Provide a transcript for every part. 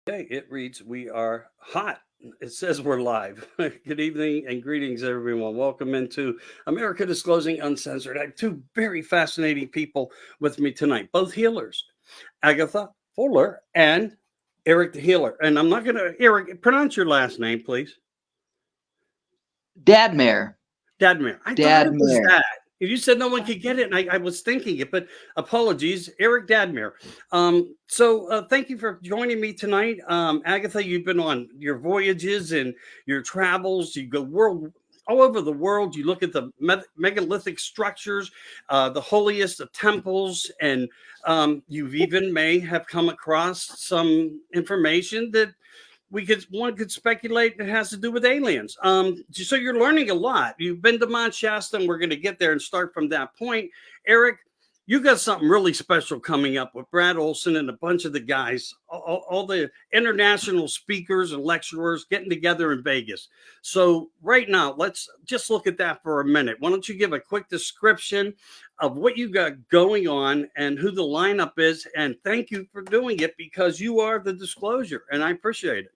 Okay, it reads, we are hot. It says we're live. Good evening and greetings, everyone. Welcome into America Disclosing Uncensored. I have two very fascinating people with me tonight, both healers, Agatha Fohler and Eric the Healer. And I'm not going to, Eric, pronounce your last name, please. Dadmehr. Dadmehr. I thought it was Dadmehr. that. You said no one could get it, and I was thinking it, but apologies, Eric Dadmehr. Thank you for joining me tonight. Agatha, you've been on your voyages and your travels. You go all over the world. You look at the megalithic structures, the holiest of temples, and you've even may have come across some information that one could speculate it has to do with aliens. So you're learning a lot. You've been to Mount Shasta, and we're going to get there and start from that point. Eric, you got something really special coming up with Brad Olson and a bunch of the guys, all the international speakers and lecturers getting together in Vegas. So right now, let's just look at that for a minute. Why don't you give a quick description of what you got going on and who the lineup is? And thank you for doing it, because you are the disclosure, and I appreciate it.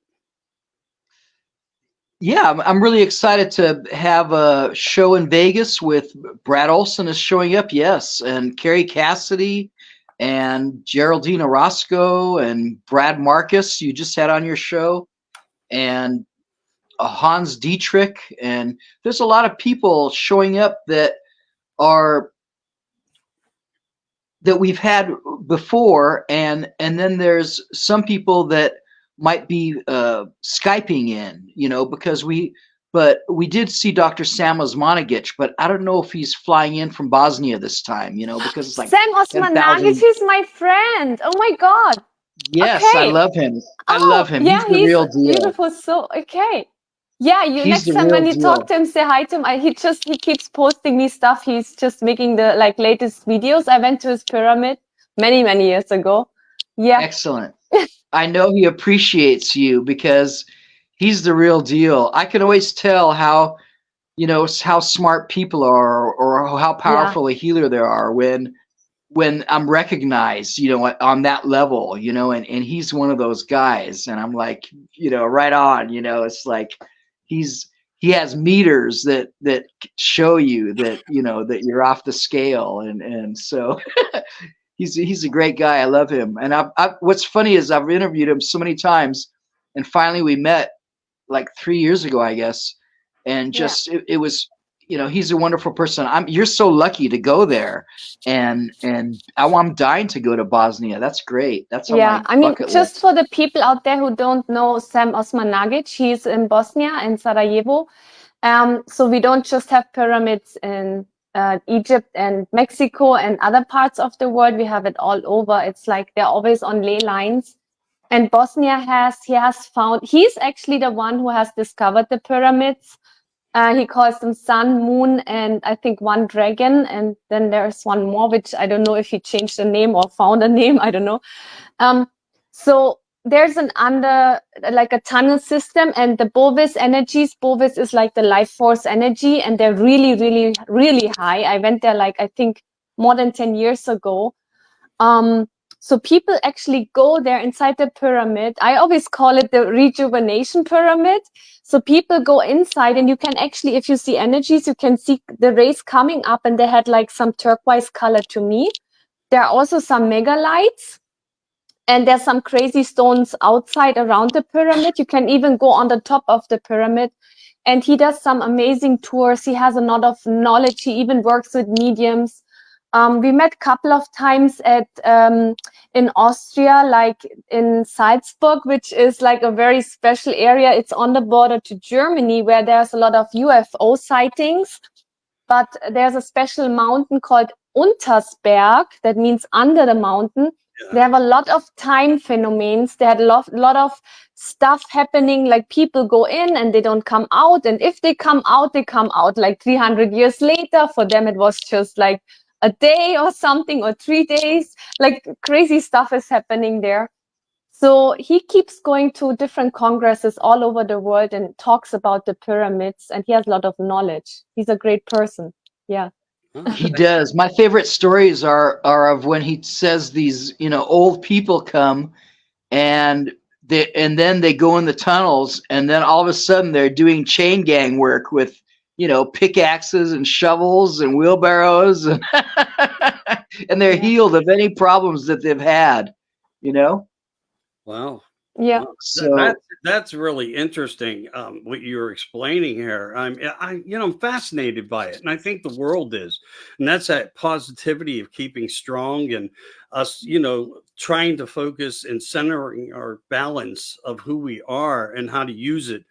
Yeah, I'm really excited to have a show in Vegas with Brad Olson is showing up, yes, and Carrie Cassidy and Geraldine Orozco and Brad Marcus you just had on your show, and Hans Dietrich, and there's a lot of people showing up that we've had before, and then there's some people that might be Skyping in, because we did see Dr. Sam Osmanagic, but I don't know if he's flying in from Bosnia this time, because it's like Sam Osmanagic is my friend. Oh my God. Yes, okay. I love him. I love him. Yeah, he's the real deal. Beautiful soul. Okay. Yeah, next time when you talk to him, say hi to him. He keeps posting me stuff. He's just making the latest videos. I went to his pyramid many years ago. Yeah. Excellent. I know he appreciates you because he's the real deal. I can always tell how smart people are, or how powerful a healer they are when I'm recognized, on that level, and he's one of those guys, and I'm like, right on, it's like he has meters that show you that, that you're off the scale, and so he's a great guy. I love him. And what's funny is I've interviewed him so many times, and finally we met like 3 years ago, I guess. And just, it was, he's a wonderful person. You're so lucky to go there. And I'm dying to go to Bosnia. That's great. That's on my bucket just list. for the people out there who don't know Sam Osmanagic, he's in Bosnia and Sarajevo. So we don't just have pyramids in Egypt and Mexico and other parts of the world. We have it all over. It's like they're always on ley lines. And Bosnia he's actually the one who has discovered the pyramids. He calls them sun, moon, and I think one dragon. And then there's one more, which I don't know if he changed the name or found a name. I don't know. So there's a tunnel system, and the Bovis energies. Bovis is like the life force energy, and they're really high. I went there I think more than 10 years ago. So people actually go there inside the pyramid. I always call it the rejuvenation pyramid. So people go inside, and you can actually, if you see energies, you can see the rays coming up, and they had some turquoise color to me. There are also some megalites. And there's some crazy stones outside around the pyramid. You can even go on the top of the pyramid. And he does some amazing tours. He has a lot of knowledge. He even works with mediums. We met a couple of times in Austria, in Salzburg, which is a very special area. It's on the border to Germany, where there's a lot of UFO sightings. But there's a special mountain called Untersberg. That means under the mountain. They have a lot of time phenomena. They had a lot of stuff happening, people go in and they don't come out. And if they come out 300 years later. For them, it was just a day or something, or 3 days. Crazy stuff is happening there. So he keeps going to different congresses all over the world and talks about the pyramids. And he has a lot of knowledge. He's a great person. Yeah. He does. My favorite stories are of when he says these, old people come and and then they go in the tunnels, and then all of a sudden they're doing chain gang work with, you know, pickaxes and shovels and wheelbarrows, and, and they're healed of any problems that they've had, you know? Wow. Yeah. Wow. So That's really interesting. What you're explaining here. I'm fascinated by it, and I think the world is, and that's that positivity of keeping strong and us, you know, trying to focus and centering our balance of who we are and how to use it.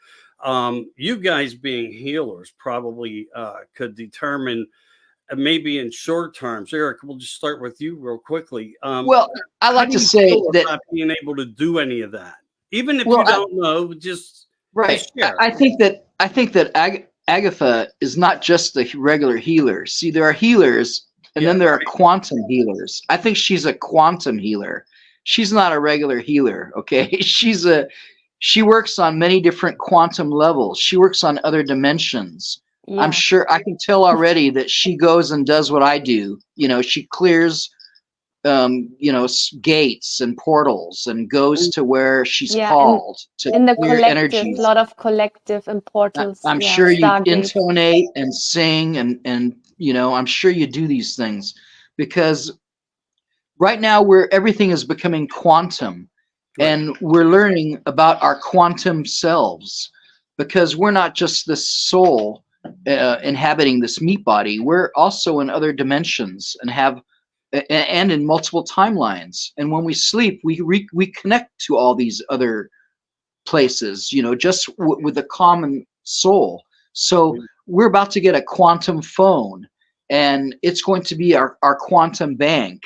You guys being healers probably could determine, maybe in short terms. Eric, we'll just start with you real quickly. well, I How like do to you say feel that, about being able to do any of that? Even if well, you don't know, just right. share. I think that Agatha is not just the regular healer. See, there are healers, and then there are quantum healers. I think she's a quantum healer. She's not a regular healer, okay? She works on many different quantum levels. She works on other dimensions. I'm sure I can tell already that she goes and does what I do. You know, she clears gates and portals and goes to where she's called to in the clear collective, energies. a lot of collective and portals. I'm sure you Stargates. intonate and sing and I'm sure you do these things, because right now everything is becoming quantum, and we're learning about our quantum selves, because we're not just the soul inhabiting this meat body. We're also in other dimensions and in multiple timelines. And when we sleep, we connect to all these other places, just with a common soul. So we're about to get a quantum phone, and it's going to be our quantum bank.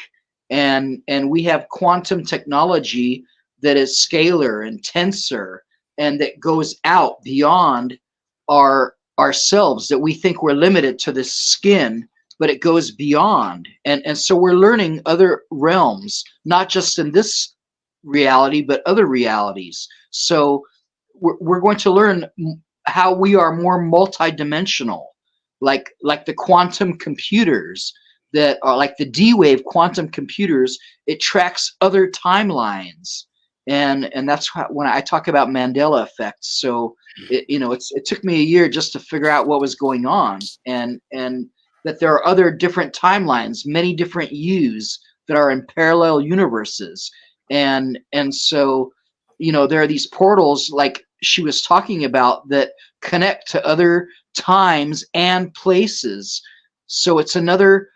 And we have quantum technology that is scalar and tensor, and that goes out beyond ourselves, that we think we're limited to this skin, but it goes beyond. And so we're learning other realms, not just in this reality, but other realities. So we're going to learn how we are more multidimensional, like the quantum computers that are like the D-Wave quantum computers. It tracks other timelines. And that's when I talk about Mandela effects. So it took me a year just to figure out what was going on, and that there are other different timelines, many different yous that are in parallel universes. And so, there are these portals like she was talking about that connect to other times and places. So it's another,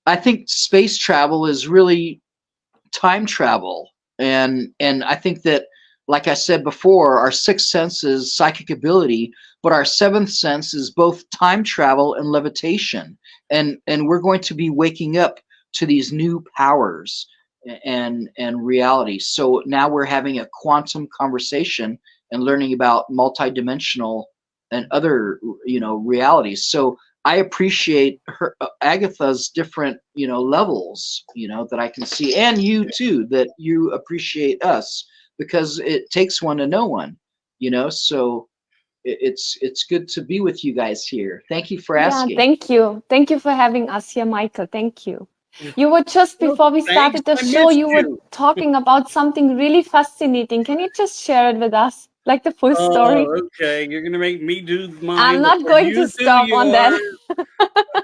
I think space travel is really time travel. And I think that, like I said before, our sixth sense is psychic ability, but our seventh sense is both time travel and levitation. And we're going to be waking up to these new powers and reality. So now we're having a quantum conversation and learning about multidimensional and other, realities. So I appreciate Agatha's different, levels, that I can see, and you too, that you appreciate us, because it takes one to know one, so it's good to be with you guys here. Thank you for asking. Thank you for having us here, Michael. Thank you. You were just, before we started the show, you were talking about something really fascinating. Can you just share it with us, like the full story? Okay, you're gonna make me do mine. I'm not going to stop on that.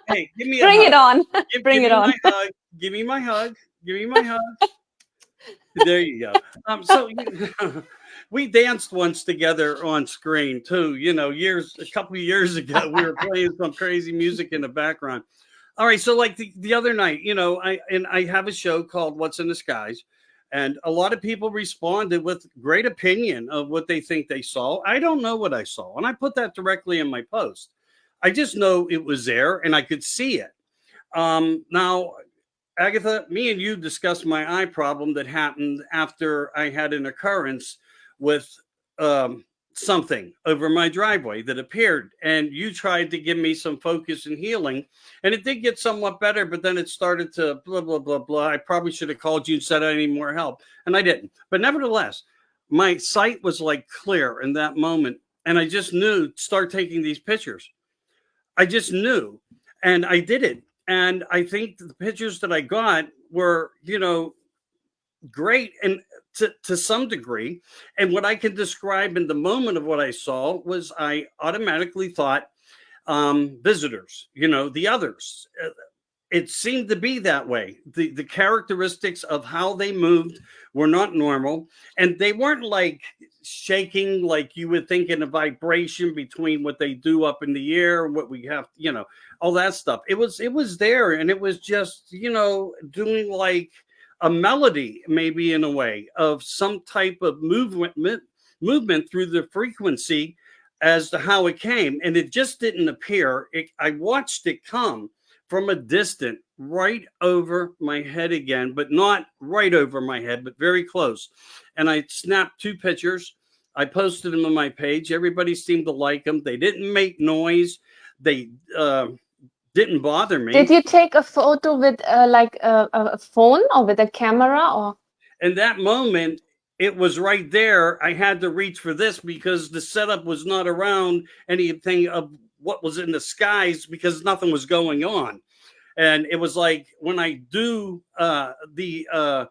Hey, give me Bring it on. Bring it on. Give me my hug. Give me my hug. There you go. So we danced once together on screen too. A couple of years ago, we were playing some crazy music in the background. All right, so like the other night, I have a show called What's in the Skies, and a lot of people responded with great opinion of what they think they saw. I don't know what I saw, and I put that directly in my post. I just know it was there and I could see it. Now, Agatha, me and you discussed my eye problem that happened after I had an occurrence with something over my driveway that appeared, and you tried to give me some focus and healing, and it did get somewhat better, but then it started to blah, blah, blah, blah. I probably should have called you and said I need more help, and I didn't. But nevertheless, my sight was like clear in that moment, and I just knew, start taking these pictures. I just knew, and I did it. And I think the pictures that I got were, great. And to some degree. And what I can describe in the moment of what I saw was I automatically thought visitors, the others. It seemed to be that way. The characteristics of how they moved were not normal, and they weren't like shaking like you would think in a vibration between what they do up in the air and what we have, all that stuff. It was there, and it was just, doing like a melody, maybe in a way of some type of movement through the frequency as to how it came. And it just didn't appear. I watched it come from a distance right over my head again, but not right over my head, but very close. And I snapped 2 pictures. I posted them on my page. Everybody seemed to like them. They didn't make noise. They didn't bother me. Did you take a photo with like a phone or with a camera? Or in that moment, it was right there. I had to reach for this because the setup was not around anything of what was in the skies because nothing was going on. And it was like when I do the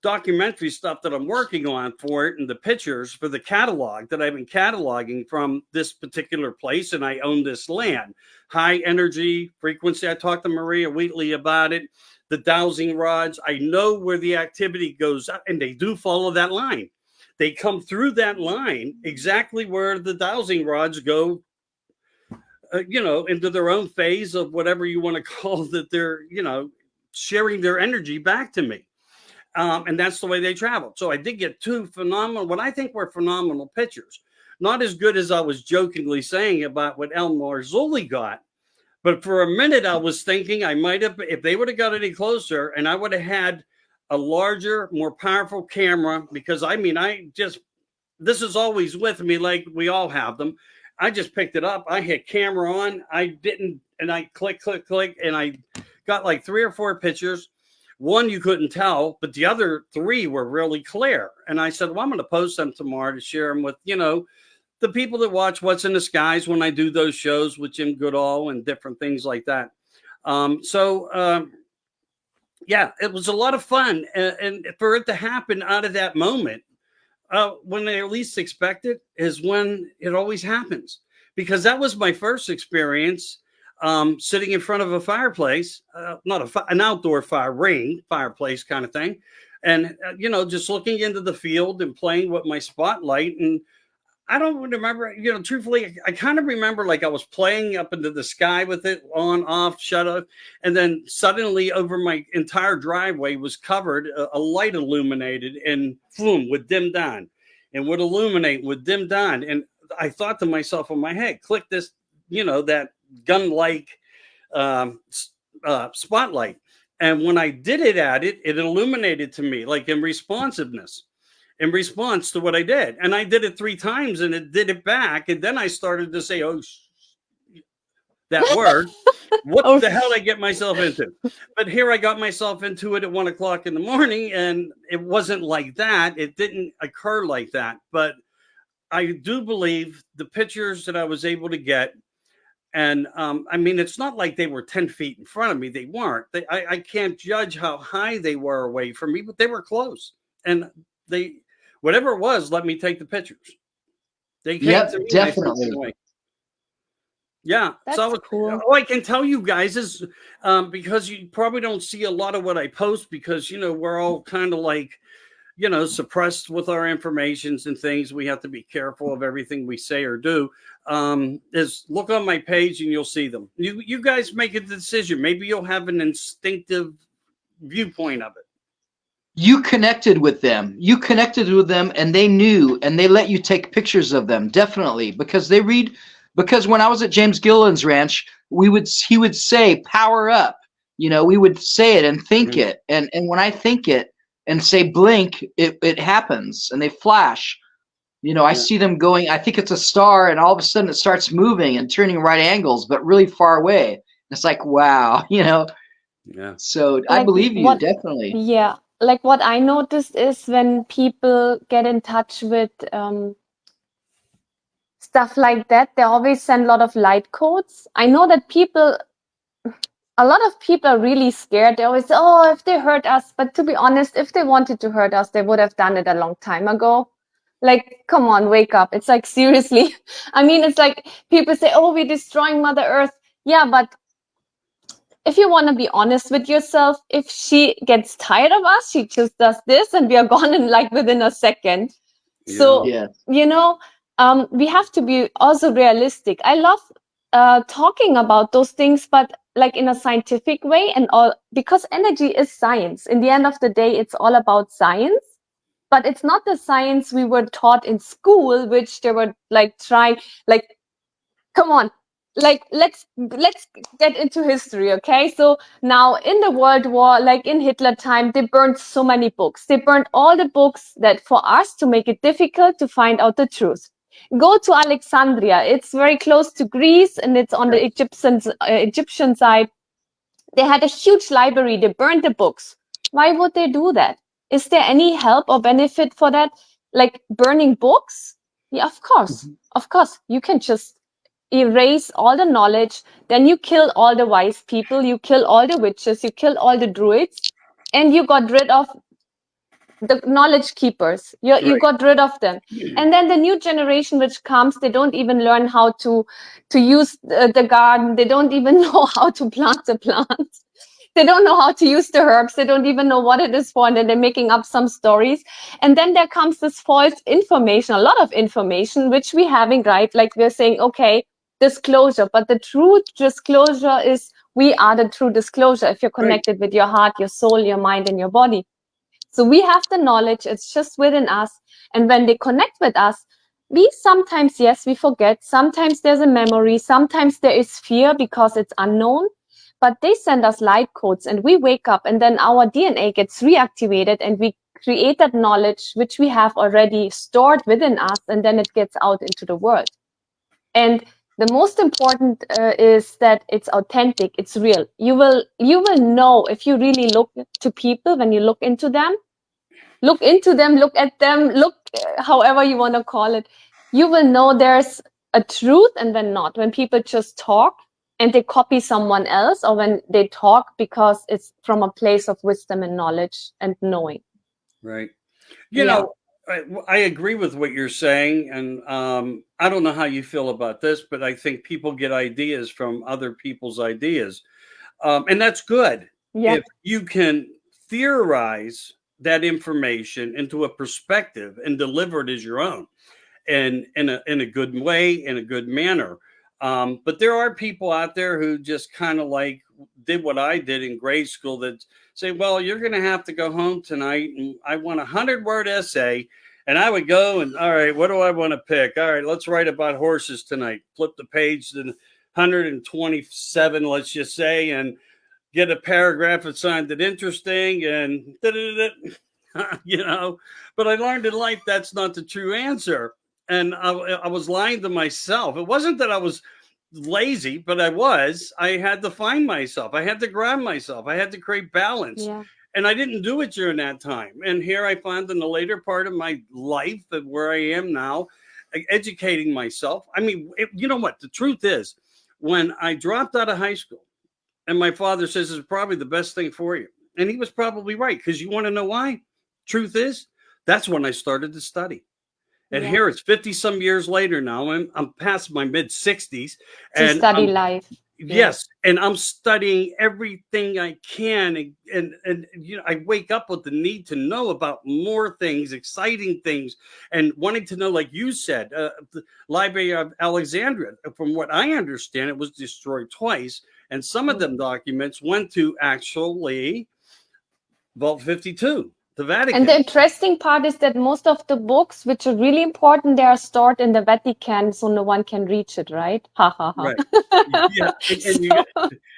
documentary stuff that I'm working on for it and the pictures for the catalog that I've been cataloging from this particular place, and I own this land, high energy frequency. I talked to Maria Wheatley about it. The dowsing rods, I know where the activity goes up, and they do follow that line. They come through that line exactly where the dowsing rods go, into their own phase of whatever you want to call that. They're, sharing their energy back to me. And that's the way they traveled. So I did get 2 phenomenal, what I think were phenomenal pictures. Not as good as I was jokingly saying about what El Marzulli got. But for a minute, I was thinking I might have, if they would have got any closer and I would have had a larger, more powerful camera, because this is always with me, like we all have them. I just picked it up. I hit camera on. And I click, and I got like 3 or 4 pictures. One you couldn't tell, but the other 3 were really clear. And I said, well, I'm going to post them tomorrow to share them with, the people that watch What's in the Skies when I do those shows with Jim Goodall and different things like that. Yeah, it was a lot of fun. And for it to happen out of that moment, when they least expect it is when it always happens. Because that was my first experience sitting in front of a fireplace, not an outdoor fireplace kind of thing. And, just looking into the field and playing with my spotlight. And I don't remember, truthfully, I kind of remember like I was playing up into the sky with it on, off, shut off. And then suddenly over my entire driveway was covered, a light illuminated and boom, would dim down and would illuminate, would dim down. And I thought to myself in my head, click this, that gun-like spotlight. And when I did it at it, it illuminated to me like in responsiveness. In response to what I did. And I did it 3 times and it did it back. And then I started to say, that word, what the hell did I get myself into? But here I got myself into it at 1 o'clock in the morning, and it wasn't like that. It didn't occur like that. But I do believe the pictures that I was able to get, and it's not like they were 10 feet in front of me. They weren't. I can't judge how high they were away from me, but they were close. And whatever it was, let me take the pictures. They came to me. Definitely. Yeah. That's so cool. All I can tell you guys is because you probably don't see a lot of what I post because, we're all kind of like, suppressed with our informations and things. We have to be careful of everything we say or do. Is look on my page and you'll see them. You guys make a decision. Maybe you'll have an instinctive viewpoint of it. You connected with them. And they knew, and they let you take pictures of them. Definitely. Because when I was at James Gilliland's ranch, he would say, power up. We would say it and think it. And when I think it and say blink, it happens and they flash. I see them going, I think it's a star, and all of a sudden it starts moving and turning right angles, but really far away. It's like, wow, Yeah. So I believe you, definitely. Yeah. Like what I noticed is when people get in touch with stuff like that, they always send a lot of light codes. I know that people a lot of people are really scared. They always say, oh, if they hurt us. But to be honest, if they wanted to hurt us, they would have done it a long time ago. Like, come on, wake up. It's like, seriously. I mean, it's like people say, oh, we're destroying Mother Earth. Yeah, but if you want to be honest with yourself, if she gets tired of us, she just does this and we are gone in like within a second. Yeah. So, Yeah. you know, we have to be also realistic. I love talking about those things, but like in a scientific way, and all, because energy is science. In the end of the day, it's all about science, but it's not the science we were taught in school, which they were like trying, like, come on, like let's get into history. Okay, so now in the World War, like in Hitler time, they burned so many books. They burned all the books that for us to make it difficult to find out the truth. Go to Alexandria. It's very close to Greece, and it's on the Egyptian side. They had a huge library. They burned the books. Why would they do that? Is there any help or benefit for that? Like burning books? Yeah, of course. Mm-hmm. Of course. You can just erase all the knowledge. Then you kill all the wise people. You kill all the witches. You kill all the druids. And you got rid of the knowledge keepers. You got rid of them. And then the new generation which comes, they don't even learn how to use the garden. They don't even know how to plant the plants. They don't know how to use the herbs. They don't even know what it is for. And then they're making up some stories. And then there comes this false information, a lot of information, which we're having, right? Like we're saying, okay, disclosure. But the true disclosure is we are the true disclosure if you're connected with your heart, your soul, your mind, and your body. So we have the knowledge. It's just within us. And when they connect with us, we sometimes, yes, we forget. Sometimes there's a memory. Sometimes there is fear because it's unknown. But they send us light codes and we wake up, and then our DNA gets reactivated and we create that knowledge which we have already stored within us, and then it gets out into the world. And the most important is that it's authentic, it's real. You will know if you really look to people, when you look at them, however you want to call it, you will know there's a truth and when not. When people just talk and they copy someone else, or when they talk because it's from a place of wisdom and knowledge and knowing. Right. You know, I agree with what you're saying. And I don't know how you feel about this, but I think people get ideas from other people's ideas. And that's good. Yeah. If you can theorize that information into a perspective and deliver it as your own, and in a good way, in a good manner. But there are people out there who just kind of like did what I did in grade school, that say, well, you're going to have to go home tonight and I want 100-word essay. And I would go and, all right, what do I want to pick? All right, let's write about horses tonight. Flip the page to 127, let's just say, and get a paragraph that sounded interesting and you know. But I learned in life that's not the true answer. And I was lying to myself. It wasn't that I was lazy, but I had to find myself. I had to ground myself. I had to create balance. Yeah. And I didn't do it during that time. And here I found in the later part of my life that where I am now, educating myself. I mean, you know what? The truth is, when I dropped out of high school, and my father says it's probably the best thing for you. And he was probably right, because you want to know why? Truth is, that's when I started to study. And here it's 50 some years later now. I'm past my mid 60s. To study life. Yes. And I'm studying everything I can. And you know, I wake up with the need to know about more things, exciting things, and wanting to know, like you said, the Library of Alexandria. From what I understand, it was destroyed twice. And some of them documents went to actually Vault 52. The Vatican. And the interesting part is that most of the books, which are really important, they are stored in the Vatican, so no one can reach it, right? Ha ha ha. Right. Yeah.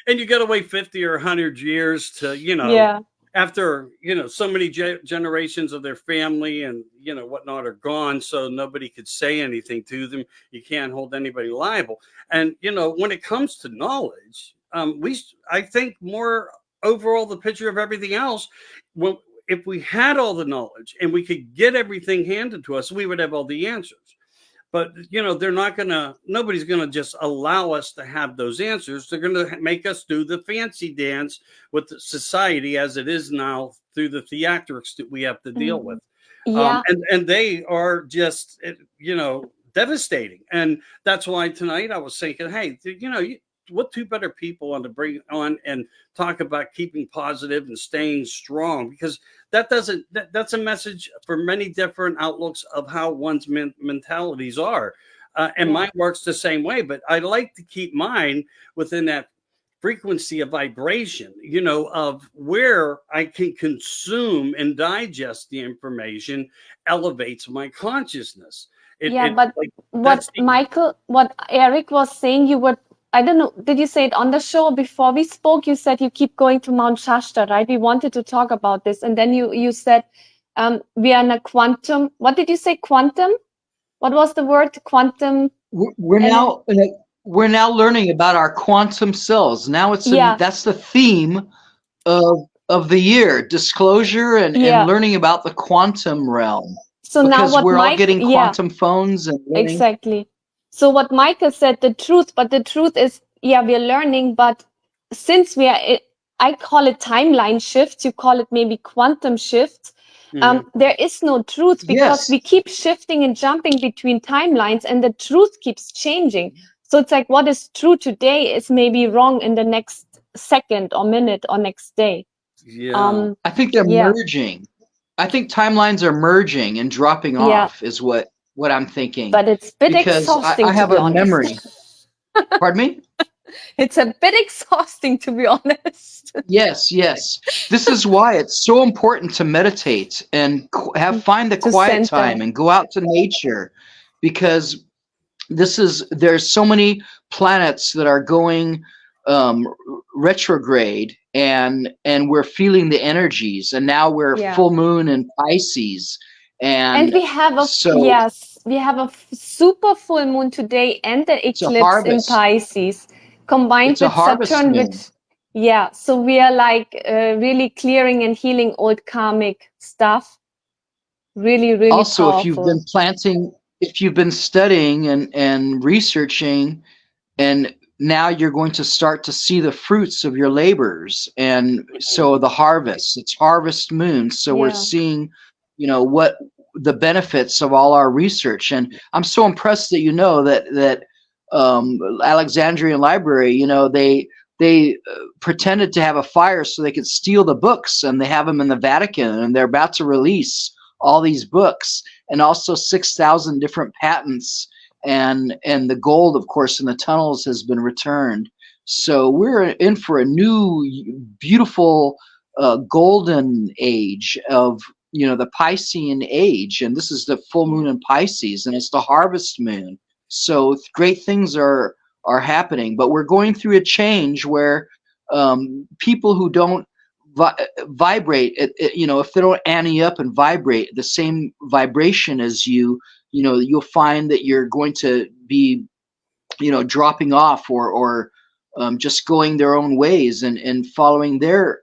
And you got to wait 50 or 100 years to, you know, after, you know, so many generations of their family and, you know, whatnot are gone. So nobody could say anything to them. You can't hold anybody liable. And, you know, when it comes to knowledge, I think more overall the picture of everything else, if we had all the knowledge and we could get everything handed to us, we would have all the answers. But nobody's gonna just allow us to have those answers. They're gonna make us do the fancy dance with society as it is now through the theatrics that we have to deal with. Yeah. And they are just, devastating. And that's why tonight I was thinking, hey, what two better people on to bring on and talk about keeping positive and staying strong, because that's a message for many different outlooks of how one's mentalities are. And mine works the same way, but I like to keep mine within that frequency of vibration, of where I can consume and digest the information elevates my consciousness. But what Eric was saying, I don't know, did you say it on the show before we spoke? You said you keep going to Mt Shasta, right? We wanted to talk about this. And then you said we are in a quantum. What did you say? Quantum? What was the word? Quantum? We're now learning about our quantum selves. Now that's the theme of the year, disclosure and learning about the quantum realm. So because now we're all getting quantum phones and learning. Exactly. So what Michael said, the truth is, we're learning, but since I call it timeline shifts, you call it maybe quantum shifts. There is no truth because we keep shifting and jumping between timelines and the truth keeps changing. So it's like what is true today is maybe wrong in the next second or minute or next day. Yeah. I think they're merging. I think timelines are merging and dropping off is what I'm thinking. But it's a bit exhausting. I have a memory. Pardon me? It's a bit exhausting, to be honest. Yes. This is why it's so important to meditate and find the quiet time and go out to nature, because there's so many planets that are going retrograde, and we're feeling the energies, and now we're full moon in Pisces, and we have a super full moon today and the eclipse in Pisces combined with Saturn, so we are like really clearing and healing old karmic stuff. Really also powerful. if you've been studying and researching, and now you're going to start to see the fruits of your labors. And so the harvest, it's harvest moon. So we're seeing, what the benefits of all our research. And I'm so impressed that that Alexandrian Library, they pretended to have a fire so they could steal the books, and they have them in the Vatican, and they're about to release all these books, and also 6,000 different patents. And the gold, of course, in the tunnels has been returned. So we're in for a new, beautiful golden age of, the Piscean age. And this is the full moon in Pisces, and it's the harvest moon. So great things are happening. But we're going through a change where people who don't vibrate, if they don't ante up and vibrate the same vibration as you'll find that you're going to be, dropping off or just going their own ways and following their,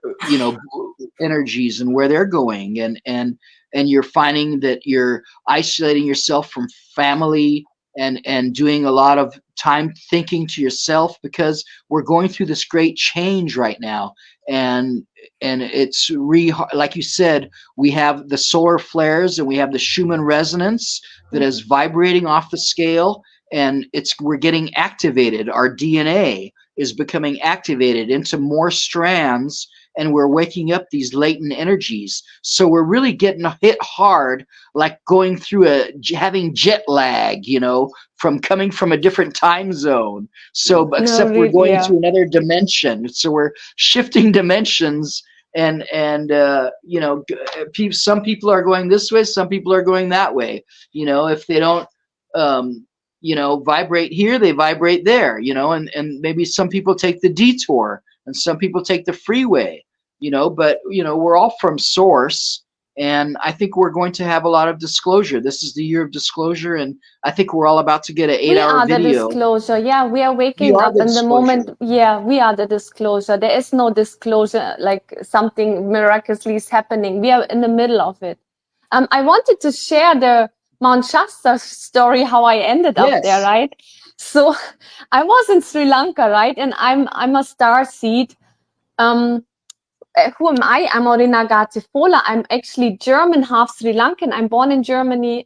energies and where they're going. And you're finding that you're isolating yourself from family and doing a lot of time thinking to yourself, because we're going through this great change right now. And it's like you said, we have the solar flares and we have the Schumann resonance that is vibrating off the scale, and we're getting activated. Our DNA is becoming activated into more strands, and we're waking up these latent energies. So we're really getting hit hard, like going through having jet lag, from coming from a different time zone. So except we're going to another dimension. So we're shifting dimensions, and some people are going this way, some people are going that way. If they don't vibrate here, they vibrate there, and maybe some people take the detour and some people take the freeway, but we're all from source. And I think we're going to have a lot of disclosure. This is the year of disclosure, and I think we're all about to get an 8-hour video. We are the disclosure. Yeah, we are waking up in the moment. Yeah, we are the disclosure. There is no disclosure like something miraculously is happening. We are in the middle of it. I wanted to share Mount Shasta story, how I ended up there, Yes. right? So I was in Sri Lanka, right? And I'm a star seed. Who am I? I'm Agathe Fohler. I'm actually German, half Sri Lankan. I'm born in Germany.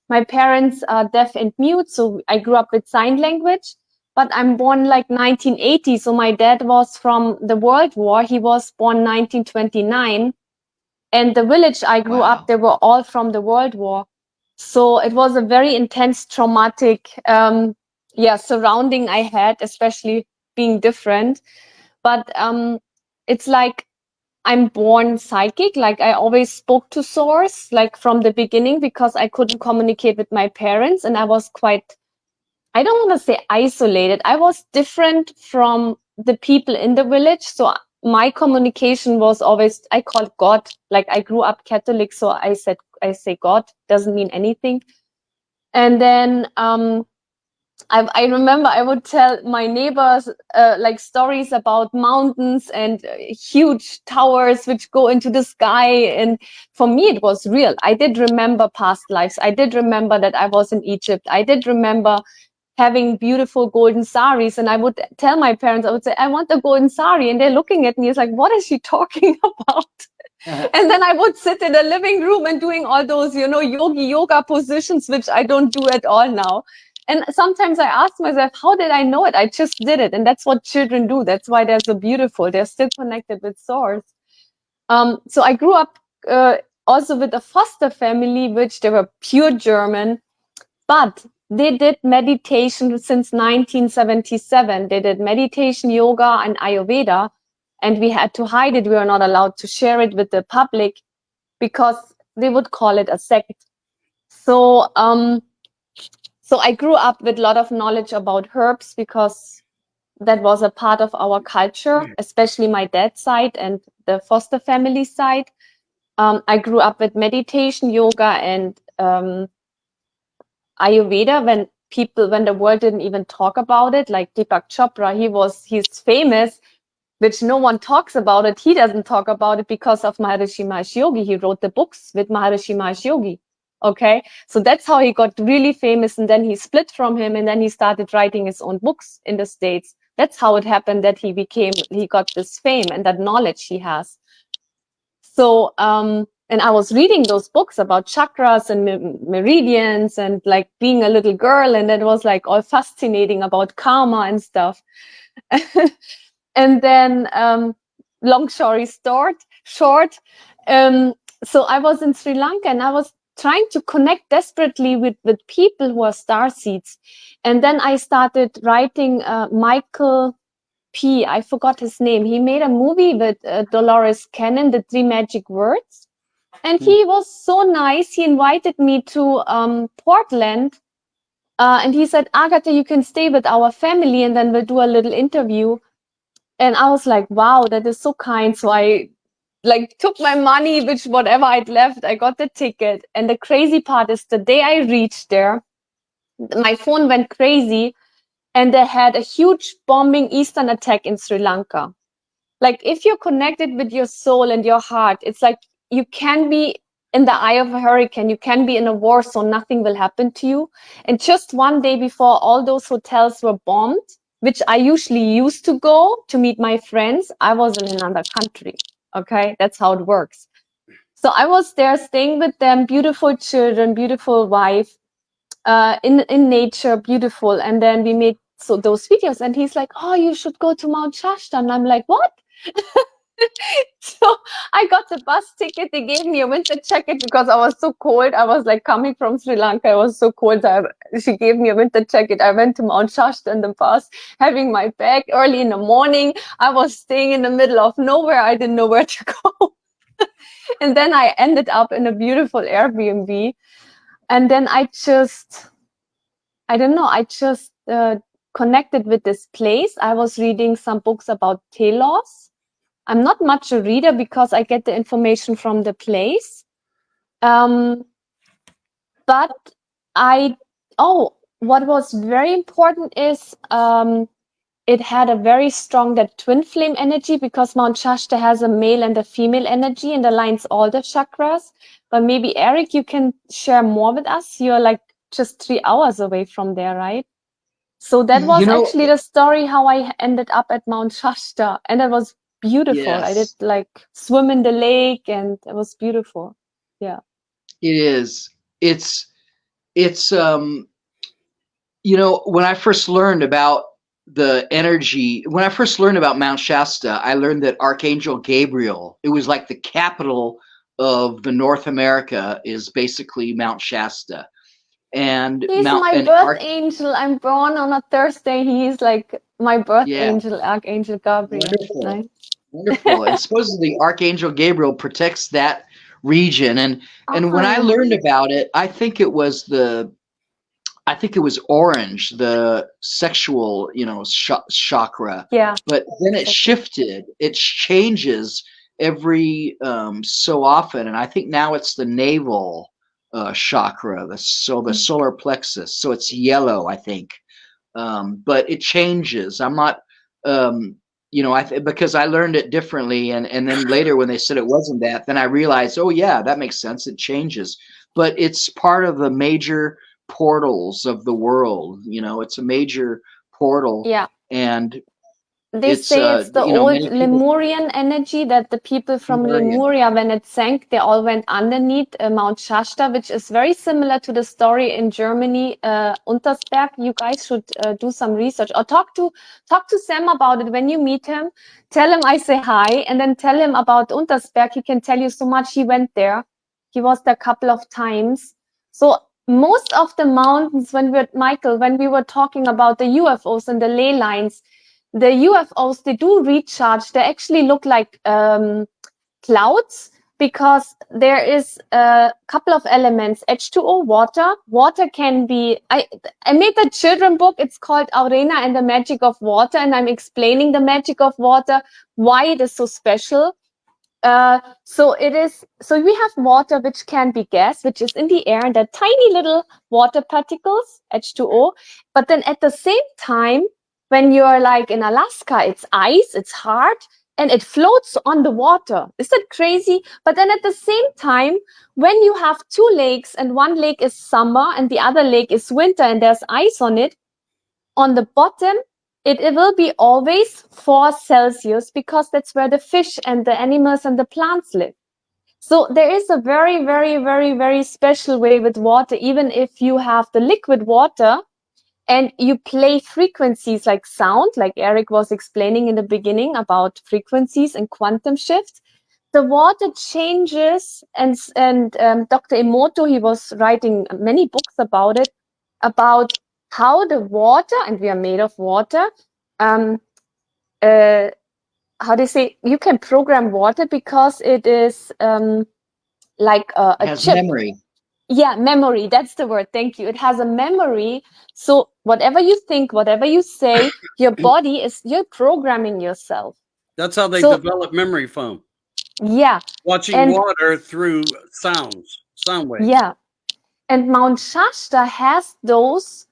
My parents are deaf and mute, so I grew up with sign language. But I'm born like 1980, so my dad was from the World War. He was born 1929. And the village I grew up, they were all from the World War. So it was a very intense, traumatic, surrounding I had, especially being different. But it's like I'm born psychic. Like I always spoke to source, like from the beginning, because I couldn't communicate with my parents. And I was quite, I don't want to say isolated. I was different from the people in the village. So my communication was always, I called God. Like I grew up Catholic. So I say God doesn't mean anything. And then, I remember I would tell my neighbors like stories about mountains and huge towers which go into the sky. And for me, it was real. I did remember past lives. I did remember that I was in Egypt. I did remember having beautiful golden saris. And I would tell my parents, I would say, I want a golden sari. And they're looking at me, it's like, what is she talking about? And then I would sit in the living room and doing all those, yoga positions, which I don't do at all now. And sometimes I ask myself, how did I know it? I just did it. And that's what children do. That's why they're so beautiful. They're still connected with source. So I grew up also with a foster family, which they were pure German, but they did meditation since 1977. They did meditation, yoga, and Ayurveda. And we had to hide it. We were not allowed to share it with the public because they would call it a sect. So, so I grew up with a lot of knowledge about herbs because that was a part of our culture, especially my dad's side and the foster family side. I grew up with meditation, yoga, and Ayurveda when the world didn't even talk about it, like Deepak Chopra, he's famous, which no one talks about it. He doesn't talk about it because of Maharishi Mahesh Yogi. He wrote the books with Maharishi Mahesh Yogi. Okay. So that's how he got really famous. And then he split from him and then he started writing his own books in the States. That's how it happened that he got this fame and that knowledge he has. So, and I was reading those books about chakras and meridians and like being a little girl. And it was like all fascinating about karma and stuff. And then, long story short. So I was in Sri Lanka and I was trying to connect desperately with people who are star seeds. And then I started writing Michael P. I forgot his name. He made a movie with Dolores Cannon, The Three Magic Words. And he was so nice. He invited me to Portland. And he said, Agatha, you can stay with our family and then we'll do a little interview. And I was like, wow, that is so kind. So I took my money, whatever I'd left, I got the ticket. And the crazy part is the day I reached there, my phone went crazy and they had a huge bombing Eastern attack in Sri Lanka. Like if you're connected with your soul and your heart, it's like you can be in the eye of a hurricane. You can be in a war, so nothing will happen to you. And just one day before all those hotels were bombed, which I usually used to go to meet my friends, I was in another country. Okay, that's how it works. So I was there staying with them, beautiful children, beautiful wife, in nature, beautiful. And then we made those videos and he's like, oh, you should go to Mount Shasta. And I'm like, what? So I got the bus ticket. They gave me a winter jacket because I was so cold. I was like coming from Sri Lanka. I was so cold. She gave me a winter jacket. I went to Mount Shasta in the bus, having my bag early in the morning. I was staying in the middle of nowhere. I didn't know where to go. And then I ended up in a beautiful Airbnb. And then I just connected with this place. I was reading some books about telos. I'm not much a reader because I get the information from the place. But what was very important is it had a very strong that twin flame energy, because Mount Shasta has a male and a female energy and aligns all the chakras. But maybe Eric, you can share more with us. You're like just 3 hours away from there, right? So that was actually the story how I ended up at Mount Shasta, and it was beautiful. I did like swim in the lake, and it was beautiful. Yeah, it is. It's you know, when I first learned about the energy, when I first learned about Mount Shasta, I learned that Archangel Gabriel, it was like the capital of the North America, is basically Mount Shasta. And he's my birth angel. I'm born on a Thursday. He's like my birth angel, Archangel Gabriel. Wonderful. Nice. Wonderful. And supposedly Archangel Gabriel protects that region. And when I learned about it, I think it was orange, the sexual, you know, chakra. Yeah. But then it shifted. It changes every so often, and I think now it's the navel chakra, the solar plexus. So it's yellow, I think. But it changes. I'm not, you know, because I learned it differently, and then later when they said it wasn't that, then I realized, oh yeah, that makes sense. It changes, but it's part of the major portals of the world. You know, it's a major portal. Yeah. And they say it's the old Lemurian energy, that the people from Lemuria, when it sank, they all went underneath Mount Shasta, which is very similar to the story in Germany, Untersberg. You guys should do some research, or talk to Sam about it when you meet him. Tell him I say hi, and then tell him about Untersberg. He can tell you so much. He went there. He was there a couple of times. So most of the mountains, when we were talking about the UFOs and the ley lines, the UFOs, they do recharge. They actually look like clouds, because there is a couple of elements. H2O, water. Water can be... I made a children book. It's called Aurena and the Magic of Water, and I'm explaining the magic of water, why it is so special. So we have water, which can be gas, which is in the air, and they're tiny little water particles, H2O. But then at the same time, when you're like in Alaska, it's ice, it's hard, and it floats on the water. Is that crazy? But then at the same time, when you have two lakes, and one lake is summer and the other lake is winter, and there's ice on it, on the bottom, it will be always 4 Celsius, because that's where the fish and the animals and the plants live. So there is a very, very, very, very special way with water. Even if you have the liquid water and you play frequencies like sound, like Eric was explaining in the beginning about frequencies and quantum shift, the water changes. And Dr. Emoto, he was writing many books about it, about how the water, and we are made of water, how they say, you can program water, because it is like a chip. Memory. Yeah, memory. That's the word. Thank you. It has a memory. So whatever you think, whatever you say, your body you're programming yourself. That's how they develop memory foam. Yeah. Watching water through sound waves. Yeah. And Mount Shasta has those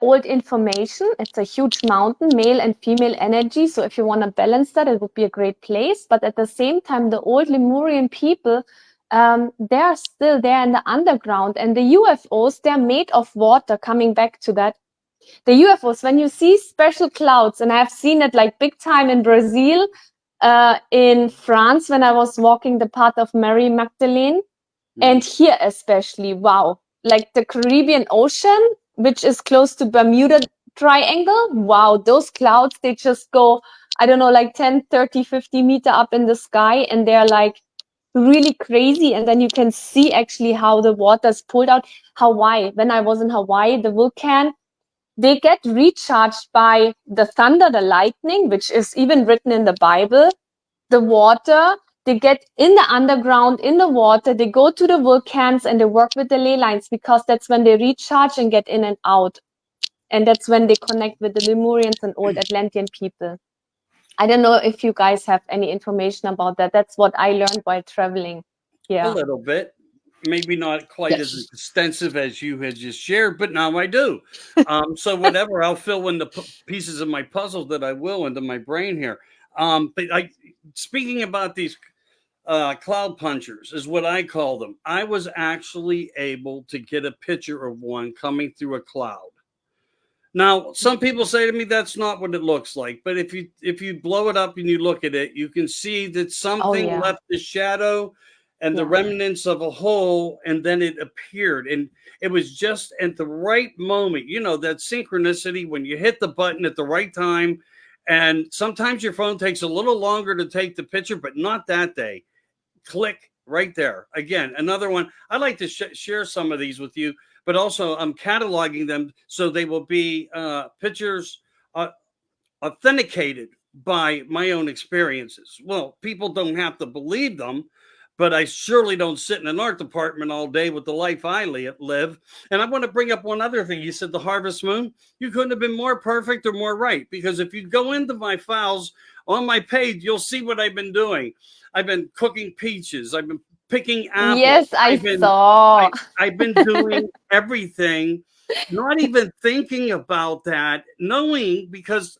old information. It's a huge mountain, male and female energy. So if you want to balance that, it would be a great place. But at the same time, the old Lemurian people, they're still there in the underground. And the UFOs, they're made of water. Coming back to that, the UFOs, when you see special clouds, and I've seen it like big time in Brazil, in France, when I was walking the path of Mary Magdalene, and here especially, wow, like the Caribbean Ocean, which is close to Bermuda Triangle. Wow, those clouds, they just go, I don't know, like 10, 30, 50 meters up in the sky, and they're like really crazy. And then you can see actually how the water's pulled out. Hawaii, when I was in Hawaii, the volcano, they get recharged by the thunder, the lightning, which is even written in the Bible, the water. They get in the underground, in the water, they go to the volcanoes, and they work with the ley lines, because that's when they recharge and get in and out. And that's when they connect with the Lemurians and old Atlantean people. I don't know if you guys have any information about that. That's what I learned while traveling. Yeah. A little bit. maybe not quite as Yes. extensive as you had just shared, but now I do. So whatever, I'll fill in the pieces of my puzzle that I will into my brain here. But speaking about these cloud punchers is what I call them. I was actually able to get a picture of one coming through a cloud. Now, some people say to me that's not what it looks like, but if you blow it up and you look at it, you can see that something yeah. left the shadow and the Yeah. remnants of a hole, and then it appeared, and it was just at the right moment. You know, that synchronicity when you hit the button at the right time, and sometimes your phone takes a little longer to take the picture, but not that day. Click right there. Again, another one. I'd like to share some of these with you, but also I'm cataloging them so they will be pictures authenticated by my own experiences. Well, people don't have to believe them, but I surely don't sit in an art department all day with the life I live. And I want to bring up one other thing. You said the harvest moon. You couldn't have been more perfect or more right, because if you go into my files on my page, you'll see what I've been doing. I've been cooking peaches. I've been picking apples. Yes, I saw. I've been doing everything, not even thinking about that, knowing, because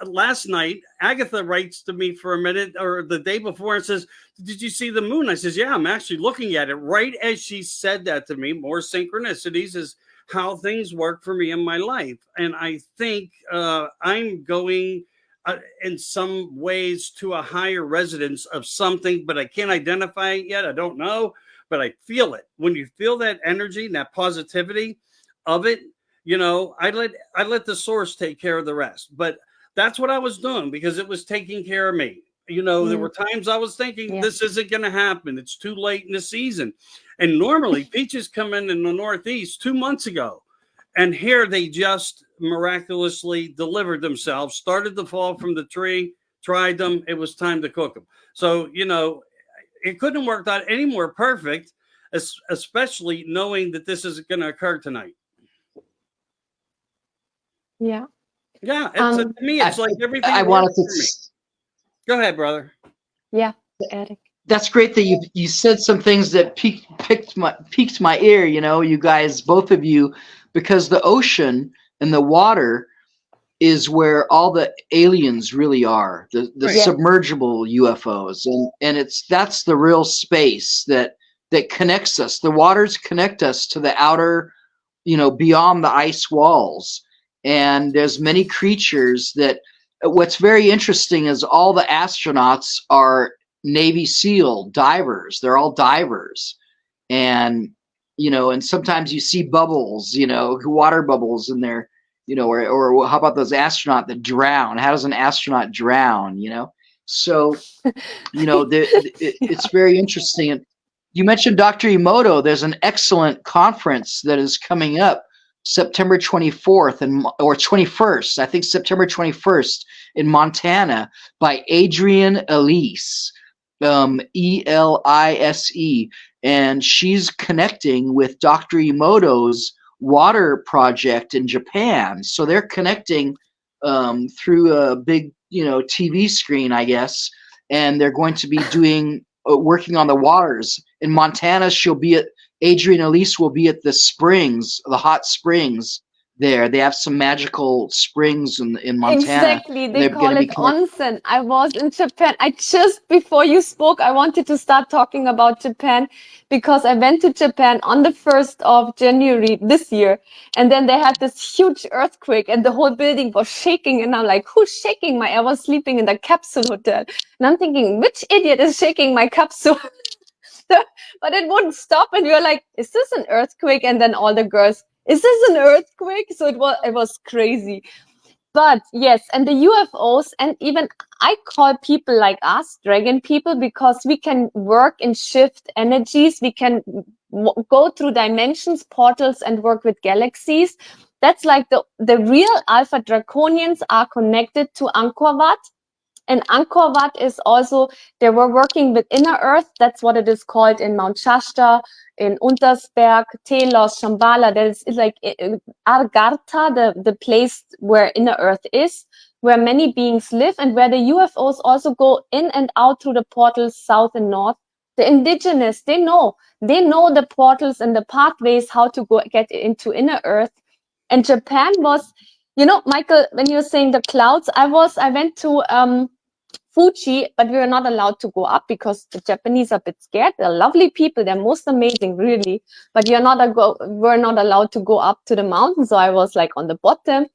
last night Agatha writes to me for a minute or the day before and says, "Did you see the moon?" I says, "Yeah, I'm actually looking at it." Right as she said that to me, more synchronicities is how things work for me in my life. And I think I'm going in some ways to a higher resonance of something, but I can't identify it yet. I don't know, but I feel it. When you feel that energy and that positivity of it, you know, I let the source take care of the rest. But that's what I was doing because it was taking care of me. You know, there were times I was thinking this isn't going to happen. It's too late in the season. And normally peaches come in the Northeast 2 months ago. And here they just miraculously delivered themselves, started to fall from the tree, tried them. It was time to cook them. So, you know, it couldn't work out any more perfect, especially knowing that this is going to occur tonight. Yeah. Yeah. To me, it's like everything. I wanted to. Go ahead, brother. Yeah, Eric. That's great that you said some things that piqued my ear. You know, you guys, both of you, because the ocean and the water is where all the aliens really are. The Right. submergible UFOs, and that's the real space that connects us. The waters connect us to the outer, you know, beyond the ice walls. And there's many creatures that. What's very interesting is all the astronauts are Navy SEAL divers. They're all divers. And, you know, and sometimes you see bubbles, you know, water bubbles in there, you know, or how about those astronauts that drown? How does an astronaut drown, you know? So, you know, it's very interesting. And you mentioned Dr. Emoto. There's an excellent conference that is coming up September 24th or 21st, I think September 21st in Montana by Adrienne Elise, Elise, and she's connecting with Dr. Emoto's water project in Japan. So they're connecting through a big, you know, TV screen, I guess, and they're going to be doing working on the waters in Montana. Adrienne Elise will be at the springs, the hot springs there. They have some magical springs in Montana. Exactly, they call it onsen. I was in Japan. Before you spoke, I wanted to start talking about Japan because I went to Japan on the 1st of January this year. And then they had this huge earthquake and the whole building was shaking. And I'm like, who's shaking I was sleeping in the capsule hotel. And I'm thinking, which idiot is shaking my capsule? But it wouldn't stop, and we were like, is this an earthquake? And then all the girls, is this an earthquake? So it was crazy. But yes, and the UFOs, and even I call people like us dragon people because we can work and shift energies. We can go through dimensions, portals, and work with galaxies. That's like the real Alpha Draconians are connected to Angkor Wat. And Angkor Wat is also, they were working with inner earth. That's what it is called in Mt Shasta, in Untersberg, Telos, Shambhala. That is like Argartha, the place where inner earth is, where many beings live and where the UFOs also go in and out through the portals south and north The indigenous, they know the portals and the pathways, how to get into inner earth. And Japan was, Michael, when you're saying the clouds, I went to Fuji, but we were not allowed to go up because the Japanese are a bit scared. They're lovely people. They're most amazing, really. But we're not allowed to go up to the mountain. So I was like on the bottom.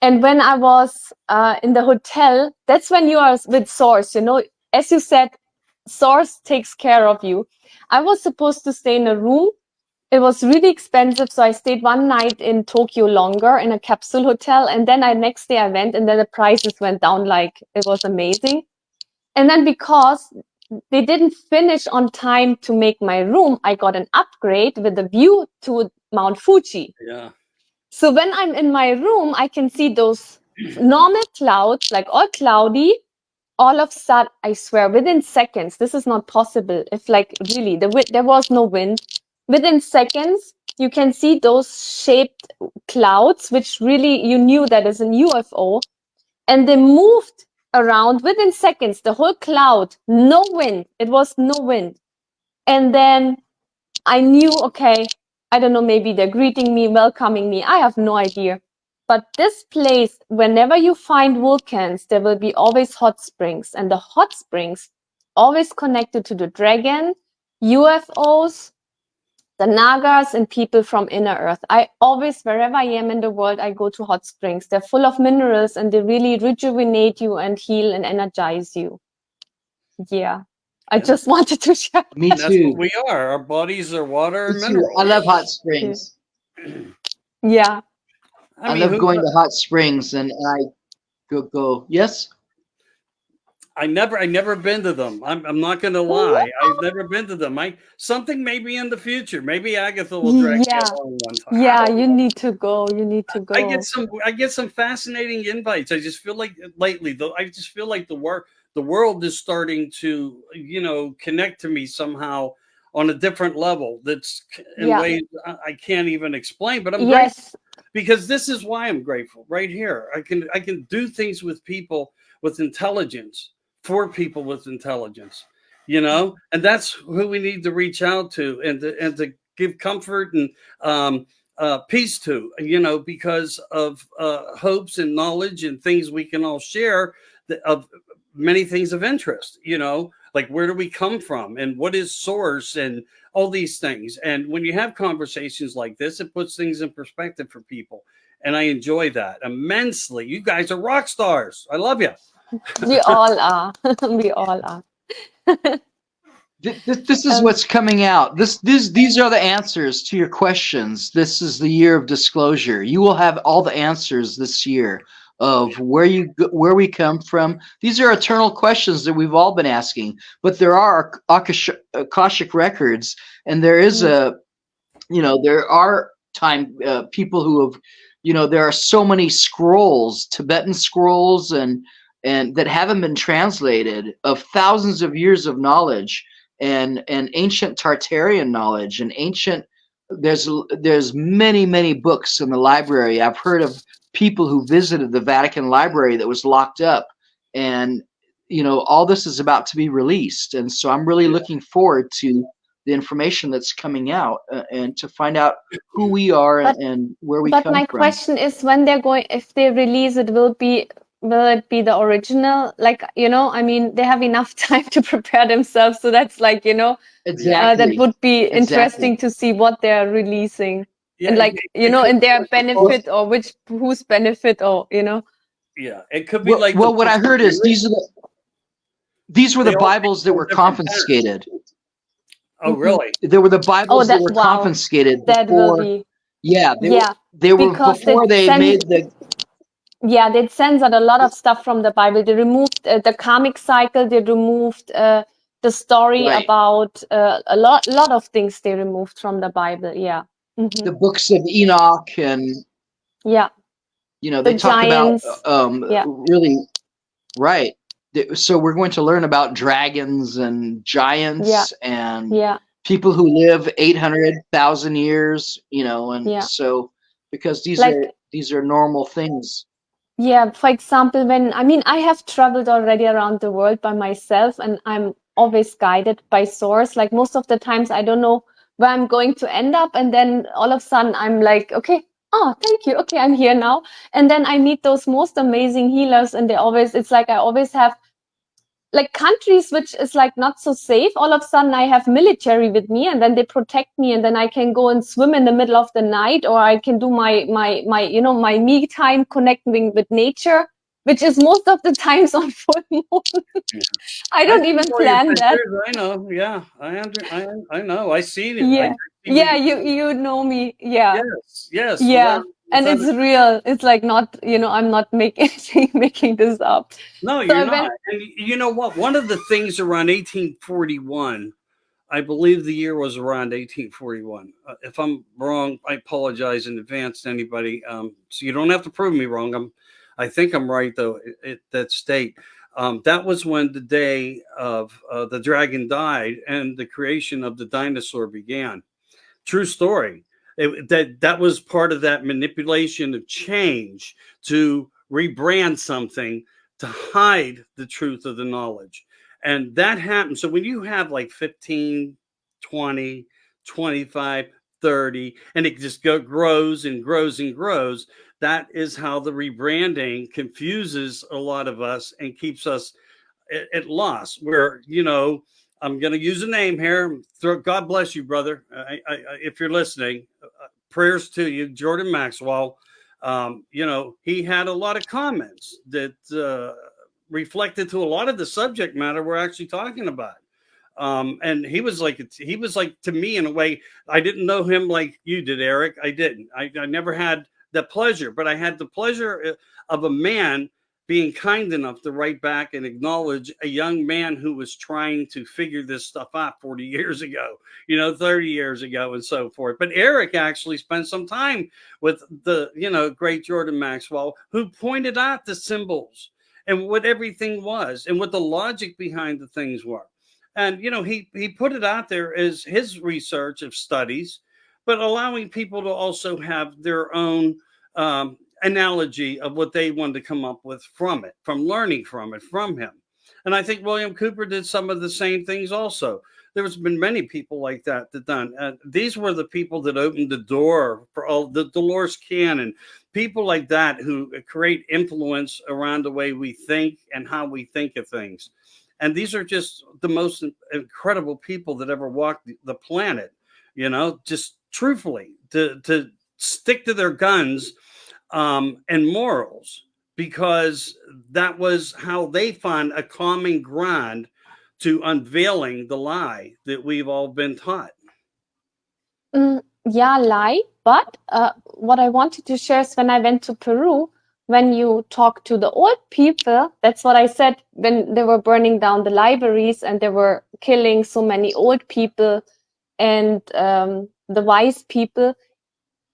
And when I was in the hotel, that's when you are with Source, as you said, Source takes care of you. I was supposed to stay in a room. It was really expensive. So I stayed one night in Tokyo longer in a capsule hotel. And then next day I went, and then the prices went down. Like, it was amazing. And then because they didn't finish on time to make my room, I got an upgrade with a view to Mount Fuji. Yeah. So when I'm in my room, I can see those normal clouds, like all cloudy. All of a sudden, I swear, within seconds, this is not possible. If like really, there was no wind. Within seconds, you can see those shaped clouds, which really you knew that is a UFO. And they moved around within seconds, the whole cloud, no wind. It was no wind. And then I knew, okay, I don't know, maybe they're greeting me, welcoming me. I have no idea. But this place, whenever you find volcans, there will be always hot springs. And the hot springs always connected to the dragon, UFOs, the Nagas, and people from inner earth. I always, wherever I am in the world, I go to hot springs. They're full of minerals and they really rejuvenate you and heal and energize you. Yeah. I just wanted to share. Me That's too. what we are. Our bodies are water and Me too. minerals. I love hot springs. Yeah. I love going to hot springs, and I go. Yes. I never been to them. I'm not going to lie. I've never been to them. Something maybe in the future. Maybe Agatha will drag me along one time. Yeah, you need to go. You need to go. I get some fascinating invites. I just feel like lately, though, I just feel like the world is starting to, connect to me somehow on a different level. That's in ways I can't even explain. But I'm grateful, because this is why I'm grateful. Right here, I can do things with people with intelligence, for people with intelligence, and that's who we need to reach out to and to give comfort and peace to, because of hopes and knowledge and things we can all share of many things of interest, like where do we come from and what is source and all these things. And when you have conversations like this, it puts things in perspective for people. And I enjoy that immensely. You guys are rock stars. I love you. We all are. We all are. This is what's coming out. These are the answers to your questions. This is the year of disclosure. You will have all the answers this year of where we come from. These are eternal questions that we've all been asking. But there are Akashic records, and there is there are people who have, there are so many scrolls, Tibetan scrolls, and that haven't been translated, of thousands of years of knowledge and ancient Tartarian knowledge and ancient. There's many books in the library. I've heard of people who visited the Vatican Library that was locked up, and all this is about to be released. And so I'm really looking forward to the information that's coming out and to find out who we are and where we come from. But my question is, when if they release it, will it be the original? Like, I mean, they have enough time to prepare themselves. So that's like, exactly. That would be interesting to see what they're releasing. Yeah, and like, in their benefit or whose benefit or, Yeah, it could be like. Well, what I heard is these were the Bibles that were confiscated. Oh, really? There were the Bibles that were confiscated. That will be. Yeah, they were before they made the. Yeah, they censored a lot of stuff from the Bible. They removed the karmic cycle. They removed the story about a lot of things. They removed from the Bible. Yeah. Mm-hmm. The books of Enoch and. Yeah. They talk giants. about really right. So we're going to learn about dragons and giants and people who live 800,000 years. So because these are normal things. Yeah, for example, I have traveled already around the world by myself, and I'm always guided by source. Like most of the times I don't know where I'm going to end up, and then all of a sudden I'm like, okay, oh, thank you, okay, I'm here now. And then I meet those most amazing healers, and it's like I always have like countries which is like not so safe. All of a sudden I have military with me, and then they protect me, and then I can go and swim in the middle of the night, or I can do my my me time connecting with nature, which is most of the times on full moon. I don't even plan that. I know. Yeah, I know. I seen it. Yeah. Yeah, you know me. Yeah. Yes. Yeah. And it's real. It's like not, I'm not making this up. No, you're not. And you know what? One of the things around 1841, I believe the year was around 1841. If I'm wrong, I apologize in advance to anybody. So you don't have to prove me wrong. I think I'm right though. That state. That was when the day of the dragon died and the creation of the dinosaur began. True story. That was part of that manipulation of change to rebrand something to hide the truth of the knowledge. And that happens. So when you have like 15, 20, 25, 30, and it just grows and grows and grows, that is how the rebranding confuses a lot of us and keeps us at loss. Where, I'm going to use a name here. God bless you, brother. If you're listening, prayers to you, Jordan Maxwell. He had a lot of comments that reflected to a lot of the subject matter we're actually talking about. And he was like to me in a way, I didn't know him like you did, Eric. I didn't. I never had the pleasure, but I had the pleasure of a man being kind enough to write back and acknowledge a young man who was trying to figure this stuff out 40 years ago, 30 years ago and so forth. But Eric actually spent some time with the, great Jordan Maxwell, who pointed out the symbols and what everything was and what the logic behind the things were. And, he put it out there as his research of studies, but allowing people to also have their own analogy of what they wanted to come up with from learning from him. And I think William Cooper did some of the same things also. There's been many people like that done. These were the people that opened the door for all the Dolores Cannon, people like that who create influence around the way we think and how we think of things. And these are just the most incredible people that ever walked the planet, just truthfully to stick to their guns and morals, because that was how they found a common ground to unveiling the lie that we've all been taught. Yeah, lie. But what I wanted to share is when I went to Peru, when you talk to the old people, that's what I said, when they were burning down the libraries and they were killing so many old people and the wise people.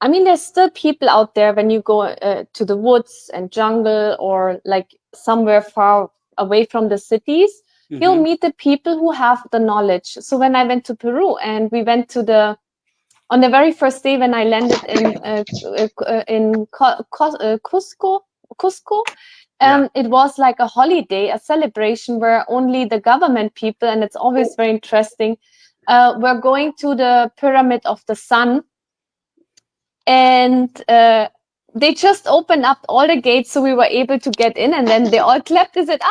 I mean, there's still people out there when you go to the woods and jungle or like somewhere far away from the cities, you'll meet the people who have the knowledge. So when I went to Peru and we went on the very first day when I landed in Cusco, it was like a holiday, a celebration where only the government people, and it's always very interesting, were going to the Pyramid of the Sun. And they just opened up all the gates so we were able to get in, and then they all clapped and said,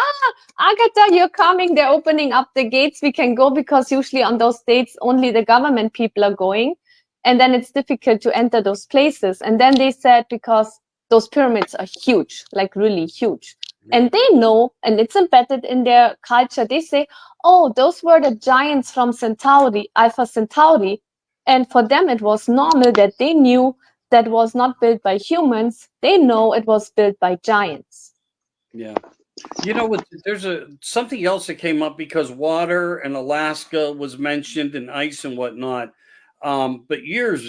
Agatha, you're coming, they're opening up the gates, we can go, because usually on those dates only the government people are going, and then it's difficult to enter those places. And then they said, because those pyramids are huge, like really huge, and they know, and it's embedded in their culture, they say, oh, those were the giants from Centauri, Alpha Centauri. And for them, it was normal that they knew that was not built by humans. They know it was built by giants. Yeah. There's something else that came up because water and Alaska was mentioned and ice and whatnot. But years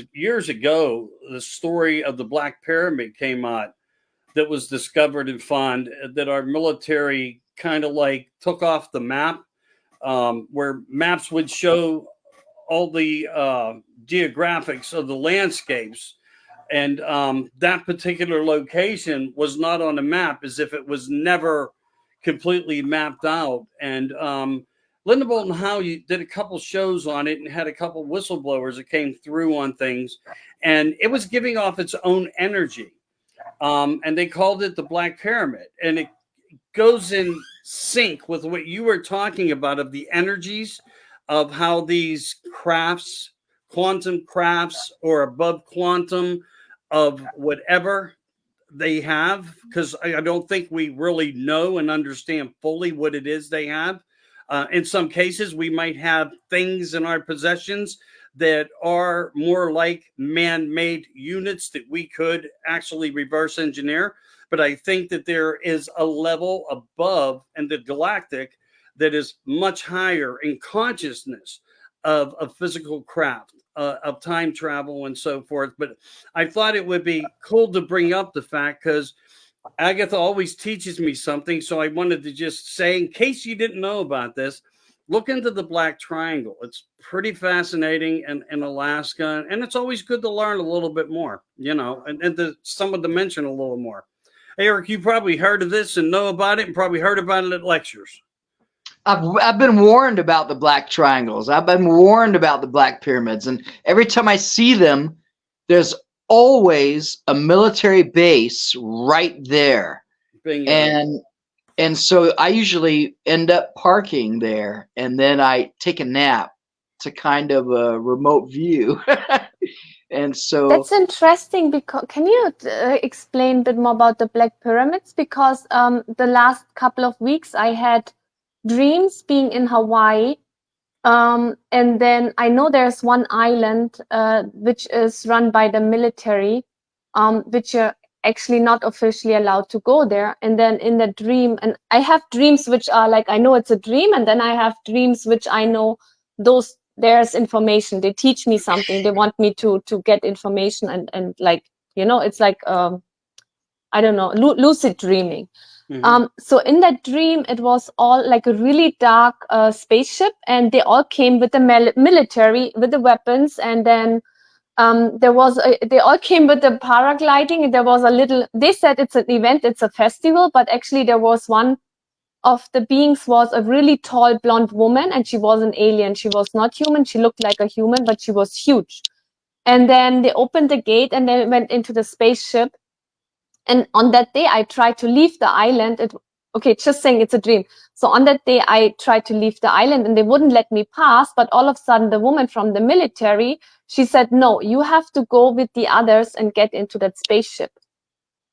ago, the story of the Black Pyramid came out that was discovered and found that our military kind of like took off the map, where maps would show all the geographics of the landscapes, and that particular location was not on the map, as if it was never completely mapped out. And Linda Bolton Howe, you did a couple shows on it and had a couple whistleblowers that came through on things, and it was giving off its own energy. And they called it the Black Pyramid, and it goes in sync with what you were talking about of the energies of how these crafts, quantum crafts or above quantum of whatever they have, because I don't think we really know and understand fully what it is they have. In some cases, we might have things in our possessions that are more like man-made units that we could actually reverse engineer. But I think that there is a level above in the galactic that is much higher in consciousness of physical craft, of time travel and so forth. But I thought it would be cool to bring up the fact, because Agatha always teaches me something. So I wanted to just say, in case you didn't know about this, look into the Black Triangle. It's pretty fascinating in Alaska. And it's always good to learn a little bit more, you know, and to someone to mention a little more. Eric, you probably heard of this and know about it, and probably heard about it at lectures. I've been warned about the Black Triangles. I've been warned about the Black Pyramids. And every time I see them, there's always a military base right there. And so I usually end up parking there, and then I take a nap to kind of a remote view. And so that's interesting. Because can you explain a bit more about the Black Pyramids? Because the last couple of weeks I had dreams being in Hawaii, and then I know there's one island which is run by the military, which you're actually not officially allowed to go there. And then in the dream, and I have dreams which are like, I know it's a dream, and then I have dreams which I know there's information. They teach me something. They want me to get information, and like, you know, it's like I don't know, lucid dreaming. Mm-hmm. So in that dream, it was all like a really dark spaceship, and they all came with the military, with the weapons, and then they all came with the paragliding, and there was a little, they said it's an event, it's a festival, but actually there was one of the beings was a really tall blonde woman, and she was an alien. She was not human. She looked like a human, but she was huge. And then they opened the gate, and then went into the spaceship. And on that day, I tried to leave the island. Okay, just saying it's a dream. So on that day, I tried to leave the island, and they wouldn't let me pass. But all of a sudden, the woman from the military, she said, no, you have to go with the others and get into that spaceship.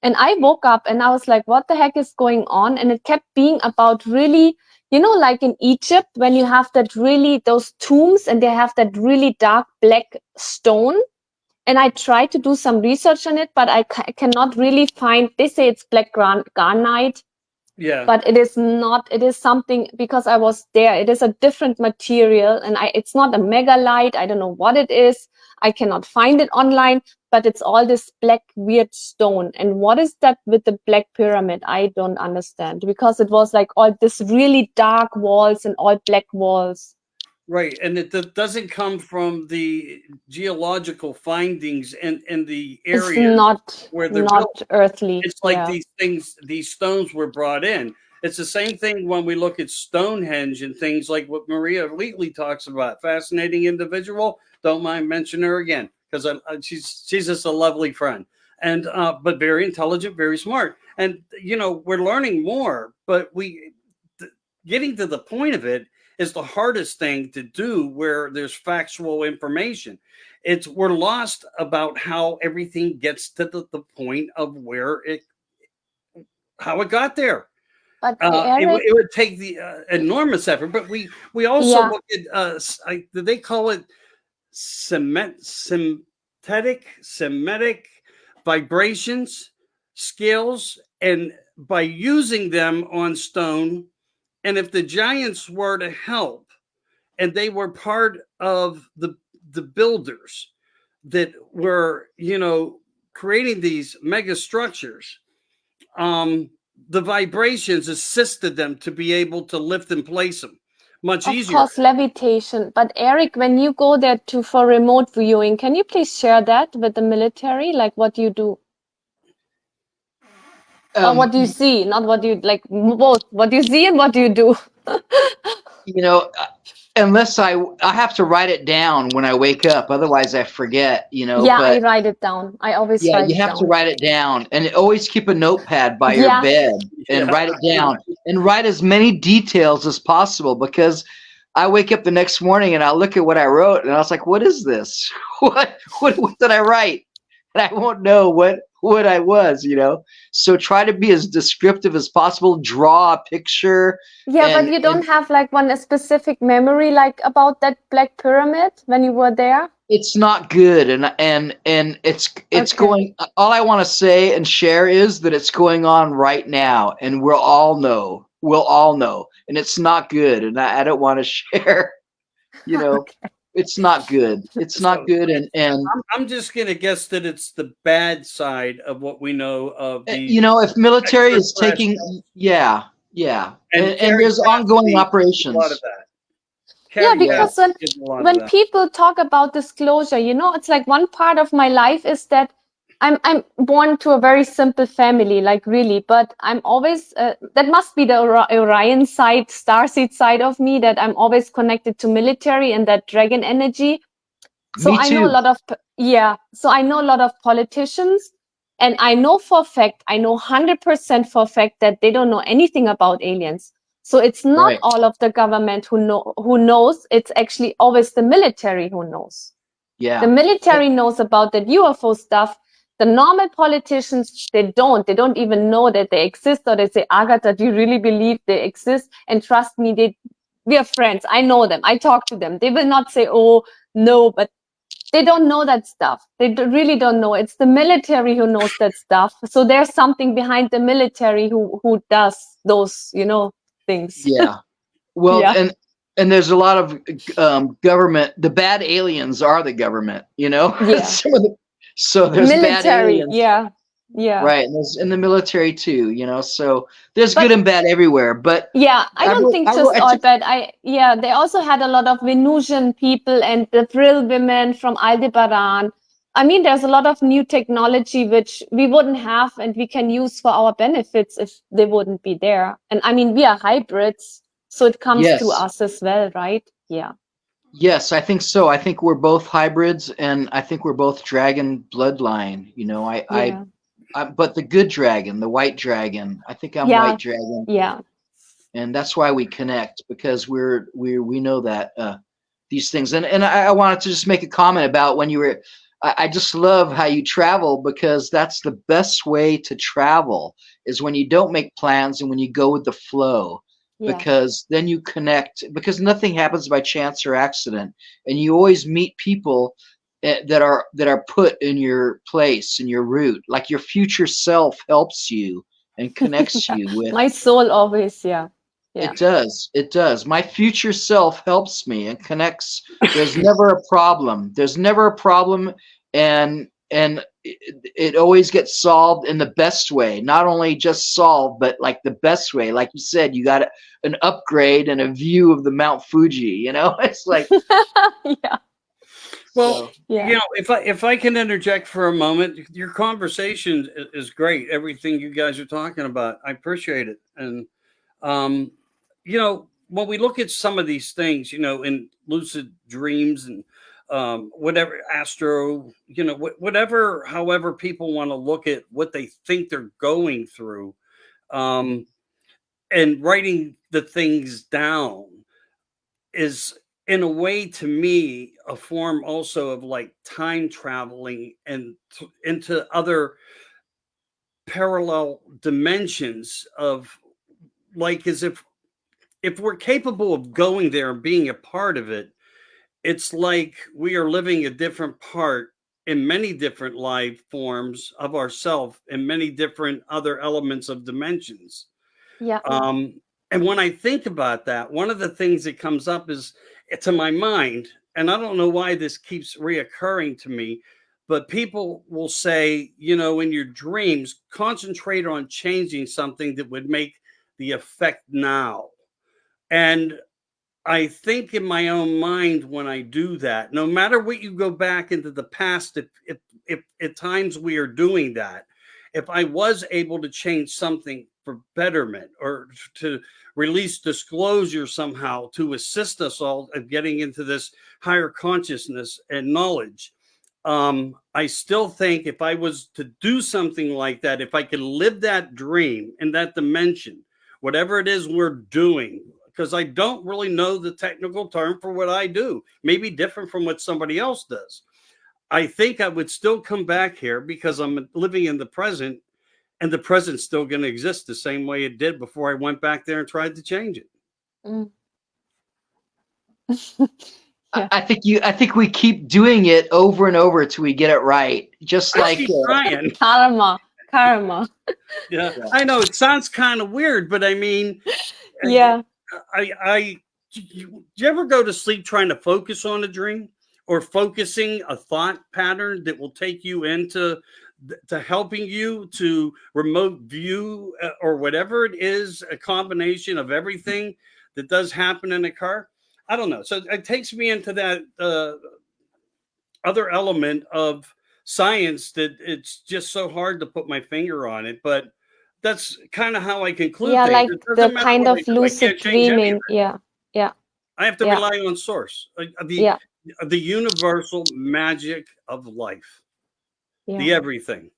And I woke up and I was like, what the heck is going on? And it kept being about really, you know, like in Egypt, when you have that really, those tombs, and they have that really dark black stone. And I tried to do some research on it, but I cannot really find, they say it's black garnite. Yeah. But it is not, it is something, because I was there, it is a different material, and it's not a megalite. I don't know what it is. I cannot find it online, but it's all this black weird stone. And what is that with the Black Pyramid? I don't understand, because it was like all this really dark walls and all black walls. Right, and it doesn't come from the geological findings in the area. It's not where they're not built. Earthly. It's like these things, these stones were brought in. It's the same thing when we look at Stonehenge and things like what Maria Wheatley talks about. Fascinating individual. Don't mind mentioning her again, because she's just a lovely friend, and but very intelligent, very smart. And you know, we're learning more, but getting to the point of it is the hardest thing to do where there's factual information. We're lost about how everything gets to the point of how it got there. But it would take the enormous effort, but we also look at, do they call it Semitic vibrations, scales, and by using them on stone. And if the giants were to help, and they were part of the builders that were, you know, creating these mega structures, the vibrations assisted them to be able to lift and place them much easier. Of course, levitation. But Eric, when you go there for remote viewing, can you please share that with the military? Like, what do you do? Or what do you see? Not what do you, like, both. What do you see and what do you do? you know, unless I have to write it down when I wake up, otherwise I forget, you know. Yeah, I But write it down. I always yeah, write you it have to down. write it down, and always keep a notepad by your Yeah. bed and Yeah. write it down, and write as many details as possible, because I wake up the next morning and I look at what I wrote and I was like, what is this? What did I write? And I won't know what I was, you know. So try to be as descriptive as possible, draw a picture. Yeah, but you don't have like one specific memory like about that Black Pyramid when you were there? It's not good, and it's Okay. going. All I want to say and share is that it's going on right now, and we'll all know, and it's not good, and I don't want to share. You know, Okay. it's not good. It's not good, and I'm just gonna guess that it's the bad side of what we know of the. you know, if military is extraterrestrial. taking, yeah, and Carrie there's ongoing Cassidy did a lot operations. of that. Yeah, Carrie because Cassidy did a lot of when that. people talk about disclosure, you know, it's like one part of my life is that I'm born to a very simple family, like really, but I'm always that must be the Orion side, starseed side of me, that I'm always connected to military and that dragon energy. So Me I know a too. lot of so I know a lot of politicians, and I know for a fact, I know 100% for a fact that they don't know anything about aliens. So it's not Right. all of the government who knows. It's actually always the military who knows. Yeah. The military knows about the UFO stuff. The normal politicians, they don't even know that they exist, or they say, Agatha, do you really believe they exist? And trust me, we are friends. I know them. I talk to them. They will not say, oh, no, but they don't know that stuff. They really don't know. It's the military who knows that stuff. So there's something behind the military who does those, you know, things. Yeah. Well, Yeah. and there's a lot of government. The bad aliens are the government, you know. Yeah. So there's bad Military. aliens, Yeah. Yeah. right? And there's in the military too, you know. So there's But- good and bad everywhere. But Yeah, I don't think just all bad. They also had a lot of Venusian people and the Vril women from Aldebaran. I mean, there's a lot of new technology which we wouldn't have and we can use for our benefits if they wouldn't be there. And I mean, we are hybrids, so it comes Yes. to us as well, right? Yeah. Yes, I think so. I think we're both hybrids, and I think we're both dragon bloodline. You know, Yeah. but the good dragon, the white dragon. I think I'm Yeah. white dragon. Yeah. And that's why we connect, because we know that these things. And I wanted to just make a comment about when you were. I just love how you travel, because that's the best way to travel, is when you don't make plans and when you go with the flow. Yeah. Because then you connect, because nothing happens by chance or accident, and you always meet people that are put in your place, in your route. Like your future self helps you and connects you with. My soul always, yeah. It does. My future self helps me and connects. There's never a problem. And it always gets solved in the best way. Not only just solved, but like the best way. Like you said, you got an upgrade and a view of the Mount Fuji, you know? It's like Yeah. Well, so, Yeah. you know, if I can interject for a moment, your conversation is great. Everything you guys are talking about, I appreciate it. And you know, when we look at some of these things, you know, in lucid dreams and whatever astro, you know, whatever, however people want to look at what they think they're going through, and writing the things down is, in a way, to me, a form also of like time traveling and into other parallel dimensions of, like, as if we're capable of going there and being a part of it, it's like we are living a different part in many different life forms of ourself and many different other elements of dimensions. Yeah. And when I think about that, one of the things that comes up is, to my mind, and I don't know why this keeps reoccurring to me, but people will say, you know, in your dreams, concentrate on changing something that would make the effect now. And I think in my own mind, when I do that, no matter what you go back into the past, if at times we are doing that, if I was able to change something for betterment or to release disclosure somehow to assist us all of getting into this higher consciousness and knowledge, I still think if I was to do something like that, if I could live that dream in that dimension, whatever it is we're doing, because I don't really know the technical term for what I do, maybe different from what somebody else does. I think I would still come back here because I'm living in the present, and the present's still going to exist the same way it did before I went back there and tried to change it. Mm. Yeah. I think we keep doing it over and over till we get it right. Just like karma. Yeah, I know it sounds kind of weird, but I mean, yeah. Do you ever go to sleep trying to focus on a dream or focusing a thought pattern that will take you into to helping you to remote view or whatever it is, a combination of everything that does happen in a car? I don't know. So it takes me into that other element of science that it's just so hard to put my finger on it. But that's kind of how I conclude yeah, things. like the kind of lucid dreaming. Yeah. I have to rely on source, the universal magic of life, the everything.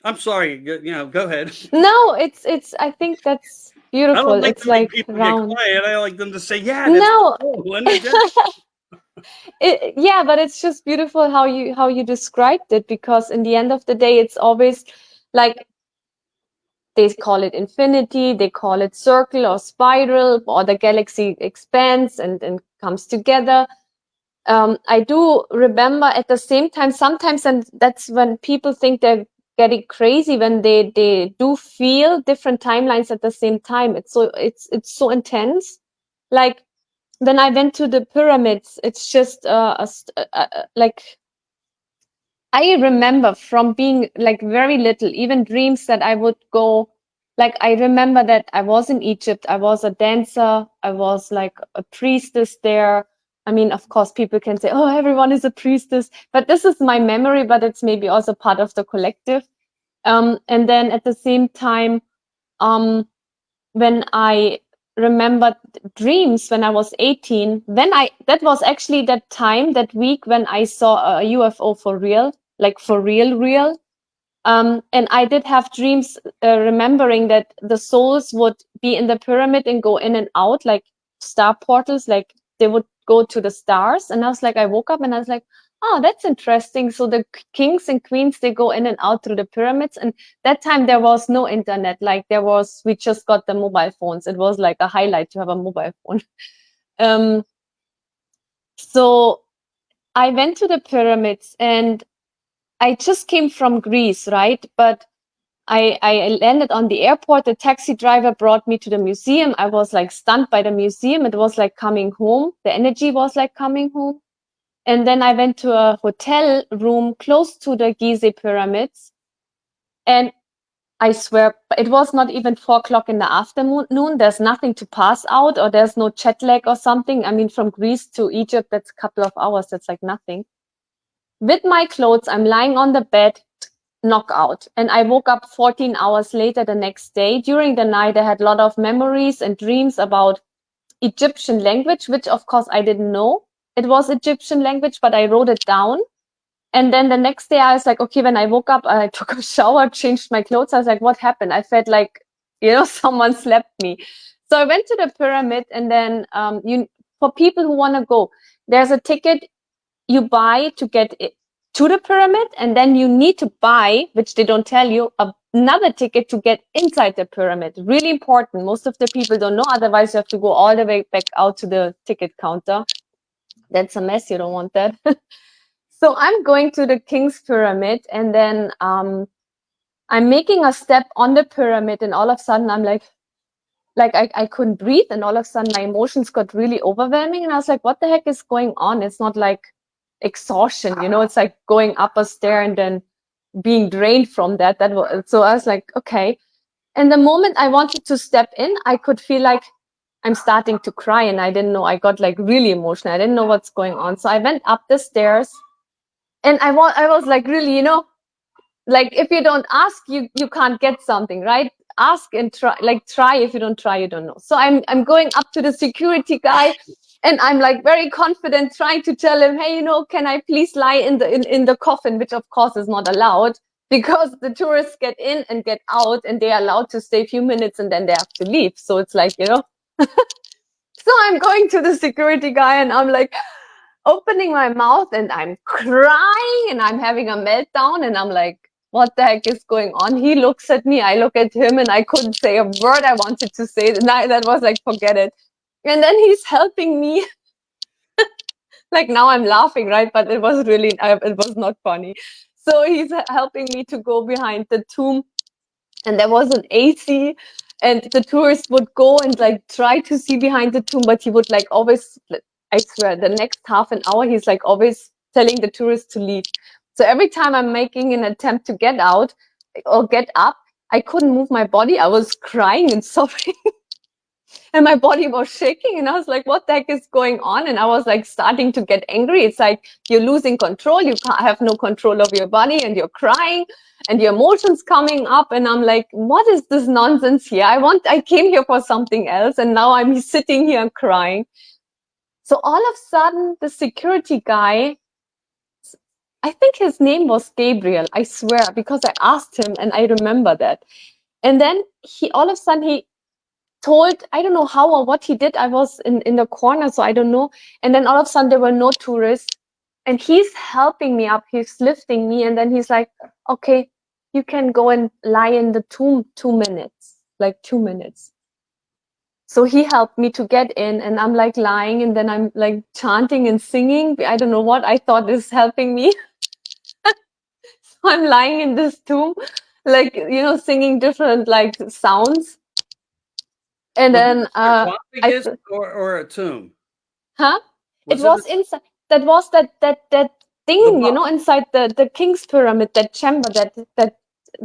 I'm sorry, go ahead. No, it's. I think that's beautiful. I don't like it's like people round. get quiet. I like them to say, "Yeah." No. Cool. Yeah, but it's just beautiful how you described it, because in the end of the day, it's always like they call it infinity, they call it circle or spiral, or the galaxy expands and comes together. I do remember at the same time sometimes, and that's when people think they're getting crazy, when they do feel different timelines at the same time. It's so intense. Like when I went to the pyramids, it's just like I remember from being like very little, even dreams that I would go. Like I remember that I was in Egypt. I was a dancer. I was like a priestess there. I mean, of course, people can say, "Oh, everyone is a priestess," but this is my memory. But it's maybe also part of the collective. And then at the same time, when I remembered dreams when I was 18, that was actually that time, that week when I saw a UFO for real, like for real. And I did have dreams remembering that the souls would be in the pyramid and go in and out like star portals, like they would go to the stars. And I woke up and I was like, oh, that's interesting. So the kings and queens, they go in and out through the pyramids. And that time there was no internet. Like we just got the mobile phones. It was like a highlight to have a mobile phone. So I went to the pyramids, and I just came from Greece, right? But I landed on the airport. The taxi driver brought me to the museum. I was like stunned by the museum. It was like coming home. The energy was like coming home. And then I went to a hotel room close to the Gizeh pyramids. And I swear, it was not even 4:00 in the afternoon. There's nothing to pass out, or there's no jet lag or something. I mean, from Greece to Egypt, that's a couple of hours. That's like nothing. With my clothes, I'm lying on the bed, knockout. And I woke up 14 hours later the next day. During the night, I had a lot of memories and dreams about Egyptian language, which of course I didn't know. It was Egyptian language, but I wrote it down. And then the next day I was like, okay, when I woke up, I took a shower, changed my clothes. I was like, what happened? I felt like, someone slapped me. So I went to the pyramid, and then for people who want to go, there's a ticket you buy to get to the pyramid, and then you need to buy, which they don't tell you, another ticket to get inside the pyramid. Really important. Most of the people don't know. Otherwise, you have to go all the way back out to the ticket counter. That's a mess. You don't want that. So I'm going to the King's Pyramid, and then I'm making a step on the pyramid, and all of a sudden I'm like I couldn't breathe, and all of a sudden my emotions got really overwhelming, and I was like, what the heck is going on? It's not like exhaustion, it's like going up a stair and then being drained from that. So I was like, okay. And the moment I wanted to step in, I could feel like I'm starting to cry, and I didn't know. I got like really emotional. I didn't know what's going on. So I went up the stairs, And I was like, really, you know, like if you don't ask, you can't get something, right? Ask and try, like try. If you don't try, you don't know. So I'm going up to the security guy, and I'm like very confident, trying to tell him, hey, you know, can I please lie in the coffin, which of course is not allowed, because the tourists get in and get out, and they're allowed to stay a few minutes and then they have to leave. So it's like, you know. So I'm going to the security guy, and I'm like opening my mouth, and I'm crying, and I'm having a meltdown, and I'm like, what the heck is going on? He looks at me, I look at him, and I couldn't say a word I wanted to say. That was like, forget it. And then he's helping me. Like now I'm laughing, right? But it was really, it was not funny. So he's helping me to go behind the tomb, and there was an AC, and the tourists would go and like try to see behind the tomb, but he would like always, I swear, the next half an hour, he's like always telling the tourists to leave. So every time I'm making an attempt to get out or get up, I couldn't move my body. I was crying and sobbing. And my body was shaking, and I was like, what the heck is going on? And I was like starting to get angry. It's like you're losing control. You can't have no control of your body, and you're crying, and your emotions coming up. And I'm like, what is this nonsense here? I came here for something else, and now I'm sitting here crying. So all of a sudden, the security guy, I think his name was Gabriel, I swear, because I asked him and I remember that. And then all of a sudden he told, I don't know how or what he did. I was in the corner, so I don't know. And then all of a sudden there were no tourists, and he's helping me up. He's lifting me, and then he's like, okay, you can go and lie in the tomb 2 minutes, like 2 minutes. So he helped me to get in, and I'm like lying, and then I'm like chanting and singing. I don't know what I thought is helping me. So I'm lying in this tomb, like, you know, singing different like sounds. And then sarcophagus or a tomb? Huh? It was inside. That was that thing, you know, inside the king's pyramid, that chamber, that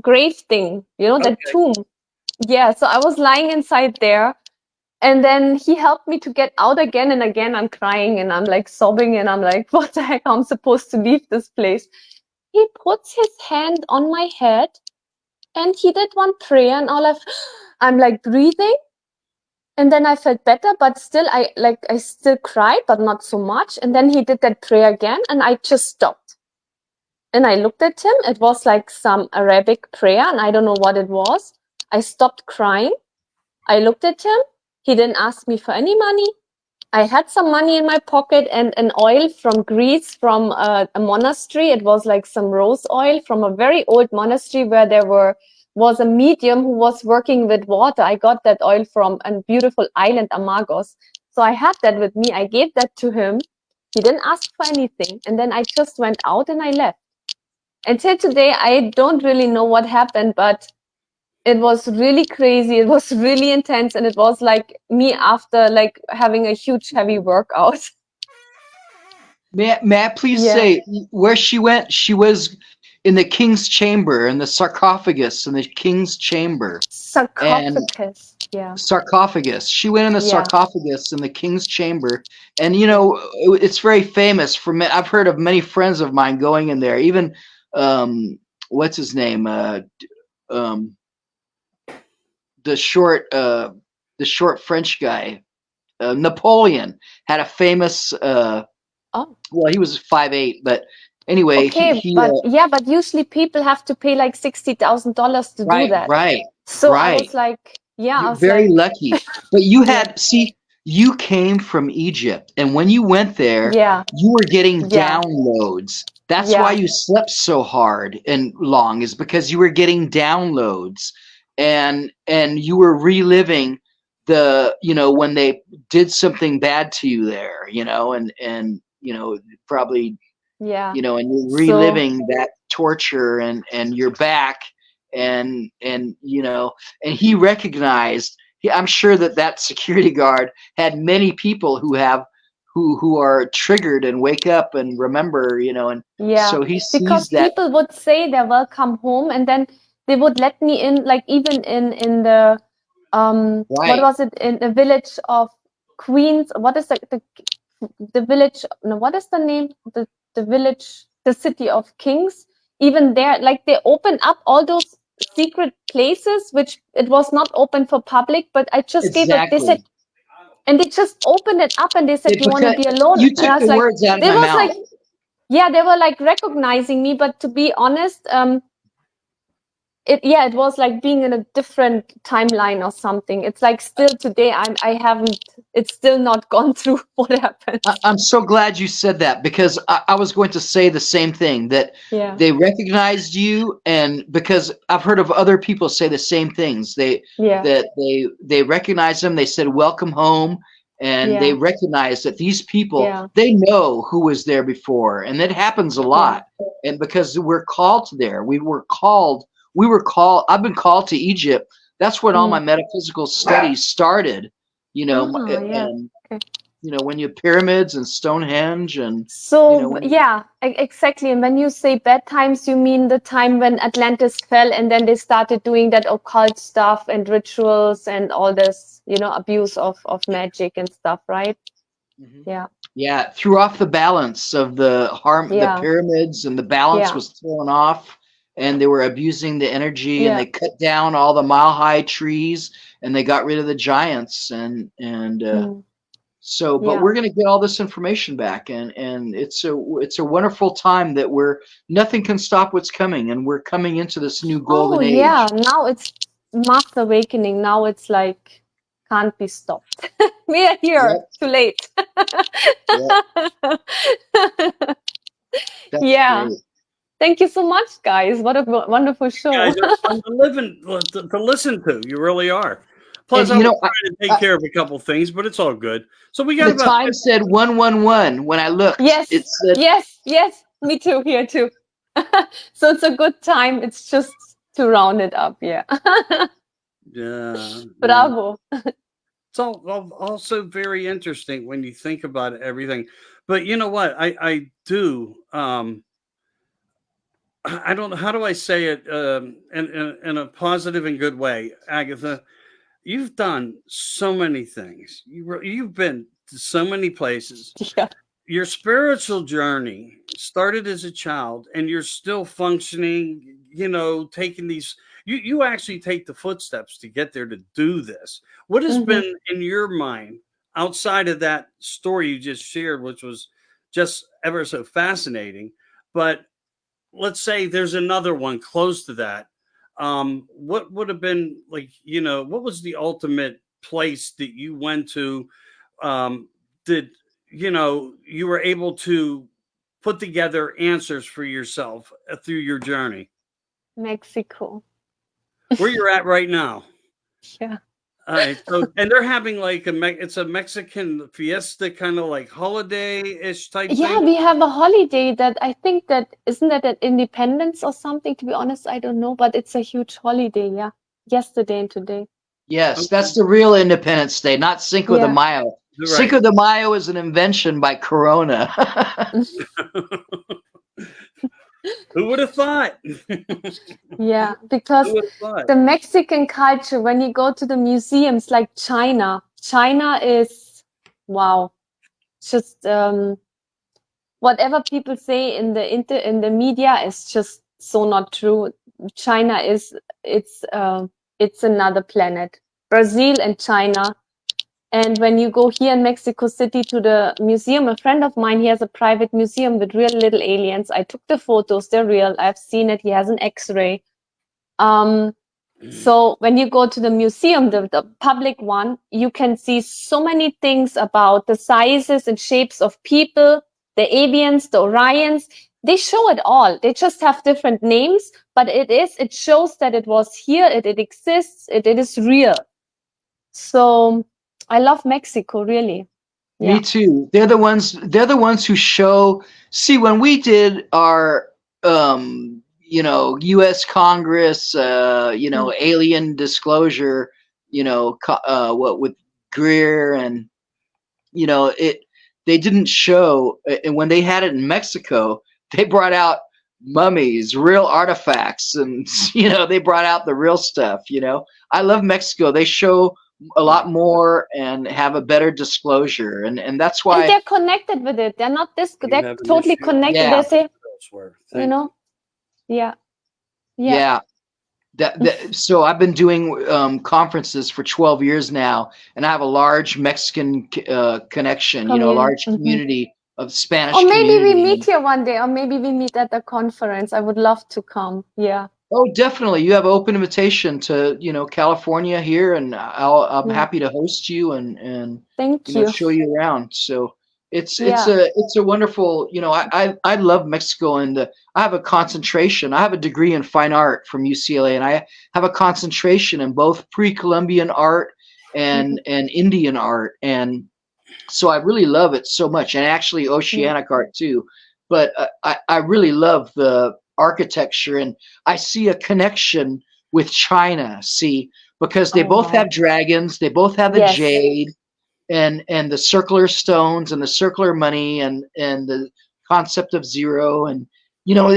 grave thing, you know, that tomb. Yeah. So I was lying inside there, and then he helped me to get out again and again. I'm crying and I'm like sobbing, and I'm like, what the heck? I'm supposed to leave this place. He puts his hand on my head, and he did one prayer, and I'm like breathing. And then I felt better, but still, I still cried, but not so much. And then he did that prayer again, and I just stopped. And I looked at him. It was like some Arabic prayer, and I don't know what it was. I stopped crying. I looked at him. He didn't ask me for any money. I had some money in my pocket and an oil from Greece, from a monastery. It was like some rose oil from a very old monastery where there was a medium who was working with water. I got that oil from a beautiful island, Amagos. So I had that with me. I gave that to him. He didn't ask for anything. And then I just went out and I left. Until today, I don't really know what happened, but it was really crazy. It was really intense. And it was like me after like having a huge, heavy workout. May I please say where she went? She was in the king's chamber, in the sarcophagus in the king's chamber. Sarcophagus, sarcophagus. She went in the sarcophagus in the king's chamber, and you know, it's very famous for me. I've heard of many friends of mine going in there. Even what's his name? The short French guy, Napoleon, had a famous. Well, he was 5'8", but anyway, but usually people have to pay like $60,000 to do that. Right. So I was like, you're very lucky. But you had you came from Egypt, and when you went there, you were getting downloads. That's why you slept so hard and long, is because you were getting downloads, and you were reliving when they did something bad to you there, and probably, and you're reliving that torture, and you're back, and he recognized, I'm sure that security guard had many people who are triggered and wake up and remember, and so he sees because that people would say they're welcome home, and then they would let me in, like even in the what was it, in the village of Queens? What is the village? No, what is the name? The village the City of Kings, even there, like they opened up all those secret places, which it was not open for public, but I just gave it, they said, and they just opened it up and they said, you want to be alone? You And I took was the like, words out of they my was mouth. like, yeah, they were like recognizing me, but to be honest, it was like being in a different timeline or something. It's like still today, it's still not gone through what happened. I'm so glad you said that, because I was going to say the same thing, that they recognized you, and because I've heard of other people say the same things. They recognized them. They said, welcome home. And they recognize that these people, they know who was there before. And that happens a lot. And because we're called there, I've been called to Egypt. That's when all my metaphysical studies started, you know, and you know, when you pyramids and Stonehenge and so exactly. And when you say bad times, you mean the time when Atlantis fell and then they started doing that occult stuff and rituals and all this, you know, abuse of magic and stuff, right? Yeah, threw off the balance of the pyramids, and the balance was thrown off, and they were abusing the energy, and they cut down all the mile-high trees, and they got rid of the giants, so, but we're going to get all this information back, and it's a wonderful time that nothing can stop what's coming, and we're coming into this new golden age. Yeah, now it's mass awakening. Now it's like can't be stopped. We are here. Too late. Great. Thank you so much, guys. What a wonderful show. You guys are fun to listen to. You really are. Plus, I'm trying to take care of a couple things, but it's all good. So we got the time said 111 when I looked. Yes, it said, yes. Me too. Here too. So it's a good time. It's just to round it up. Yeah. Bravo. It's also very interesting when you think about everything. But you know what? I do. I don't know. How do I say it in a positive and good way, Agatha? You've done so many things. You've been to so many places. Yeah. Your spiritual journey started as a child, and you're still functioning, you know, taking these, you actually take the footsteps to get there to do this. What has been in your mind outside of that story you just shared, which was just ever so fascinating, but let's say there's another one close to that. What would have been like, you know, what was the ultimate place that you went to? Did, you know, you were able to put together answers for yourself through your journey? Mexico. Where you're at right now. Yeah. So, and they're having like it's a Mexican fiesta, kind of like holiday-ish type thing. Yeah, we have a holiday that I think that isn't that at Independence or something. To be honest, I don't know, but it's a huge holiday. Yeah, yesterday and today. Yes, that's the real Independence Day, not Cinco de Mayo. Right. Cinco de Mayo is an invention by Corona. Who would have thought? Yeah, because the Mexican culture, when you go to the museums like China is, wow, just whatever people say in the media is just so not true. China it's another planet. Brazil and China. And when you go here in Mexico City to the museum, a friend of mine, he has a private museum with real little aliens. I took the photos, they're real. I've seen it. He has an X-ray. So when you go to the museum, the public one, you can see so many things about the sizes and shapes of people, the avians, the Orions. They show it all. They just have different names, but it shows that it was here, it exists, it is real. So I love Mexico, really. Yeah. Me too. They're the ones who show. See, when we did our, you know, U.S. Congress, you know, alien disclosure, you know, what with Greer and, you know, they didn't show. And when they had it in Mexico, they brought out mummies, real artifacts, and you know, they brought out the real stuff. You know, I love Mexico. They show a lot more and have a better disclosure, and that's why they're connected with it. They're not they're totally connected. Yeah. They say elsewhere. you know? Yeah. Yeah. So I've been doing conferences for 12 years now, and I have a large Mexican connection, you know, a large community of Spanish Or maybe we community. meet here one day, or maybe we meet at the conference. I would love to come. Yeah. Oh, definitely. You have open invitation to, you know, California here, and I'm happy to host you and Thank you know, you. show you around. So it's Yeah. it's a wonderful, you know, I love Mexico, and I have a concentration. I have a degree in fine art from UCLA, and I have a concentration in both pre-Columbian art and Indian art, and so I really love it so much, and actually oceanic art too. But I really love the architecture, and I see a connection with China. See, because they both have dragons, they both have the jade, and the circular stones, and the circular money, and the concept of zero, and you know,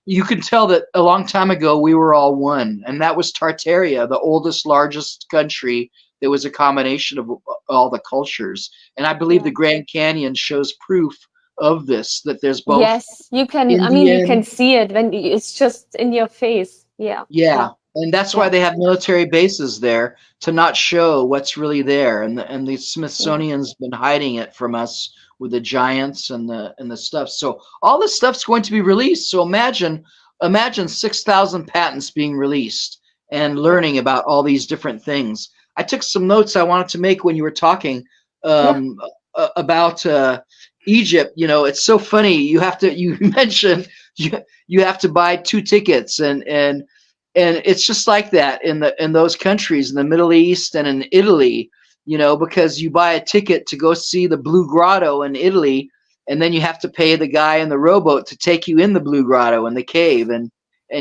you can tell that a long time ago we were all one, and that was Tartaria, the oldest, largest country. There was a combination of all the cultures, and I believe the Grand Canyon shows proof of this, that there's both. Yes, you can. Indian, I mean, you can see it when it's just in your face. Yeah. Yeah. And that's why they have military bases there, to not show what's really there. And the Smithsonian's been hiding it from us with the giants and the stuff. So all this stuff's going to be released. So imagine 6,000 patents being released and learning about all these different things. I took some notes I wanted to make when you were talking about Egypt. You know, it's so funny. You mentioned you have to buy 2 tickets, and it's just like that in those countries, in the Middle East and in Italy, you know, because you buy a ticket to go see the Blue Grotto in Italy, and then you have to pay the guy in the rowboat to take you in the Blue Grotto and the cave, and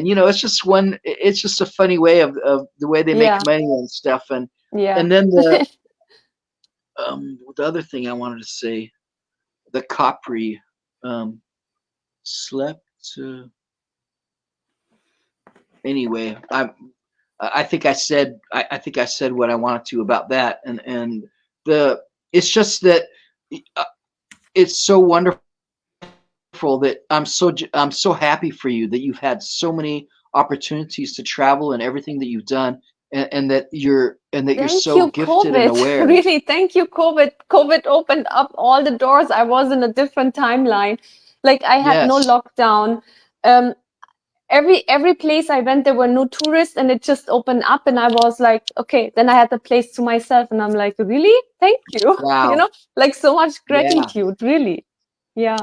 you know, it's just a funny way of the way they make money and stuff, and then the other thing I wanted to say, the Capri slept. Anyway, I think I said what I wanted to about that, and it's just that it's so wonderful that I'm so happy for you that you've had so many opportunities to travel and everything that you've done, and that you're so gifted and aware. Really, thank you, COVID. COVID opened up all the doors. I was in a different timeline. Like I had no lockdown. Every place I went, there were no tourists, and it just opened up, and I was like, okay, then I had the place to myself, and I'm like, really? Thank you. Wow. You know, like so much gratitude, really. Yeah.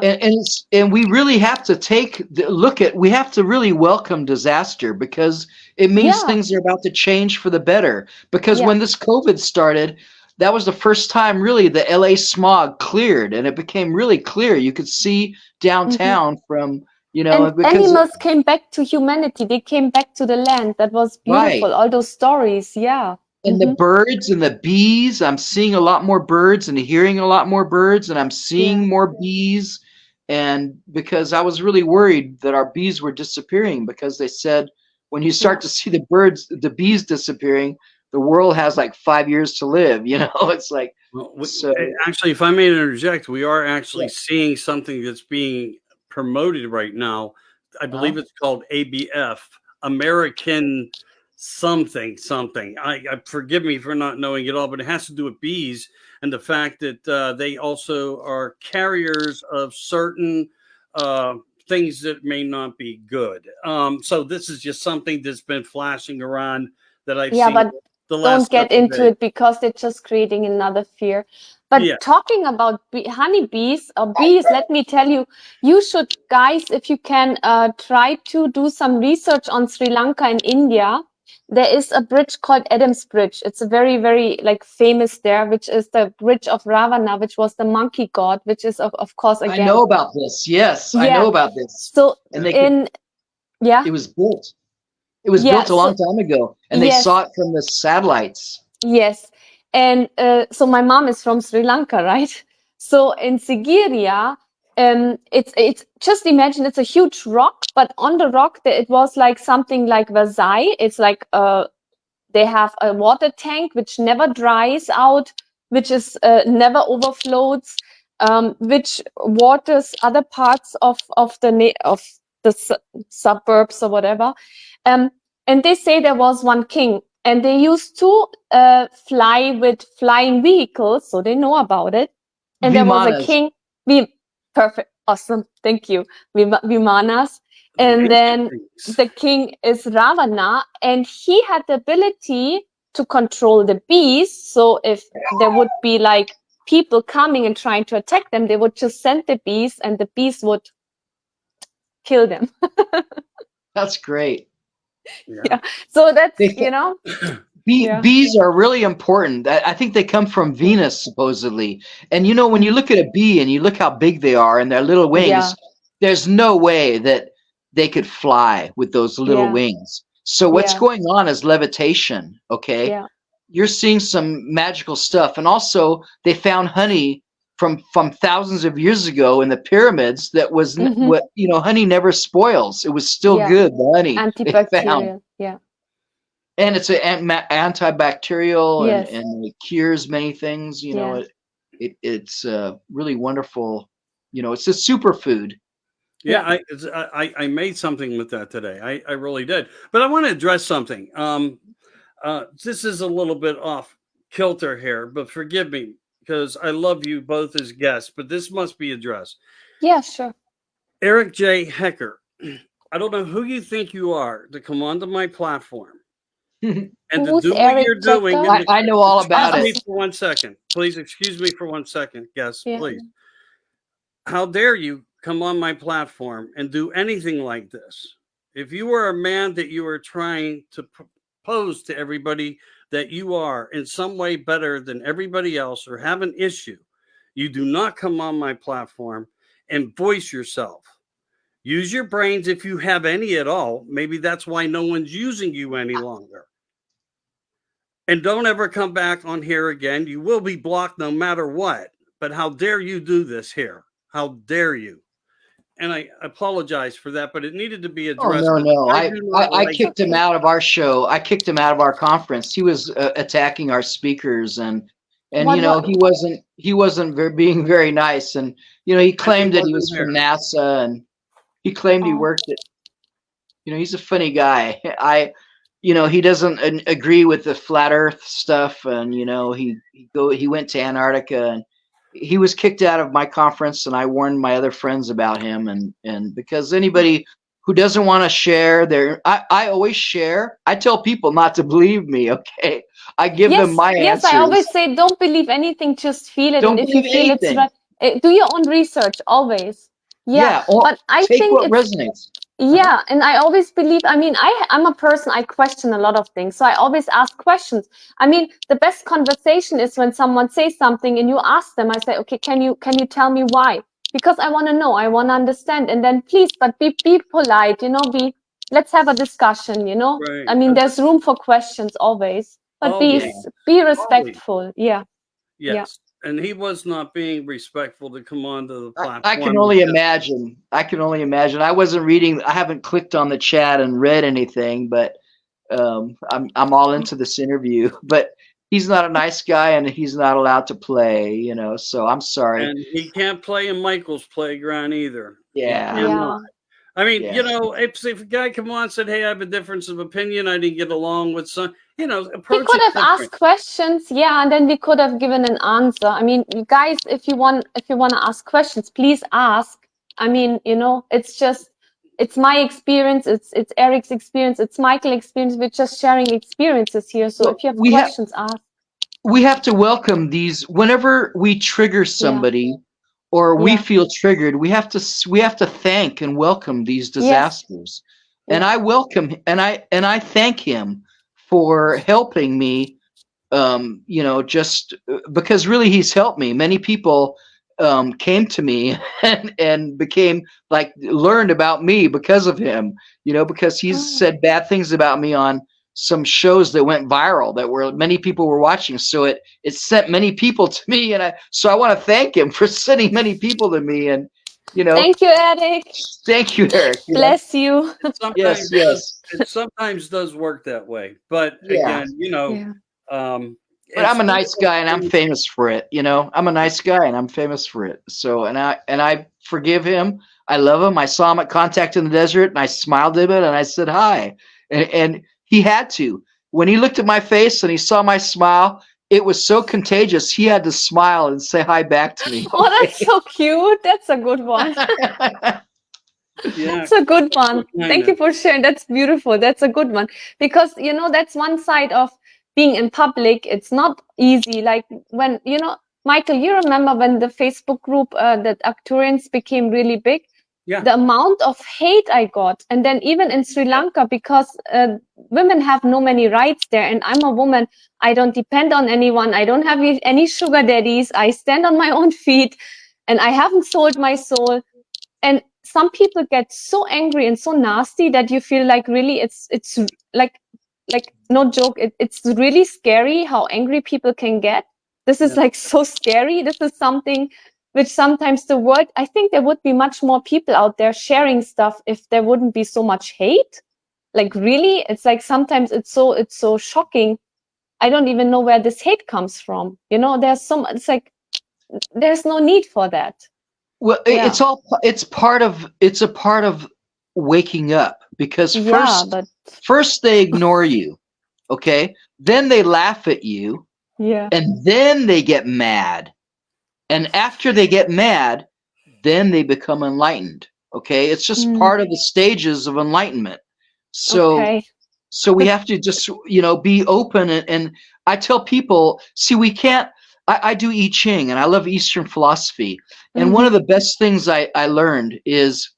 And we really have to we have to really welcome disaster, because it means things are about to change for the better. Because when this COVID started, that was the first time really the LA smog cleared, and it became really clear. You could see downtown from, you know, and animals came back to humanity. They came back to the land. That was beautiful. All those stories. Yeah. And the birds and the bees, I'm seeing a lot more birds and hearing a lot more birds, and I'm seeing more bees. And because I was really worried that our bees were disappearing, because they said when you start to see the bees disappearing, the world has like 5 years to live. You know, it's like, actually, if I may interject, we are actually seeing something that's being promoted right now. I believe it's called ABF, American something. I forgive me for not knowing it all, but it has to do with bees and the fact that they also are carriers of certain things that may not be good. So this is just something that's been flashing around that I've seen. But the last don't get into it, because they're just creating another fear. But talking about honeybees or bees, let me tell you, you should, guys, if you can, try to do some research on Sri Lanka and India. There is a bridge called Adam's Bridge. It's a very, very famous there, which is the bridge of Ravana, which was the monkey god, which is of course again. I know about this. Yes, I know about this. So and it was built. It was built a long time ago, and they saw it from the satellites. Yes, and so my mom is from Sri Lanka, right? So in Sigiriya, it's just imagine it's a huge rock, but on the rock it was like something like Versailles. It's like they have a water tank which never dries out, which is never overflows. which waters other parts of the suburbs or whatever. And they say there was one king, and they used to fly with flying vehicles, so they know about it. And there was a king. Perfect, awesome, thank you, Vimanas. And then the king is Ravana, and he had the ability to control the bees. So if there would be like people coming and trying to attack them, they would just send the bees, and the bees would kill them. That's great. Yeah. So that's, you know. Bees are really important. I think they come from Venus, supposedly. And you know, when you look at a bee and you look how big they are and their little wings, there's no way that they could fly with those little wings. So what's going on is levitation, okay? Yeah. You're seeing some magical stuff. And also, they found honey from thousands of years ago in the pyramids that was, what, you know, honey never spoils. It was still good, the honey. Antibacterial, yeah. And it's an antibacterial and it cures many things. You know, it's really wonderful. You know, it's a superfood. Yeah, I made something with that today. I really did. But I want to address something. This is a little bit off kilter here, but forgive me because I love you both as guests, but this must be addressed. Yeah, sure. Eric J. Hecker, I don't know who you think you are to come onto my platform. And to do what you're doing. I know all about it. Excuse me for 1 second. Please excuse me for 1 second. Yes, please. How dare you come on my platform and do anything like this? If you were a man that you were trying to pose to everybody that you are in some way better than everybody else or have an issue, you do not come on my platform and voice yourself. Use your brains if you have any at all. Maybe that's why no one's using you any longer. And don't ever come back on here again. You will be blocked no matter what. But how dare you do this here? How dare you? And I apologize for that, but it needed to be addressed. Oh, no. I kicked him out of our show. I kicked him out of our conference. He was attacking our speakers, and you know, he wasn't being very nice. And you know, he claimed that he was from NASA, and he claimed he worked at. You know, he's a funny guy. You know, he doesn't agree with the flat Earth stuff, and you know, he went to Antarctica, and he was kicked out of my conference, and I warned my other friends about him, and because anybody who doesn't want to share I always share. I tell people not to believe me, okay? I give them my answers. Yes, I always say don't believe anything, just feel it. Don't and if you feel anything. it's right, do your own research always. Yeah, but I think what resonates. Yeah, and I always believe, I mean, I'm a person, I question a lot of things. So I always ask questions. I mean, the best conversation is when someone says something and you ask them, I say, okay, can you tell me why? Because I want to know, I want to understand. And then please, but be polite, you know, let's have a discussion, you know. Right. I mean, there's room for questions always, but be respectful. Yeah. Yes. Yeah. And he was not being respectful to come onto the platform. I can only imagine. I wasn't reading. I haven't clicked on the chat and read anything, but I'm all into this interview. But he's not a nice guy, and he's not allowed to play. You know, so I'm sorry. And he can't play in Michael's playground either. Yeah. I mean, you know, if a guy come on and said, "Hey, I have a difference of opinion. I didn't get along with some," you know, he could have asked questions, and then we could have given an answer. I mean, you guys, if you want to ask questions, please ask. I mean, you know, it's my experience, it's Eric's experience, it's Michael's experience. We're just sharing experiences here. So if you have questions, ask. We have to welcome these whenever we trigger somebody. Or we feel triggered. We have to thank and welcome these disasters, and I welcome and I thank him for helping me. You know, just because really he's helped me. Many people came to me and became learned about me because of him. You know, because he's said bad things about me on some shows that went viral that many people were watching. So it sent many people to me, and so I want to thank him for sending many people to me. And you know, thank you, Eric. Thank you, Eric. Bless you. Yes. It sometimes does work that way, but again, you know, But I'm a nice guy and I'm famous for it. You know, I'm a nice guy and I'm famous for it. So, and I forgive him. I love him. I saw him at Contact in the Desert and I smiled at him and I said hi. And he had to. When he looked at my face and he saw my smile, it was so contagious. He had to smile and say hi back to me. Oh, that's so cute. That's a good one. Yeah. That's a good one. Thank you for sharing. That's beautiful. That's a good one. Because, you know, that's one side of being in public. It's not easy. Like when, you know, Michael, you remember when the Facebook group, that Arcturians became really big? Yeah. The amount of hate I got. And then even in Sri Lanka, because women have no many rights there. And I'm a woman. I don't depend on anyone. I don't have any sugar daddies. I stand on my own feet and I haven't sold my soul. And some people get so angry and so nasty that you feel like really it's like no joke. It's really scary how angry people can get. This is like so scary. This is something which sometimes the world, I think there would be much more people out there sharing stuff if there wouldn't be so much hate. Like really, it's like sometimes it's so shocking. I don't even know where this hate comes from. You know, it's like there's no need for that. Well, it's a part of waking up, because first they ignore you, okay? Then they laugh at you, and then they get mad. And after they get mad, then they become enlightened, okay? It's just part of the stages of enlightenment. So so we have to just, you know, be open, and I tell people, see, we can't, I do I Ching and I love Eastern philosophy. And one of the best things I learned is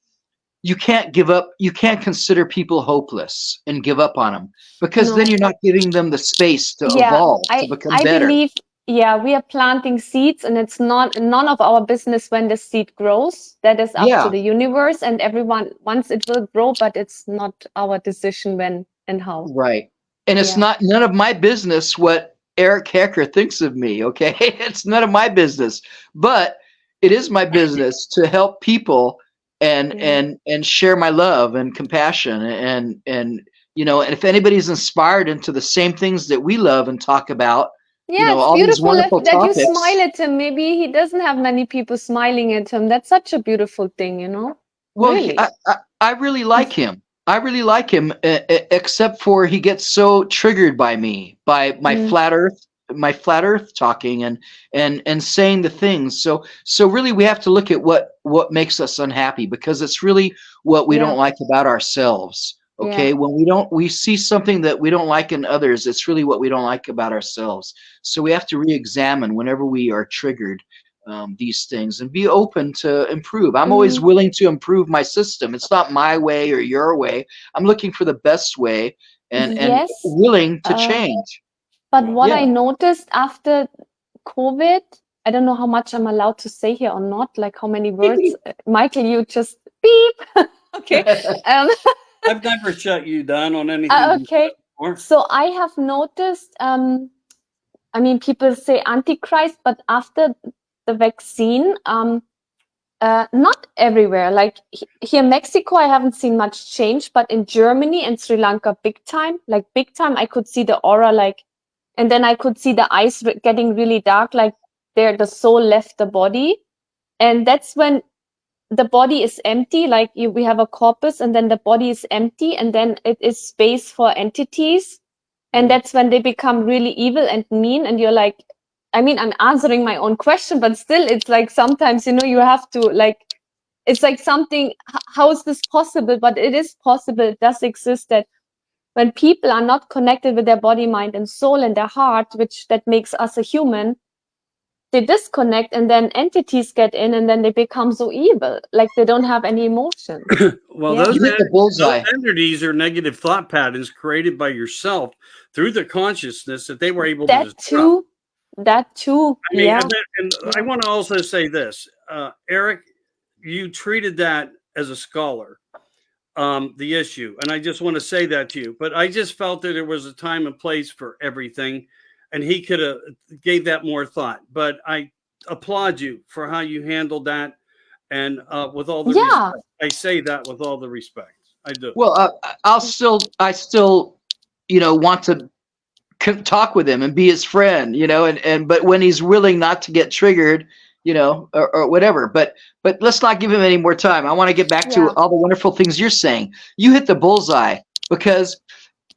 you can't give up. You can't consider people hopeless and give up on them, because then you're not giving them the space to evolve, to become better. I believe, we are planting seeds, and it's none of our business when the seed grows. That is up to the universe and everyone. Once it will grow, but it's not our decision when and how. Right. And it's none of my business what Eric Hecker thinks of me, okay? It's none of my business, but it is my business to help people and share my love and compassion, and you know, and if anybody's inspired into the same things that we love and talk about, you know, all these wonderful topics. That you smile at him. Maybe he doesn't have many people smiling at him. That's such a beautiful thing, you know. Well, really. I really like him. I really like him, except for he gets so triggered by me, by my flat earth talking and saying the things. So really we have to look at what makes us unhappy, because it's really what we don't like about ourselves. Okay. When we see something that we don't like in others, it's really what we don't like about ourselves. So we have to re-examine whenever we are triggered, these things, and be open to improve. I'm always willing to improve my system. It's not my way or your way. I'm looking for the best way and willing to change. But what I noticed after COVID, I don't know how much I'm allowed to say here or not, like how many words. Michael, you just beep. Okay. I've never shut you down on anything. Okay. So I have noticed, I mean, people say Antichrist, but after the vaccine, not everywhere. Like here in Mexico, I haven't seen much change, but in Germany and Sri Lanka, big time. Like big time, I could see the aura, like, and then I could see the eyes getting really dark, like the soul left the body. And that's when the body is empty, like we have a corpus, and then the body is empty, and then it is space for entities. And that's when they become really evil and mean. And you're like, I mean, I'm answering my own question, but still, it's like sometimes, you know, you have to, like, it's like something, how is this possible? But it is possible, it does exist, that when people are not connected with their body, mind, and soul and their heart, that makes us a human, they disconnect, and then entities get in, and then they become so evil, like they don't have any emotion. Well, those entities are negative thought patterns created by yourself through the consciousness that they were able to disrupt. That too. I mean, and I want to also say this, Eric, you treated that as a scholar, the issue, and I just want to say that to you. But I just felt that there was a time and place for everything, and he could have gave that more thought. But I applaud you for how you handled that, and with all the respect. I say that with all the respect. I do. Well, I still, you know, want to talk with him and be his friend, you know, but when he's willing not to get triggered, you know, or whatever. But let's not give him any more time. I want to get back to all the wonderful things you're saying. You hit the bullseye, because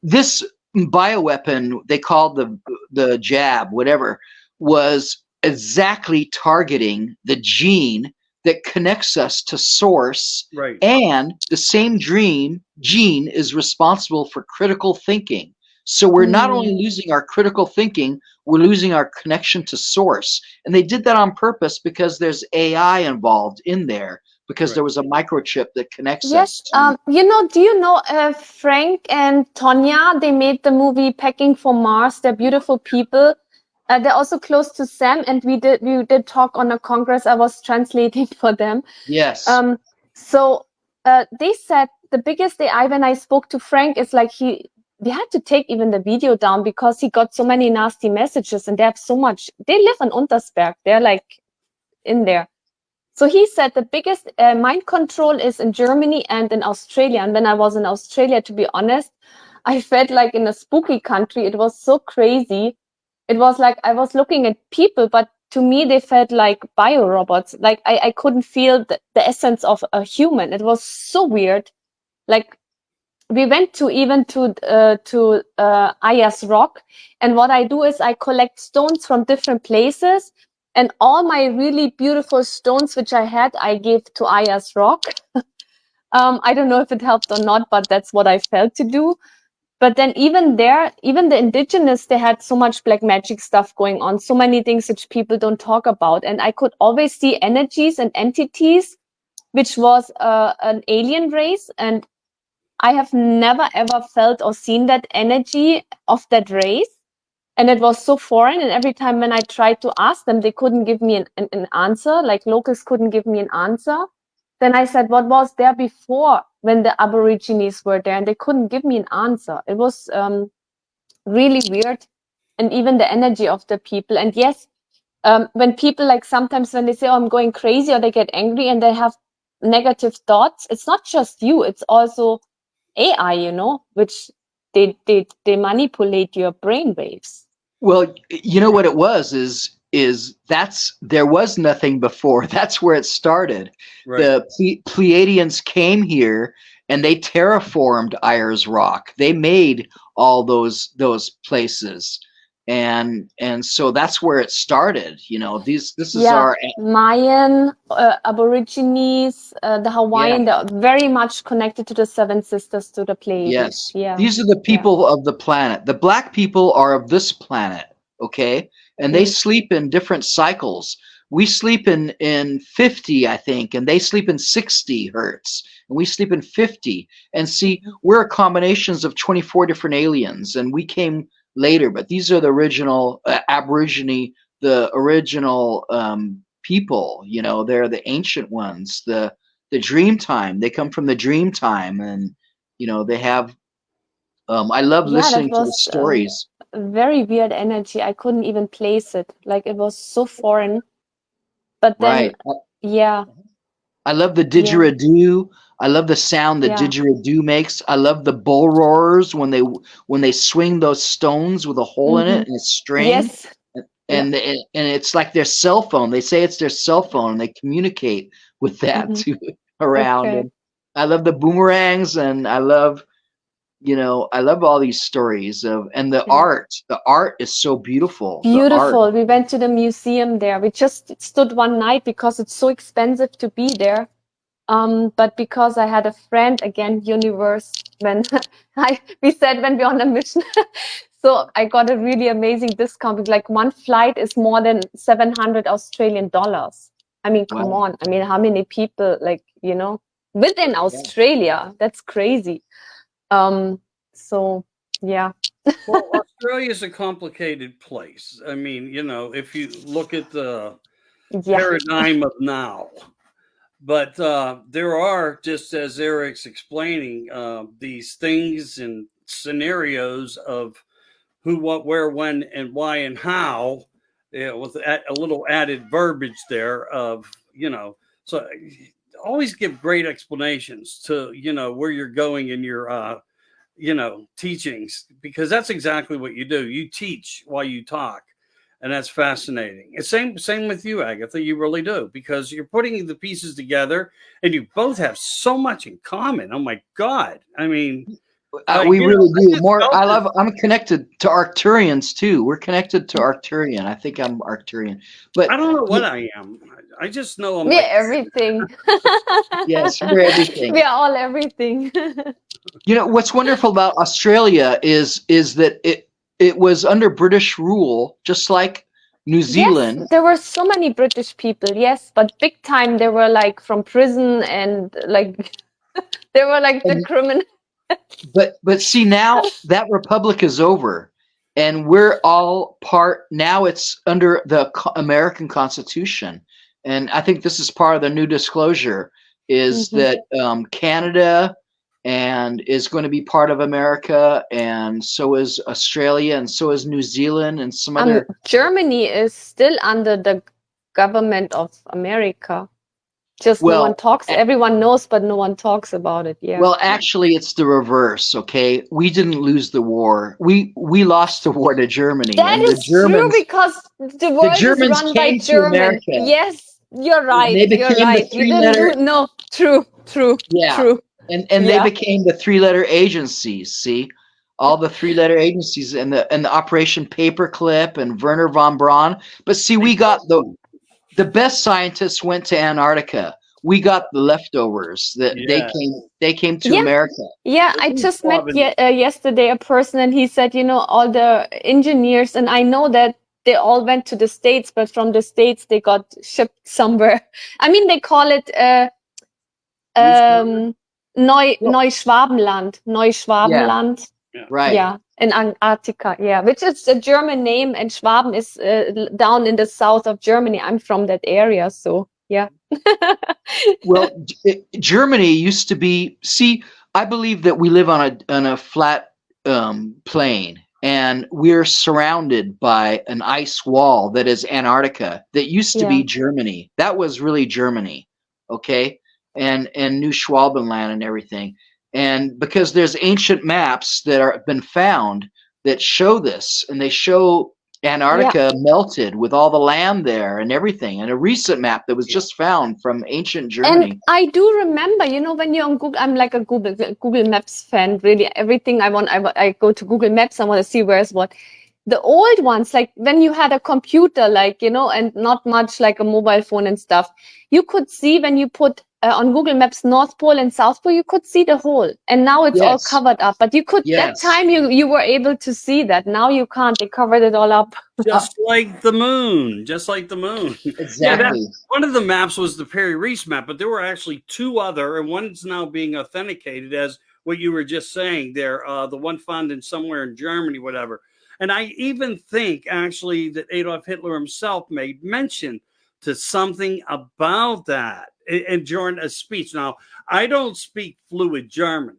this bioweapon they called the jab, whatever, was exactly targeting the gene that connects us to source. Right. And the same gene is responsible for critical thinking. So we're not only losing our critical thinking, we're losing our connection to source. And they did that on purpose because there's AI involved in there, because there was a microchip that connects us. You know, do you know Frank and Tonya? They made the movie Packing for Mars. They're beautiful people. They're also close to Sam, and we did talk on a congress. I was translating for them. Yes. So they said the biggest AI when I spoke to Frank is like we had to take even the video down because he got so many nasty messages, and they have so much. They live in Untersberg. They're like in there. So he said the biggest mind control is in Germany and in Australia. And when I was in Australia, to be honest, I felt like in a spooky country. It was so crazy. It was like I was looking at people, but to me, they felt like biorobots. Like I couldn't feel the essence of a human. It was so weird. Like we went to Ayers Rock. And what I do is I collect stones from different places. And all my really beautiful stones, which I had, I gave to Ayers Rock. I don't know if it helped or not, but that's what I felt to do. But then even there, even the indigenous, they had so much black magic stuff going on, so many things which people don't talk about. And I could always see energies and entities, which was an alien race. And I have never, ever felt or seen that energy of that race. And it was so foreign. And every time when I tried to ask them, they couldn't give me an answer. Like locals couldn't give me an answer. Then I said, what was there before when the Aborigines were there? And they couldn't give me an answer. It was really weird. And even the energy of the people. And yes, when people like sometimes when they say, oh, I'm going crazy, or they get angry and they have negative thoughts, it's not just you. It's also AI, you know, which they manipulate your brain waves. Well, you know what it was is there was nothing before. That's where it started. Right. The Pleiadians came here and they terraformed Ayers Rock. They made all those places, and so that's where it started. You know, this is our Mayan, Aborigines, the Hawaiian. They're very much connected to the Seven Sisters, to the Pleiades. Yes, these are the people of the planet. The black people are of this planet, okay, and they sleep in different cycles. We sleep in 50, I think, and they sleep in 60 hertz, and we sleep in 50. And see, we're combinations of 24 different aliens, and we came later, but these are the original Aborigine, the original people. You know, they're the ancient ones. The dream time. They come from the dream time, and you know they have. I love listening to the stories. Very weird energy. I couldn't even place it. Like it was so foreign. But then, I love the didgeridoo. I love the sound that didgeridoo makes. I love the bull roarers when they swing those stones with a hole in it and a string. Yes. And it's like their cell phone. They say it's their cell phone, and they communicate with that around. Okay. And I love the boomerangs, and I love all these stories and the art. The art is so beautiful. Beautiful. We went to the museum there. We just stood one night because it's so expensive to be there. But because I had a friend, again, universe, when we said when we're on a mission, so I got a really amazing discount. Like one flight is more than 700 Australian dollars. I mean, come on. I mean, how many people, like, you know, within Australia? That's crazy. So yeah. Well, Australia is a complicated place. I mean, you know, if you look at the paradigm of now, but there are, just as Eric's explaining, these things and scenarios of who, what, where, when, and why, and how, with a little added verbiage there of, you know, so always give great explanations to, you know, where you're going in your teachings, because that's exactly what you do. You teach while you talk. And that's fascinating. It's same with you, Agatha. You really do, because you're putting the pieces together, and you both have so much in common. Oh my God! I mean, we really do. I'm connected to Arcturians too. We're connected to Arcturian. I think I'm Arcturian, but I don't know what I am. I just know I'm everything. Yes, we're everything. We are all everything. What's wonderful about Australia is that it was under British rule, just like New Zealand. Yes, there were so many British people, yes, but big time they were like from prison, and like they were like the criminal. But see, now that republic is over, and we're all part. Now it's under the American Constitution, and I think this is part of the new disclosure is that Canada and is going to be part of America, and so is Australia, and so is New Zealand, and some other. Germany is still under the government of America. Just no one talks. Everyone knows, but no one talks about it. Yeah. Well, actually, it's the reverse. Okay, we didn't lose the war. We lost the war to Germany. That is true, because the world is run by Germans. Yes, you're right. You're right. True. Yeah. True. And they became the three-letter agencies. See, all the three-letter agencies, and the Operation Paperclip and Werner von Braun. But see, we got the best scientists went to Antarctica. We got the leftovers. They came to America. Yeah, I just met yesterday a person, and he said, all the engineers, and I know that they all went to the States, but from the States they got shipped somewhere. I mean, they call it Neuschwabenland. Neuschwabenland. Yeah. Right. Yeah, in Antarctica. Yeah, which is a German name, and Schwaben is down in the south of Germany. I'm from that area, so yeah. Well, Germany used to be. See, I believe that we live on a flat plain, and we're surrounded by an ice wall that is Antarctica. That used to be Germany. That was really Germany. Okay. And New Schwabenland and everything. And because there's ancient maps that have been found that show this, and they show Antarctica melted with all the land there and everything. And a recent map that was just found from ancient Germany. And I do remember, when you're on Google, I'm like a Google Maps fan, really. Everything I go to Google Maps, I want to see where's what. The old ones, like when you had a computer, and not much like a mobile phone and stuff, you could see when you put on Google Maps North Pole and South Pole, you could see the whole. And now it's all covered up. But you could, that time you were able to see that. Now you can't. They covered it all up. Just like the moon. Exactly. One of the maps was the Perry Reese map, but there were actually two other, and one's now being authenticated as what you were just saying there, the one found in somewhere in Germany, whatever. And I even think, actually, that Adolf Hitler himself made mention to something about that and during a speech. Now, I don't speak fluid German.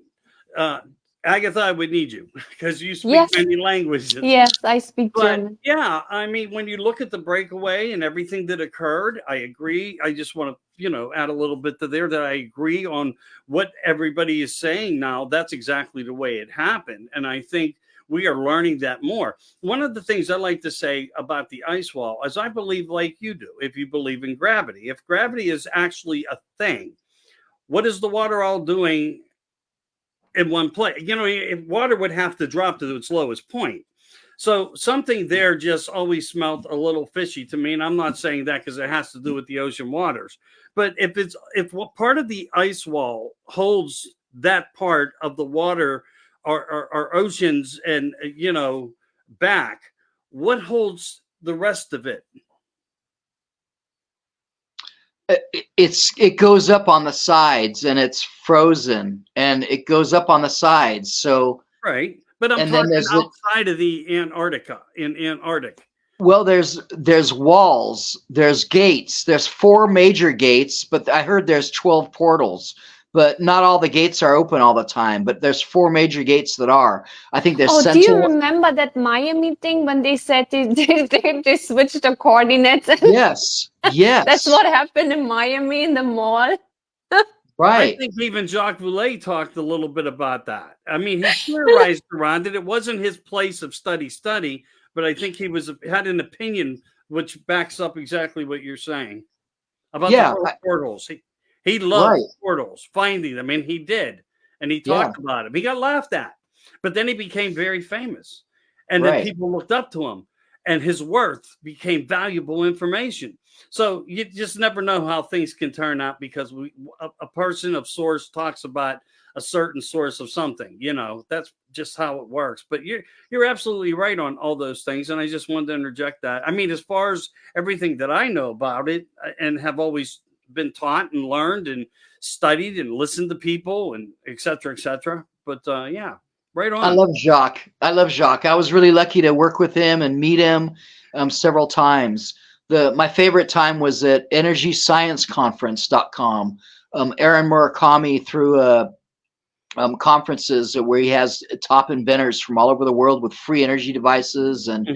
Agatha, I would need you, because you speak many languages. Yes, I speak German. Yeah, I mean, when you look at the breakaway and everything that occurred, I agree. I just want to, add a little bit to there that I agree on what everybody is saying now. That's exactly the way it happened. And I think we are learning that more. One of the things I like to say about the ice wall is I believe, like you do, if you believe in gravity. If gravity is actually a thing, what is the water all doing in one place? If water would have to drop to its lowest point. So something there just always smelled a little fishy to me. And I'm not saying that because it has to do with the ocean waters. But if part of the ice wall holds that part of the water, our oceans and back, what holds the rest of it? It goes up on the sides, and it's frozen, and it goes up on the sides. So right, but I'm talking outside of the Antarctica, in Antarctic. Well, there's walls, there's gates, there's 4 major gates, but I heard there's 12 portals. But not all the gates are open all the time. But there's 4 major gates that are. I think there's. Do you remember that Miami thing when they said they switched the coordinates? Yes. That's what happened in Miami in the mall. I Right. think even Jacques Voulet talked a little bit about that. I mean, he theorized around it. It wasn't his place of study, but I think he had an opinion which backs up exactly what you're saying about the Yeah. portals. He loved Right. portals, finding them, and he did, and he Yeah. talked about them. He got laughed at, but then he became very famous, and then Right. people looked up to him, and his worth became valuable information. So you just never know how things can turn out because a person of source talks about a certain source of something. That's just how it works. But you're absolutely right on all those things, and I just wanted to interject that. I mean, as far as everything that I know about it, and have always been taught and learned and studied and listened to people and et cetera, et cetera. But yeah, right I on. love Jacques. I was really lucky to work with him and meet him several times. My favorite time was at EnergyScienceConference.com. Aaron Murakami through conferences where he has top inventors from all over the world with free energy devices, and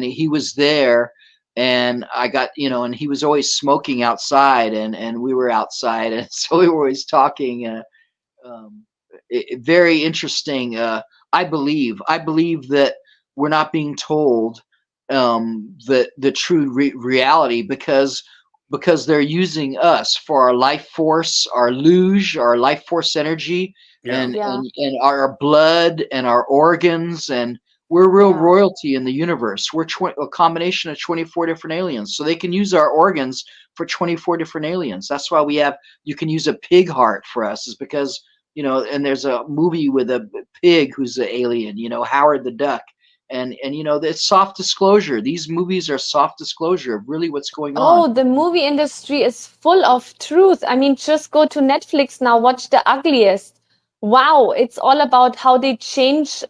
he was there, and I got and he was always smoking outside, and we were outside, and so we were always talking. Very interesting. I believe that we're not being told the true reality because they're using us for our life force, our luge, our life force energy, and our blood and our organs, and we're real royalty in the universe. We're a combination of 24 different aliens, so they can use our organs for 24 different aliens. That's why you can use a pig heart for us, is because and there's a movie with a pig who's an alien, Howard the Duck. And it's soft disclosure. These movies are soft disclosure of really what's going on. Oh, the movie industry is full of truth. I mean, just go to Netflix now, watch The Ugliest. Wow, it's all about how they change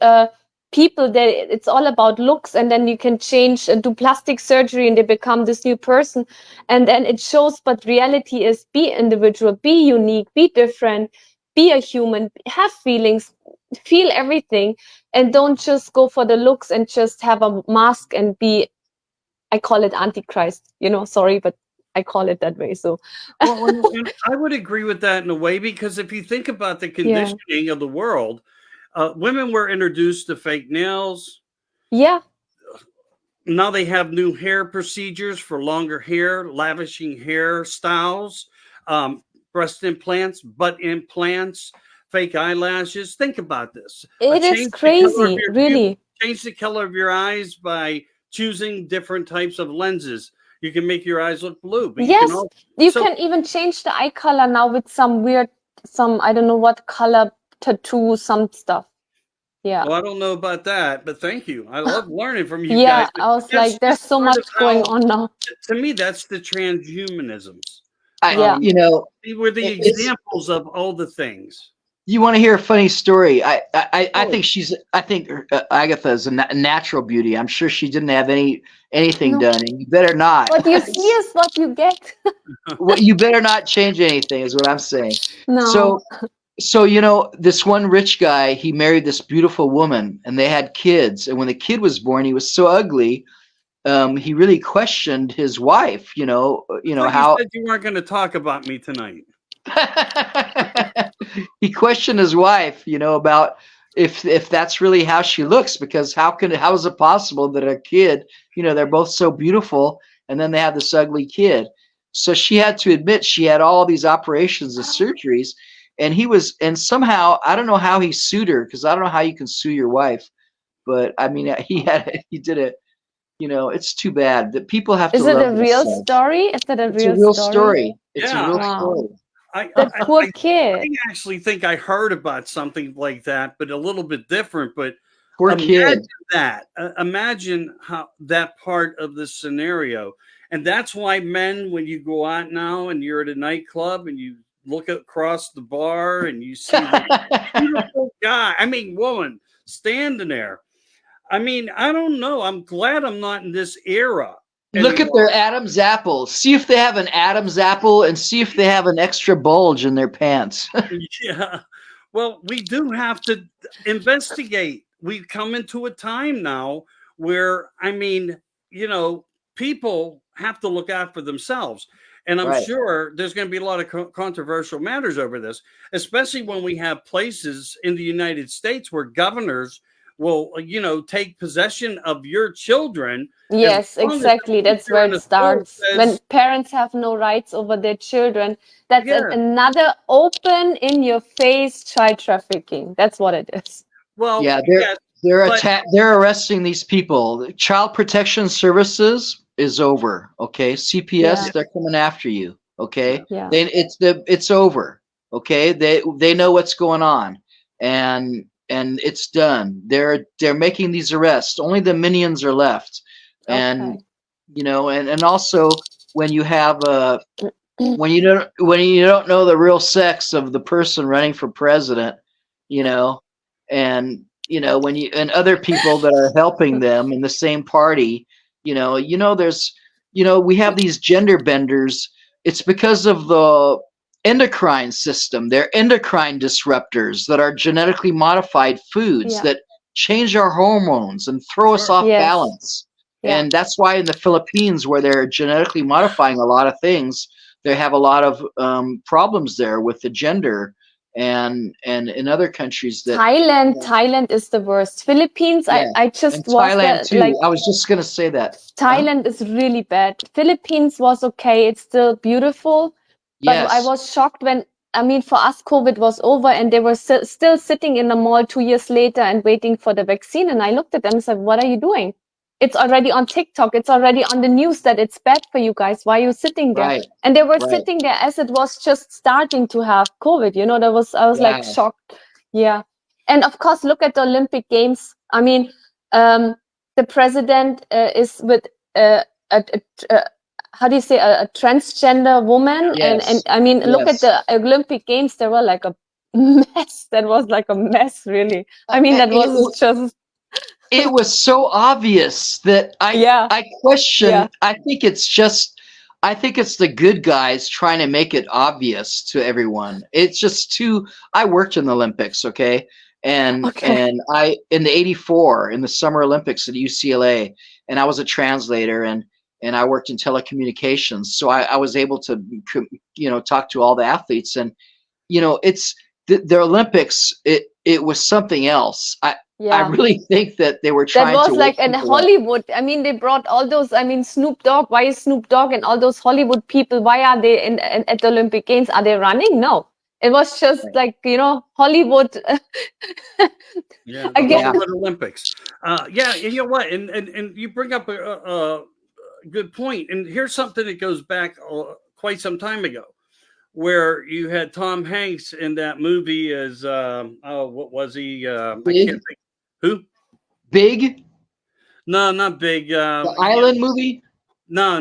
people. It's all about looks, and then you can do plastic surgery and they become this new person. And then it shows, but reality is be individual, be unique, be different, be a human, have feelings, feel everything, and don't just go for the looks and just have a mask and be, I call it Antichrist, sorry, but I call it that way. So well, I would agree with that in a way, because if you think about the conditioning of the world, women were introduced to fake nails. Yeah. Now they have new hair procedures for longer hair, lavishing hairstyles, breast implants, butt implants, fake eyelashes. Think about this. It is crazy, really. Change the color of your eyes by choosing different types of lenses. You can make your eyes look blue. But yes, you can even change the eye color now with some I don't know what color tattoo, some stuff. Yeah. Well, I don't know about that, but thank you. I love learning from you guys. Yeah, I was like, there's so much going on now. To me, that's the transhumanisms. Were the examples of all the things. You want to hear a funny story? I think Agatha is a natural beauty. I'm sure she didn't have anything done, and you better not. What you see is what you get. Well, you better not change anything, is what I'm saying. No. So this one rich guy, he married this beautiful woman, and they had kids. And when the kid was born, he was so ugly. He really questioned his wife. How you said you weren't going to talk about me tonight. He questioned his wife, about if that's really how she looks, because how is it possible that a kid, they're both so beautiful, and then they have this ugly kid? So she had to admit she had all these operations and surgeries, and somehow, I don't know how he sued her, because I don't know how you can sue your wife, but I mean, he did it. It's too bad that people have to. Is it a real story? Is it a real story? It's a real story. The poor kid. I actually think I heard about something like that, but a little bit different. But poor kid. Imagine how that part of the scenario, and that's why men, when you go out now and you're at a nightclub and you look across the bar and you see the beautiful guy, woman standing there. I don't know. I'm glad I'm not in this era. Look at their Adam's apple. See if they have an Adam's apple, and see if they have an extra bulge in their pants. Yeah. Well, we do have to investigate. We've come into a time now where, people have to look out for themselves. And I'm Right. sure there's going to be a lot of controversial matters over this, especially when we have places in the United States where governors will, take possession of your children. Yes, exactly. That's where it starts. When parents have no rights over their children, that's another open in your face child trafficking. That's what it is. Well, yeah, they're arresting these people. The Child Protection Services is over. Okay, CPS, they're coming after you. Okay, it's over. Okay, they know what's going on, and it's done. They're making these arrests. Only the minions are left, and and also when you have when you don't know the real sex of the person running for president, and when you and other people that are helping them in the same party, there's we have these gender benders. It's because of the endocrine system. They're endocrine disruptors that are genetically modified foods that change our hormones and throw us off balance. And that's why in the Philippines, where they're genetically modifying a lot of things, they have a lot of problems there with the gender. And in other countries that Thailand is the worst. Philippines, I just was Thailand too. I was just gonna say that Thailand is really bad. Philippines was okay. It's still beautiful, but I was shocked when for us COVID was over and they were still sitting in the mall 2 years later and waiting for the vaccine. And I looked at them and said, "What are you doing? It's already on TikTok. It's already on the news that it's bad for you guys. Why are you sitting there?" Right. And they were sitting there as it was just starting to have COVID. I was like shocked. Yeah. And of course, look at the Olympic Games. The president is with how do you say a transgender woman, and look at the Olympic Games. They were like a mess. That was like a mess, really. That was just. It was so obvious that I question. Yeah. I think it's the good guys trying to make it obvious to everyone. It's just too. I worked in the Olympics, and I in the '84 in the Summer Olympics at UCLA, and I was a translator and I worked in telecommunications, so I was able to talk to all the athletes, and it's the Olympics. It was something else. I really think that they were trying to. That was like in Hollywood. They brought all those. Snoop Dogg. Why is Snoop Dogg and all those Hollywood people? Why are they at the Olympic Games? Are they running? No. It was just like Hollywood. Again, Hollywood Olympics. And you know what? And you bring up a good point. And here's something that goes back quite some time ago, where you had Tom Hanks in that movie as what was he? I can't think. Who? Big? No, not Big. The Island movie? No.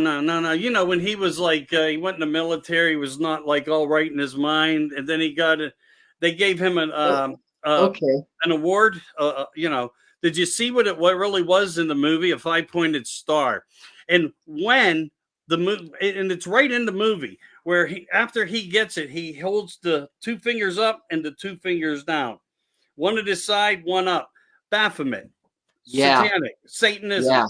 When he was like he went in the military, he was not like all right in his mind, and then he got they gave him an award. Did you see what really was in the movie? A 5-pointed star, and when the movie, and it's right in the movie where after he gets it, he holds the 2 fingers up and the 2 fingers down, one at his side, one up. Baphomet, satanic, Satanism,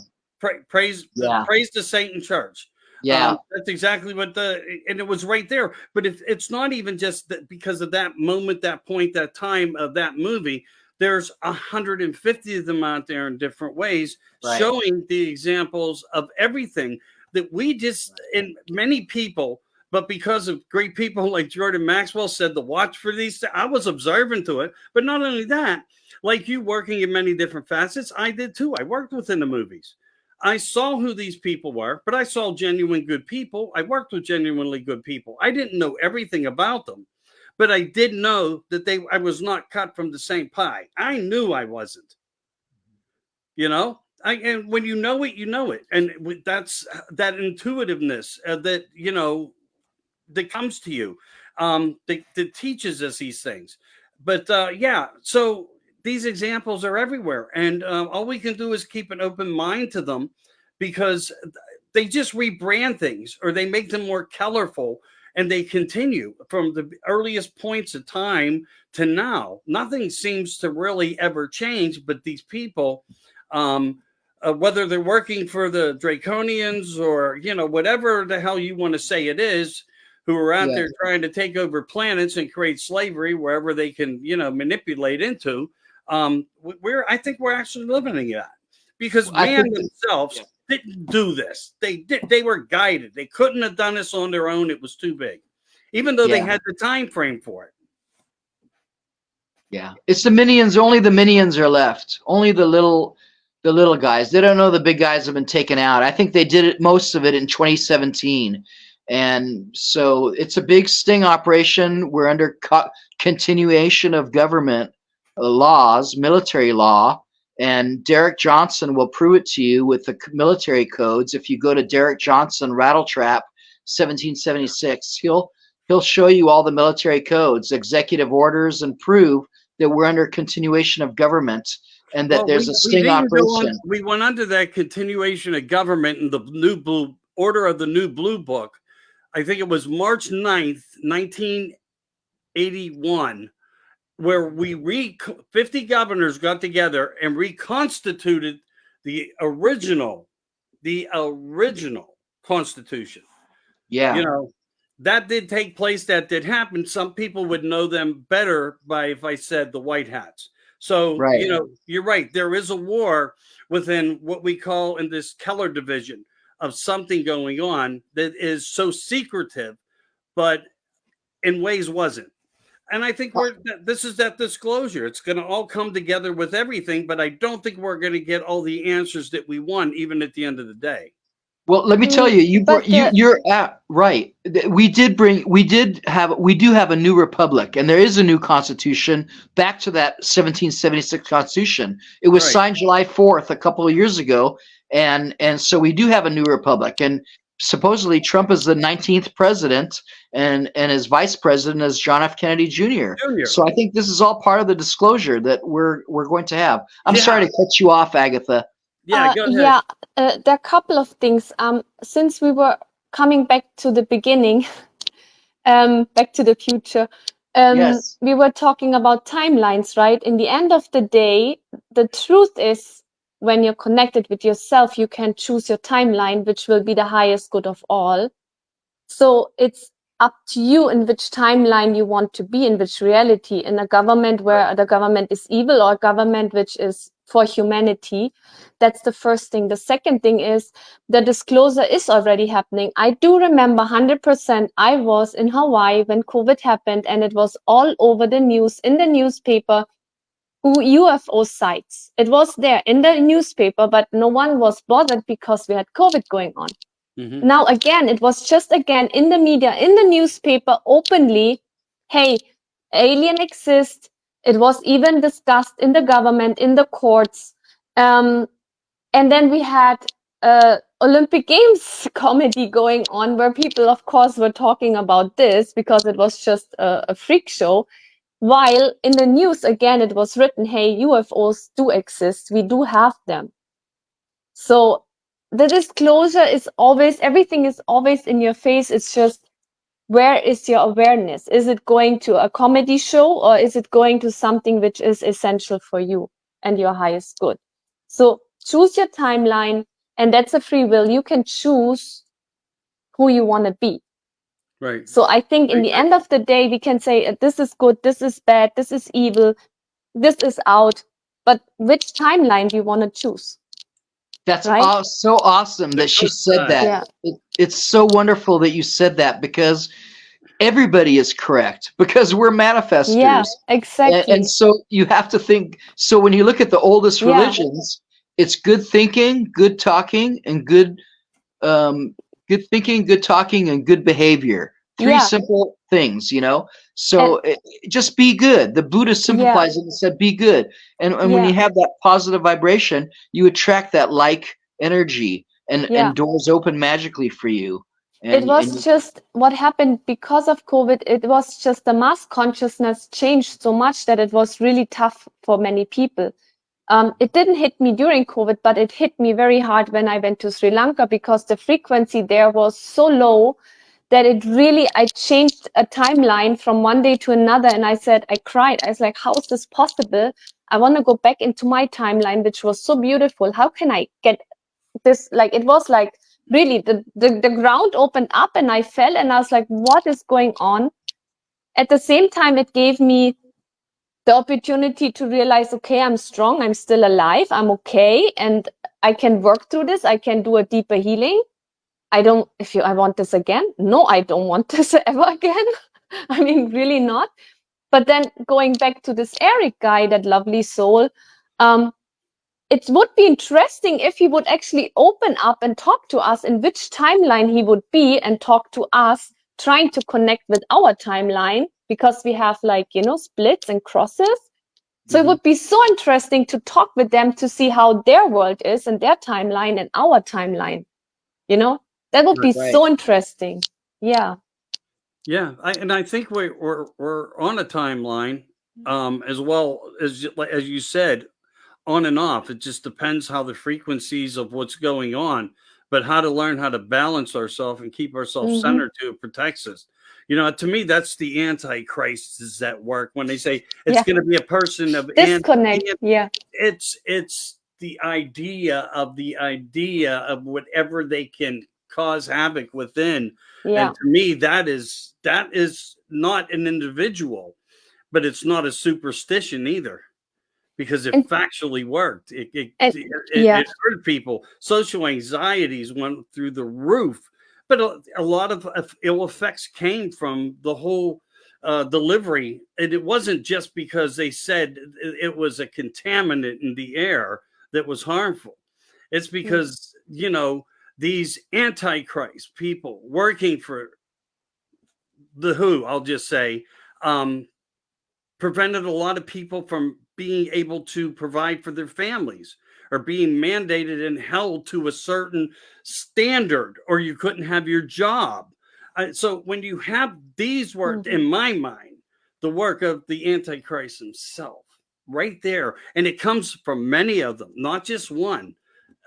praise the Satan Church. That's exactly what and it was right there. But it's not even just that because of that moment, that point, that time of that movie. There's 150 of them out there in different ways, showing the examples of everything that we just, and many people, but because of great people like Jordan Maxwell said to watch for these, I was observant to it. But not only that, like you working in many different facets, I did too. I worked within the movies. I saw who these people were, but I saw genuine good people. I worked with genuinely good people. I didn't know everything about them, but I did know that I was not cut from the same pie. I knew I wasn't. And when you know it, you know it. And that's that intuitiveness that comes to you, that teaches us these things. But so these examples are everywhere, and all we can do is keep an open mind to them, because they just rebrand things or they make them more colorful, and they continue from the earliest points of time to now. Nothing seems to really ever change, but these people whether they're working for the Draconians or, you know, whatever the hell you want to say it is, who are out there trying to take over planets and create slavery wherever they can, you know, manipulate into. I think we're actually living in that, because man themselves didn't do this. They were guided. They couldn't have done this on their own. It was too big, even though they had the time frame for it. Yeah, it's the minions. Only the minions are left. Only the little guys. They don't know the big guys have been taken out. I think they did it, most of it, in 2017. And so it's a big sting operation. We're under continuation of government laws, military law, and Derek Johnson will prove it to you with the military codes. If you go to Derek Johnson Rattletrap 1776, he'll show you all the military codes, executive orders, and prove that we're under continuation of government and that there's a sting operation. We went under that continuation of government in the new blue order of the new blue book. I think it was March 9th, 1981, where 50 governors got together and reconstituted the original Constitution. Yeah. You know, that did take place. That did happen. Some people would know them better by, if I said, the white hats. So, you know, you're right. There is a war within what we call in this Keller division of something going on that is so secretive, but in ways wasn't. And I think this is that disclosure. It's going to all come together with everything, but I don't think we're going to get all the answers that we want, even at the end of the day. Well, let me tell you, you're right. We do have a new republic, and there is a new constitution back to that 1776 constitution. It was signed July 4th a couple of years ago, and so we do have a new republic. And supposedly Trump is the 19th president, and his vice president is John F. Kennedy Jr. So I think this is all part of the disclosure that we're going to have. I'm sorry to cut you off, Agatha. Yeah, go ahead. Yeah, there are a couple of things. Since we were coming back to the beginning, back to the future, we were talking about timelines, right? In the end of the day, the truth is, when you're connected with yourself, you can choose your timeline, which will be the highest good of all. So it's up to you in which timeline you want to be, in which reality, in a government where the government is evil or a government which is for humanity. That's the first thing. The second thing is the disclosure is already happening. I do remember 100%. I was in Hawaii when COVID happened, and it was all over the news, in the newspaper, UFO sites. It was there in the newspaper, but no one was bothered because we had COVID going on. Now, again, it was just again in the media, in the newspaper, openly, hey, alien exists. It was even discussed in the government, in the courts. And then we had Olympic Games comedy going on, where people, of course, were talking about this because it was just a freak show. While in the news, again, it was written, hey, UFOs do exist. We do have them. So the disclosure is always, everything is always in your face. It's just, where is your awareness? Is it going to a comedy show, or is it going to something which is essential for you and your highest good? So choose your timeline, and that's a free will. You can choose who you want to be. Right. So I think in the end of the day, we can say this is good, this is bad, this is evil, this is out. But which timeline do you want to choose? That's so awesome that she said that. Yeah. It's so wonderful that you said that, because everybody is correct, because we're manifestors. Yeah, exactly. And so you have to think. So when you look at the oldest religions, it's good thinking, good talking, and good thinking, good talking, and good behavior. Three simple things, you know. So just be good. The Buddha simplifies it and said, be good. And when you have that positive vibration, you attract that like energy, and doors open magically for you. And, it was just what happened because of COVID. It was just the mass consciousness changed so much that it was really tough for many people. It didn't hit me during COVID, but it hit me very hard when I went to Sri Lanka, because the frequency there was so low that it really, I changed a timeline from one day to another. And I said, I cried. I was like, how is this possible? I want to go back into my timeline, which was so beautiful. How can I get this? Like, it was like really the ground opened up and I fell and I was like, what is going on? At the same time, it gave me the opportunity to realize, okay, I'm strong. I'm still alive. I'm okay. And I can work through this. I can do a deeper healing. I want this again. No, I don't want this ever again. I mean, really not. But then going back to this Eric guy, that lovely soul, it would be interesting if he would actually open up and talk to us in which timeline he would be and talk to us, trying to connect with our timeline, because we have like, splits and crosses. So it would be so interesting to talk with them to see how their world is and their timeline and our timeline. That would be so interesting. Yeah. Yeah, I think we're on a timeline, as well as you said, on and off. It just depends how the frequencies of what's going on, but how to learn how to balance ourselves and keep ourselves centered to it protects us. To me, that's the Antichrist is at work when they say it's going to be a person of disconnect. It's the idea of whatever they can cause havoc within. And to me, that is not an individual, but it's not a superstition either, because it factually worked. It hurt people. Social anxieties went through the roof, but a lot of ill effects came from the whole delivery. And it wasn't just because they said it was a contaminant in the air that was harmful. It's because, these Antichrist people working for the WHO, I'll just say, prevented a lot of people from being able to provide for their families, or being mandated and held to a certain standard, or you couldn't have your job. So when you have these work, in my mind, the work of the Antichrist himself right there, and it comes from many of them, not just one.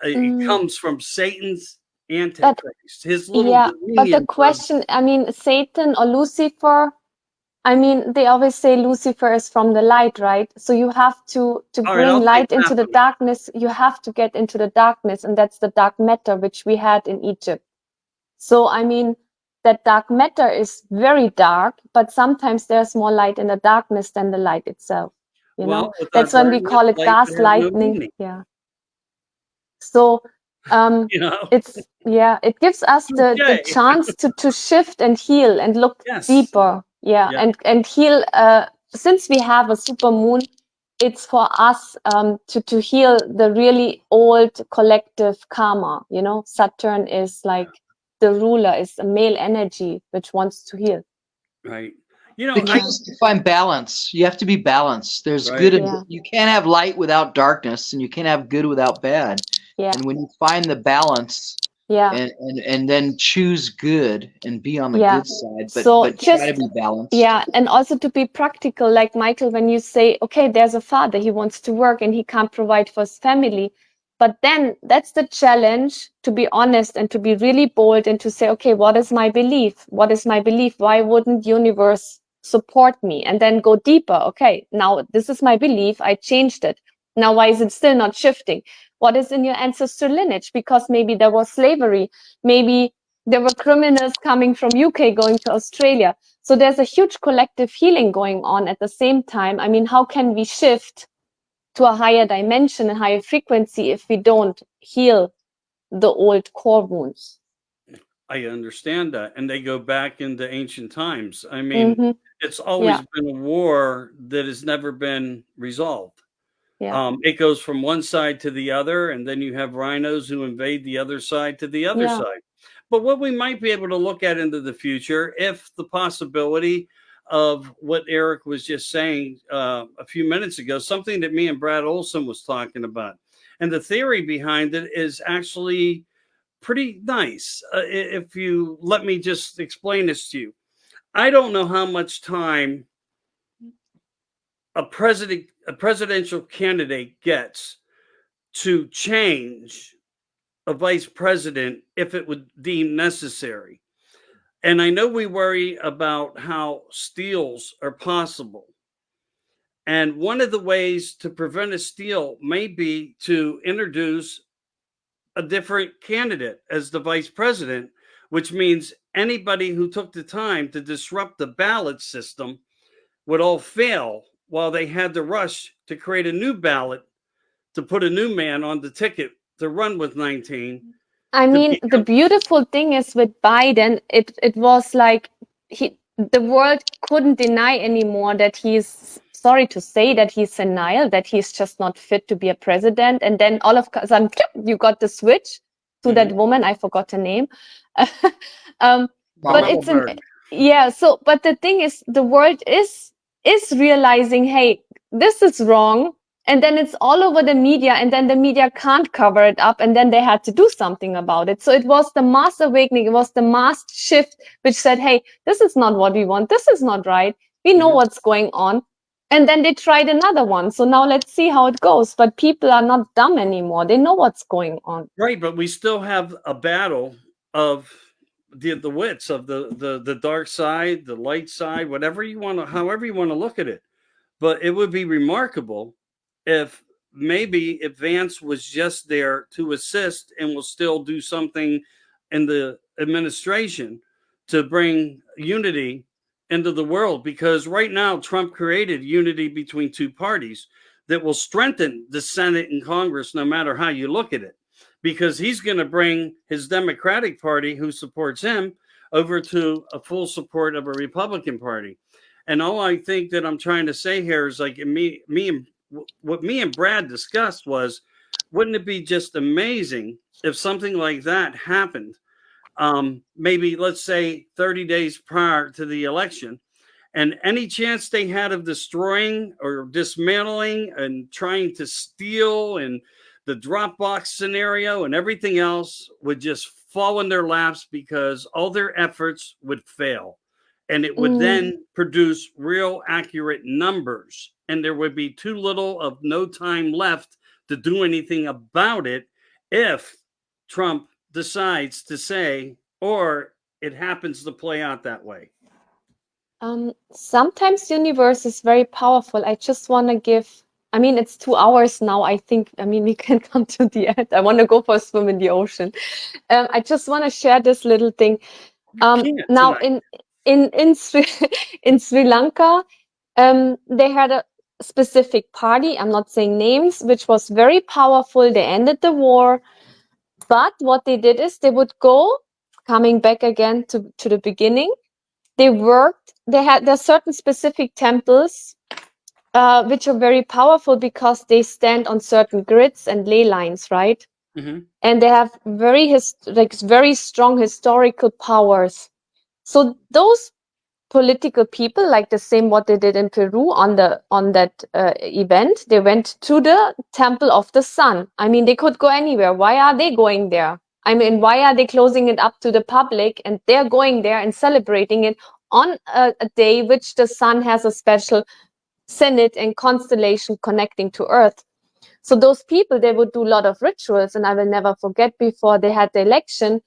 It comes from Satan's Antichrist, his little but the question, I mean, Satan or Lucifer, I mean, they always say Lucifer is from the light, right? So you have to bring light into the darkness. You have to get into the darkness, and that's the dark matter, which we had in Egypt. So, I mean, that dark matter is very dark, but sometimes there's more light in the darkness than the light itself. That's when we call it gaslighting. Yeah. So, it gives us the chance to shift and heal and look deeper. And heal. Since we have a super moon, it's for us to heal the really old collective karma. Saturn is like the ruler, is a male energy which wants to heal. Right. The key is to find balance. You have to be balanced. There's good and you can't have light without darkness, and you can't have good without bad. Yeah. And when you find the balance, and then choose good and be on the good side, but try to be balanced. Yeah, and also to be practical, like Michael, when you say, okay, there's a father, he wants to work and he can't provide for his family. But then that's the challenge, to be honest and to be really bold and to say, okay, what is my belief? What is my belief? Why wouldn't universe support me? And then go deeper. Okay, now this is my belief. I changed it. Now, why is it still not shifting? What is in your ancestral lineage? Because maybe there was slavery. Maybe there were criminals coming from UK going to Australia. So there's a huge collective healing going on at the same time. I mean, how can we shift to a higher dimension and higher frequency if we don't heal the old core wounds? I understand that. And they go back into ancient times. I mean, it's always been a war that has never been resolved. Yeah. It goes from one side to the other, and then you have rhinos who invade the other side to the other side. But what we might be able to look at into the future, if the possibility of what Eric was just saying a few minutes ago, something that me and Brad Olson was talking about, and the theory behind it is actually pretty nice. If you let me just explain this to you. I don't know how much time a presidential candidate gets to change a vice president if it would deem necessary. And I know we worry about how steals are possible. And one of the ways to prevent a steal may be to introduce a different candidate as the vice president, which means anybody who took the time to disrupt the ballot system would all fail while they had to rush to create a new ballot to put a new man on the ticket to run with 19. I mean, the beautiful thing is with Biden, it was like the world couldn't deny anymore that he's, sorry to say, that he's senile, that he's just not fit to be a president. And then all of a sudden, you got the switch to that woman. I forgot her name. But it's so. But the thing is, the world is realizing, hey, this is wrong. And then it's all over the media, and then the media can't cover it up, and then they had to do something about it. So it was the mass awakening, it was the mass shift, which said, hey, this is not what we want, this is not right, we know what's going on. And then they tried another one. So now let's see how it goes. But people are not dumb anymore, they know what's going on. Right, but we still have a battle of the wits, of the dark side, the light side, whatever you want to, however you want to look at it. But it would be remarkable if maybe Vance was just there to assist and will still do something in the administration to bring unity into the world, because right now Trump created unity between two parties that will strengthen the Senate and Congress no matter how you look at it, because he's going to bring his Democratic Party, who supports him, over to a full support of a Republican Party. And all I think that I'm trying to say here is, like, what me and Brad discussed was, wouldn't it be just amazing if something like that happened? Maybe, let's say, 30 days prior to the election, and any chance they had of destroying or dismantling and trying to steal, and the Dropbox scenario and everything else would just fall in their laps, because all their efforts would fail. And it would then produce real accurate numbers. And there would be too little of no time left to do anything about it if Trump decides to say, or it happens to play out that way. Sometimes the universe is very powerful. I just want to give, I mean, it's 2 hours now. I think, I mean, we can come to the end. I want to go for a swim in the ocean. I just want to share this little thing. Now, in Sri Lanka, they had a specific party, I'm not saying names, which was very powerful. They ended the war, but what they did is they would go, coming back again to the beginning, they worked, there's certain specific temples which are very powerful because they stand on certain grids and ley lines, right? And they have very strong historical powers. So those political people, like the same what they did in Peru on that event, they went to the Temple of the Sun. I mean, they could go anywhere. Why are they going there? I mean, why are they closing it up to the public, and they're going there and celebrating it on a day which the sun has a special zenith and constellation connecting to Earth? So those people, they would do a lot of rituals, and I will never forget, before they had the election,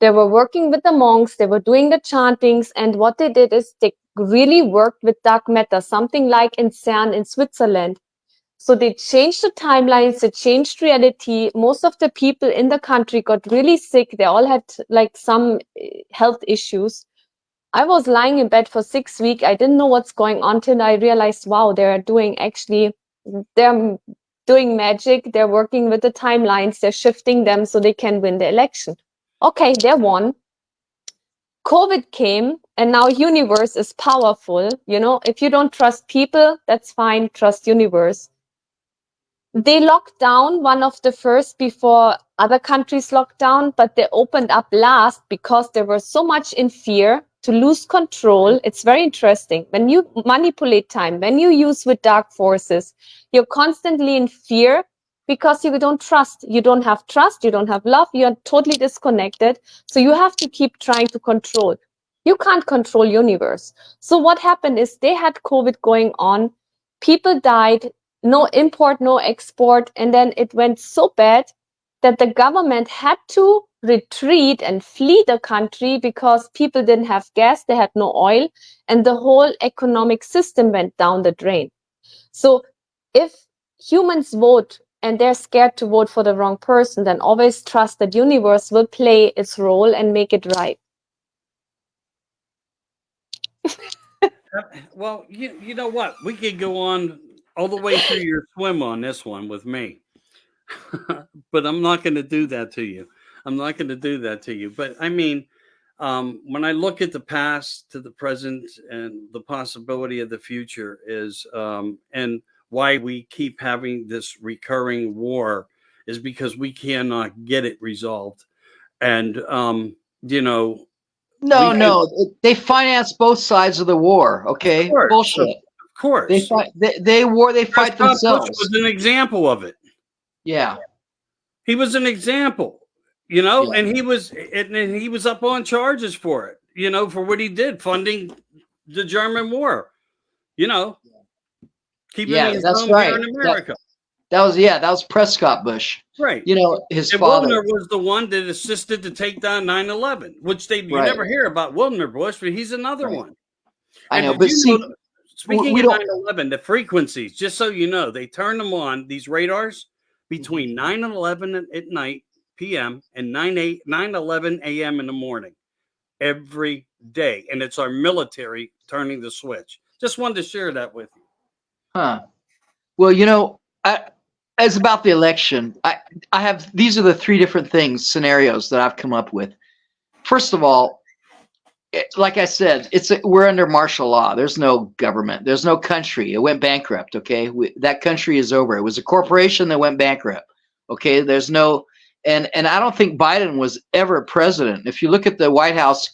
they were working with the monks, they were doing the chantings, and what they did is they really worked with dark matter, something like in CERN in Switzerland. So they changed the timelines, they changed reality. Most of the people in the country got really sick. They all had like some health issues. I was lying in bed for 6 weeks. I didn't know what's going on till I realized, wow, they're doing magic. They're working with the timelines. They're shifting them so they can win the election. Okay, they won. COVID came, and now universe is powerful. You know, if you don't trust people, that's fine. Trust universe. They locked down one of the first before other countries locked down, but they opened up last because they were so much in fear to lose control. It's very interesting. When you manipulate time, when you use with dark forces, you're constantly in fear because you don't trust. You don't have trust. You don't have love. You're totally disconnected. So you have to keep trying to control. You can't control universe. So what happened is they had COVID going on. People died. No import, no export. And then it went so bad that the government had to retreat and flee the country because people didn't have gas, they had no oil, and the whole economic system went down the drain. So if humans vote and they're scared to vote for the wrong person, then always trust that universe will play its role and make it right. Well, you know what? We could go on all the way through your swim on this one with me. But I'm not going to do that to you. I'm not going to do that to you. But I mean, when I look at the past to the present and the possibility of the future is, and why we keep having this recurring war is because we cannot get it resolved. And, you know, No, they finance both sides of the war. Okay, bullshit. Of course, they fight. They fight themselves. Was an example of it. Yeah, he was an example. You know, and he was up on charges for it. You know, for what he did, funding the German war. You know, keeping his home here in America. That was Prescott Bush. Right. You know, his and father. Wilner was the one that assisted to take down 9/11, which you never hear about Wilner Bush, but he's another one. I know, but see, speaking of 9/11, the frequencies, just so you know, they turn them on, these radars, between 9/11 at night, p.m., and 9/11 a.m. in the morning, every day. And it's our military turning the switch. Just wanted to share that with you. Huh. Well, you know, as about the election, I have, these are the three different scenarios that I've come up with. First of all, like I said, we're under martial law. There's no government. There's no country. It went bankrupt. Okay, that country is over. It was a corporation that went bankrupt. Okay, there's no, and I don't think Biden was ever president. If you look at the White House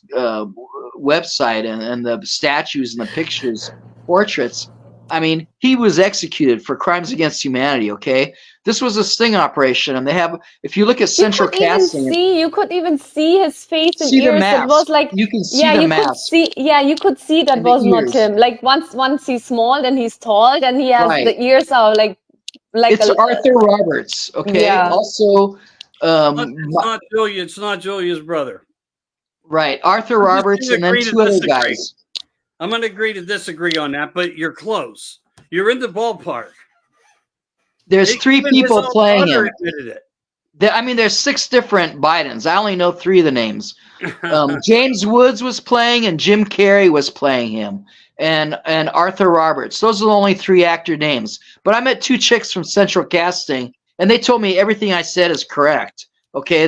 website and the statues and the pictures, portraits, I mean, he was executed for crimes against humanity. Okay, this was a sting operation, and they have. If you look at central casting, you could even see his face and ears. It was like you can see the mask. You could see that was not him. Like once he's small, then he's tall, then he has the ears are like. It's Arthur Roberts. Okay, yeah. Also, it's not Julia's brother. Right, Arthur Roberts, and then two other guys. I'm going to agree to disagree on that, but you're close. You're in the ballpark. There's three people playing him. I mean, there's 6 different Bidens. I only know 3 of the names. James Woods was playing, and Jim Carrey was playing him, and Arthur Roberts. Those are the only 3 actor names. But I met 2 chicks from Central Casting, and they told me everything I said is correct. Okay,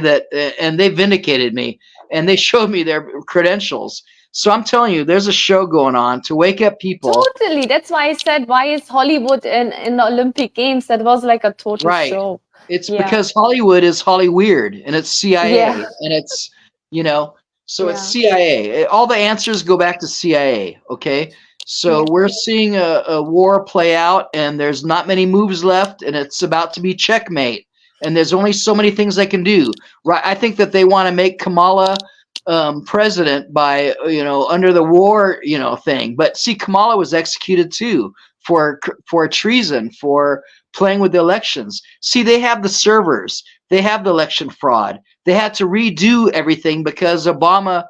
and they vindicated me, and they showed me their credentials. So I'm telling you, there's a show going on to wake up people. Totally. That's why I said, why is Hollywood in the Olympic Games? That was like a total show. It's because Hollywood is Hollyweird, and it's CIA, and it's, you know, so it's CIA. All the answers go back to CIA, okay? So we're seeing a war play out, and there's not many moves left, and it's about to be checkmate. And there's only so many things they can do. Right? I think that they want to make Kamala president by, you know, under the war, you know, thing. But see, Kamala was executed too for treason, for playing with the elections. See, they have the servers, they have the election fraud. They had to redo everything because Obama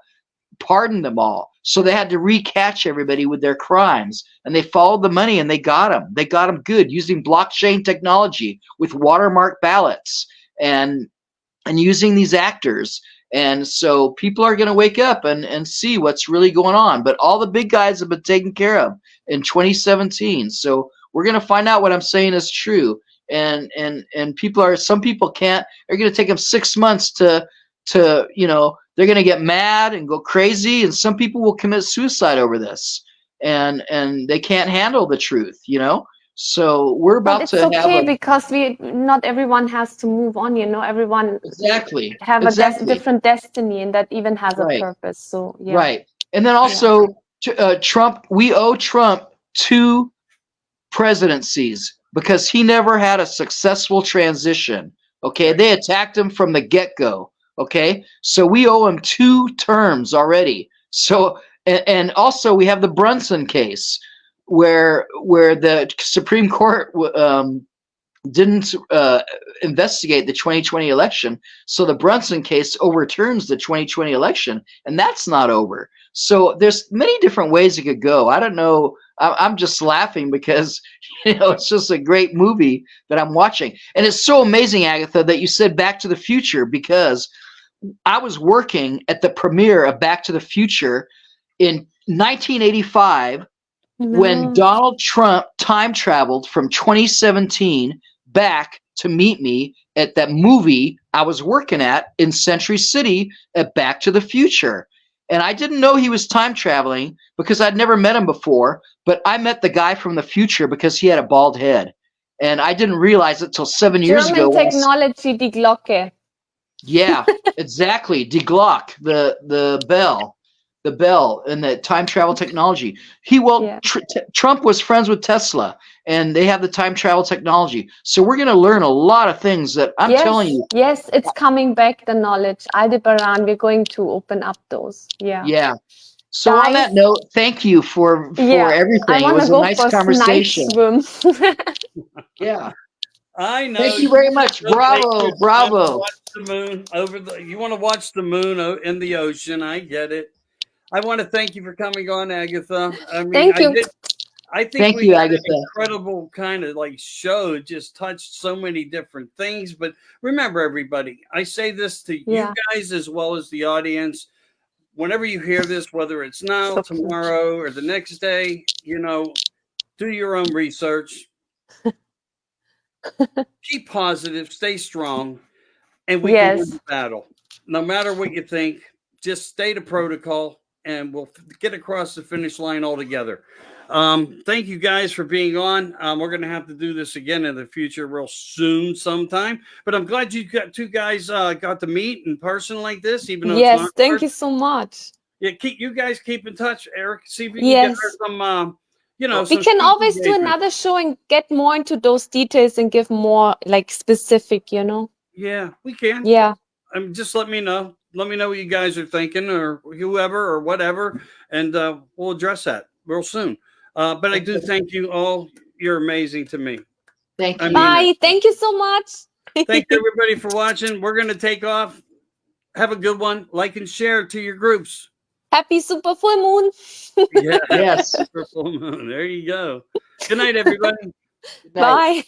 pardoned them all. So they had to recatch everybody with their crimes, and they followed the money, and they got them. They got them good using blockchain technology with watermark ballots and using these actors. And so people are going to wake up and see what's really going on. But all the big guys have been taken care of in 2017. So we're going to find out what I'm saying is true. And some people can't. They're going to take them 6 months to you know, they're going to get mad and go crazy. And some people will commit suicide over this. And they can't handle the truth, you know. So we're about to have. It's okay because not everyone has to move on. You know, everyone have a different destiny, and that even has a purpose. So yeah. Right, and then also Trump. We owe Trump 2 presidencies because he never had a successful transition. Okay, they attacked him from the get-go. Okay, so we owe him 2 terms already. So and also we have the Brunson case, where the Supreme Court didn't investigate the 2020 election. So the Brunson case overturns the 2020 election, and that's not over. So there's many different ways it could go. I don't know. I'm just laughing because, it's just a great movie that I'm watching. And it's so amazing, Agatha, that you said Back to the Future, because I was working at the premiere of Back to the Future in 1985 when Donald Trump time traveled from 2017 back to meet me at that movie I was working at in Century City at Back to the Future. And I didn't know he was time traveling because I'd never met him before, but I met the guy from the future because he had a bald head. And I didn't realize it till 7 years ago. German technology, die Glocke. Yeah, exactly. Die Glock, the bell, and the time travel technology. Trump was friends with Tesla, and they have the time travel technology. So we're going to learn a lot of things that I'm telling you. Yes, it's coming back, the knowledge. Aldebaran, we're going to open up those. Yeah. Yeah. So on that note, thank you for everything. It was a nice conversation. Yeah. I know. Thank you very much. Bravo, bravo. Watch the moon you want to watch the moon in the ocean. I get it. I want to thank you for coming on, Agatha. I mean, thank you. I think thank we you, had Agatha. an incredible kind of show. It just touched so many different things. But remember, everybody, I say this to you guys as well as the audience. Whenever you hear this, whether it's now, tomorrow, or the next day, do your own research. Keep positive, stay strong, and we can win the battle. No matter what you think, just stay to protocol, and we'll get across the finish line all together. Thank you guys for being on. We're going to have to do this again in the future real soon sometime. But I'm glad you got two guys got to meet in person like this, even though it's not thank you so much. Yeah, you guys keep in touch, Eric. See if you can get her some we can always do another show and get more into those details and give more specific, Yeah, we can. Yeah. Just let me know. Let me know what you guys are thinking, or whoever, or whatever, and we'll address that real soon. But I do thank you all. You're amazing to me. Thank you. Bye. Thank you so much. Thanks everybody for watching. We're going to take off. Have a good one. Like and share to your groups. Happy super full moon. Yes. Super full moon. There you go. Good night, everybody. Bye.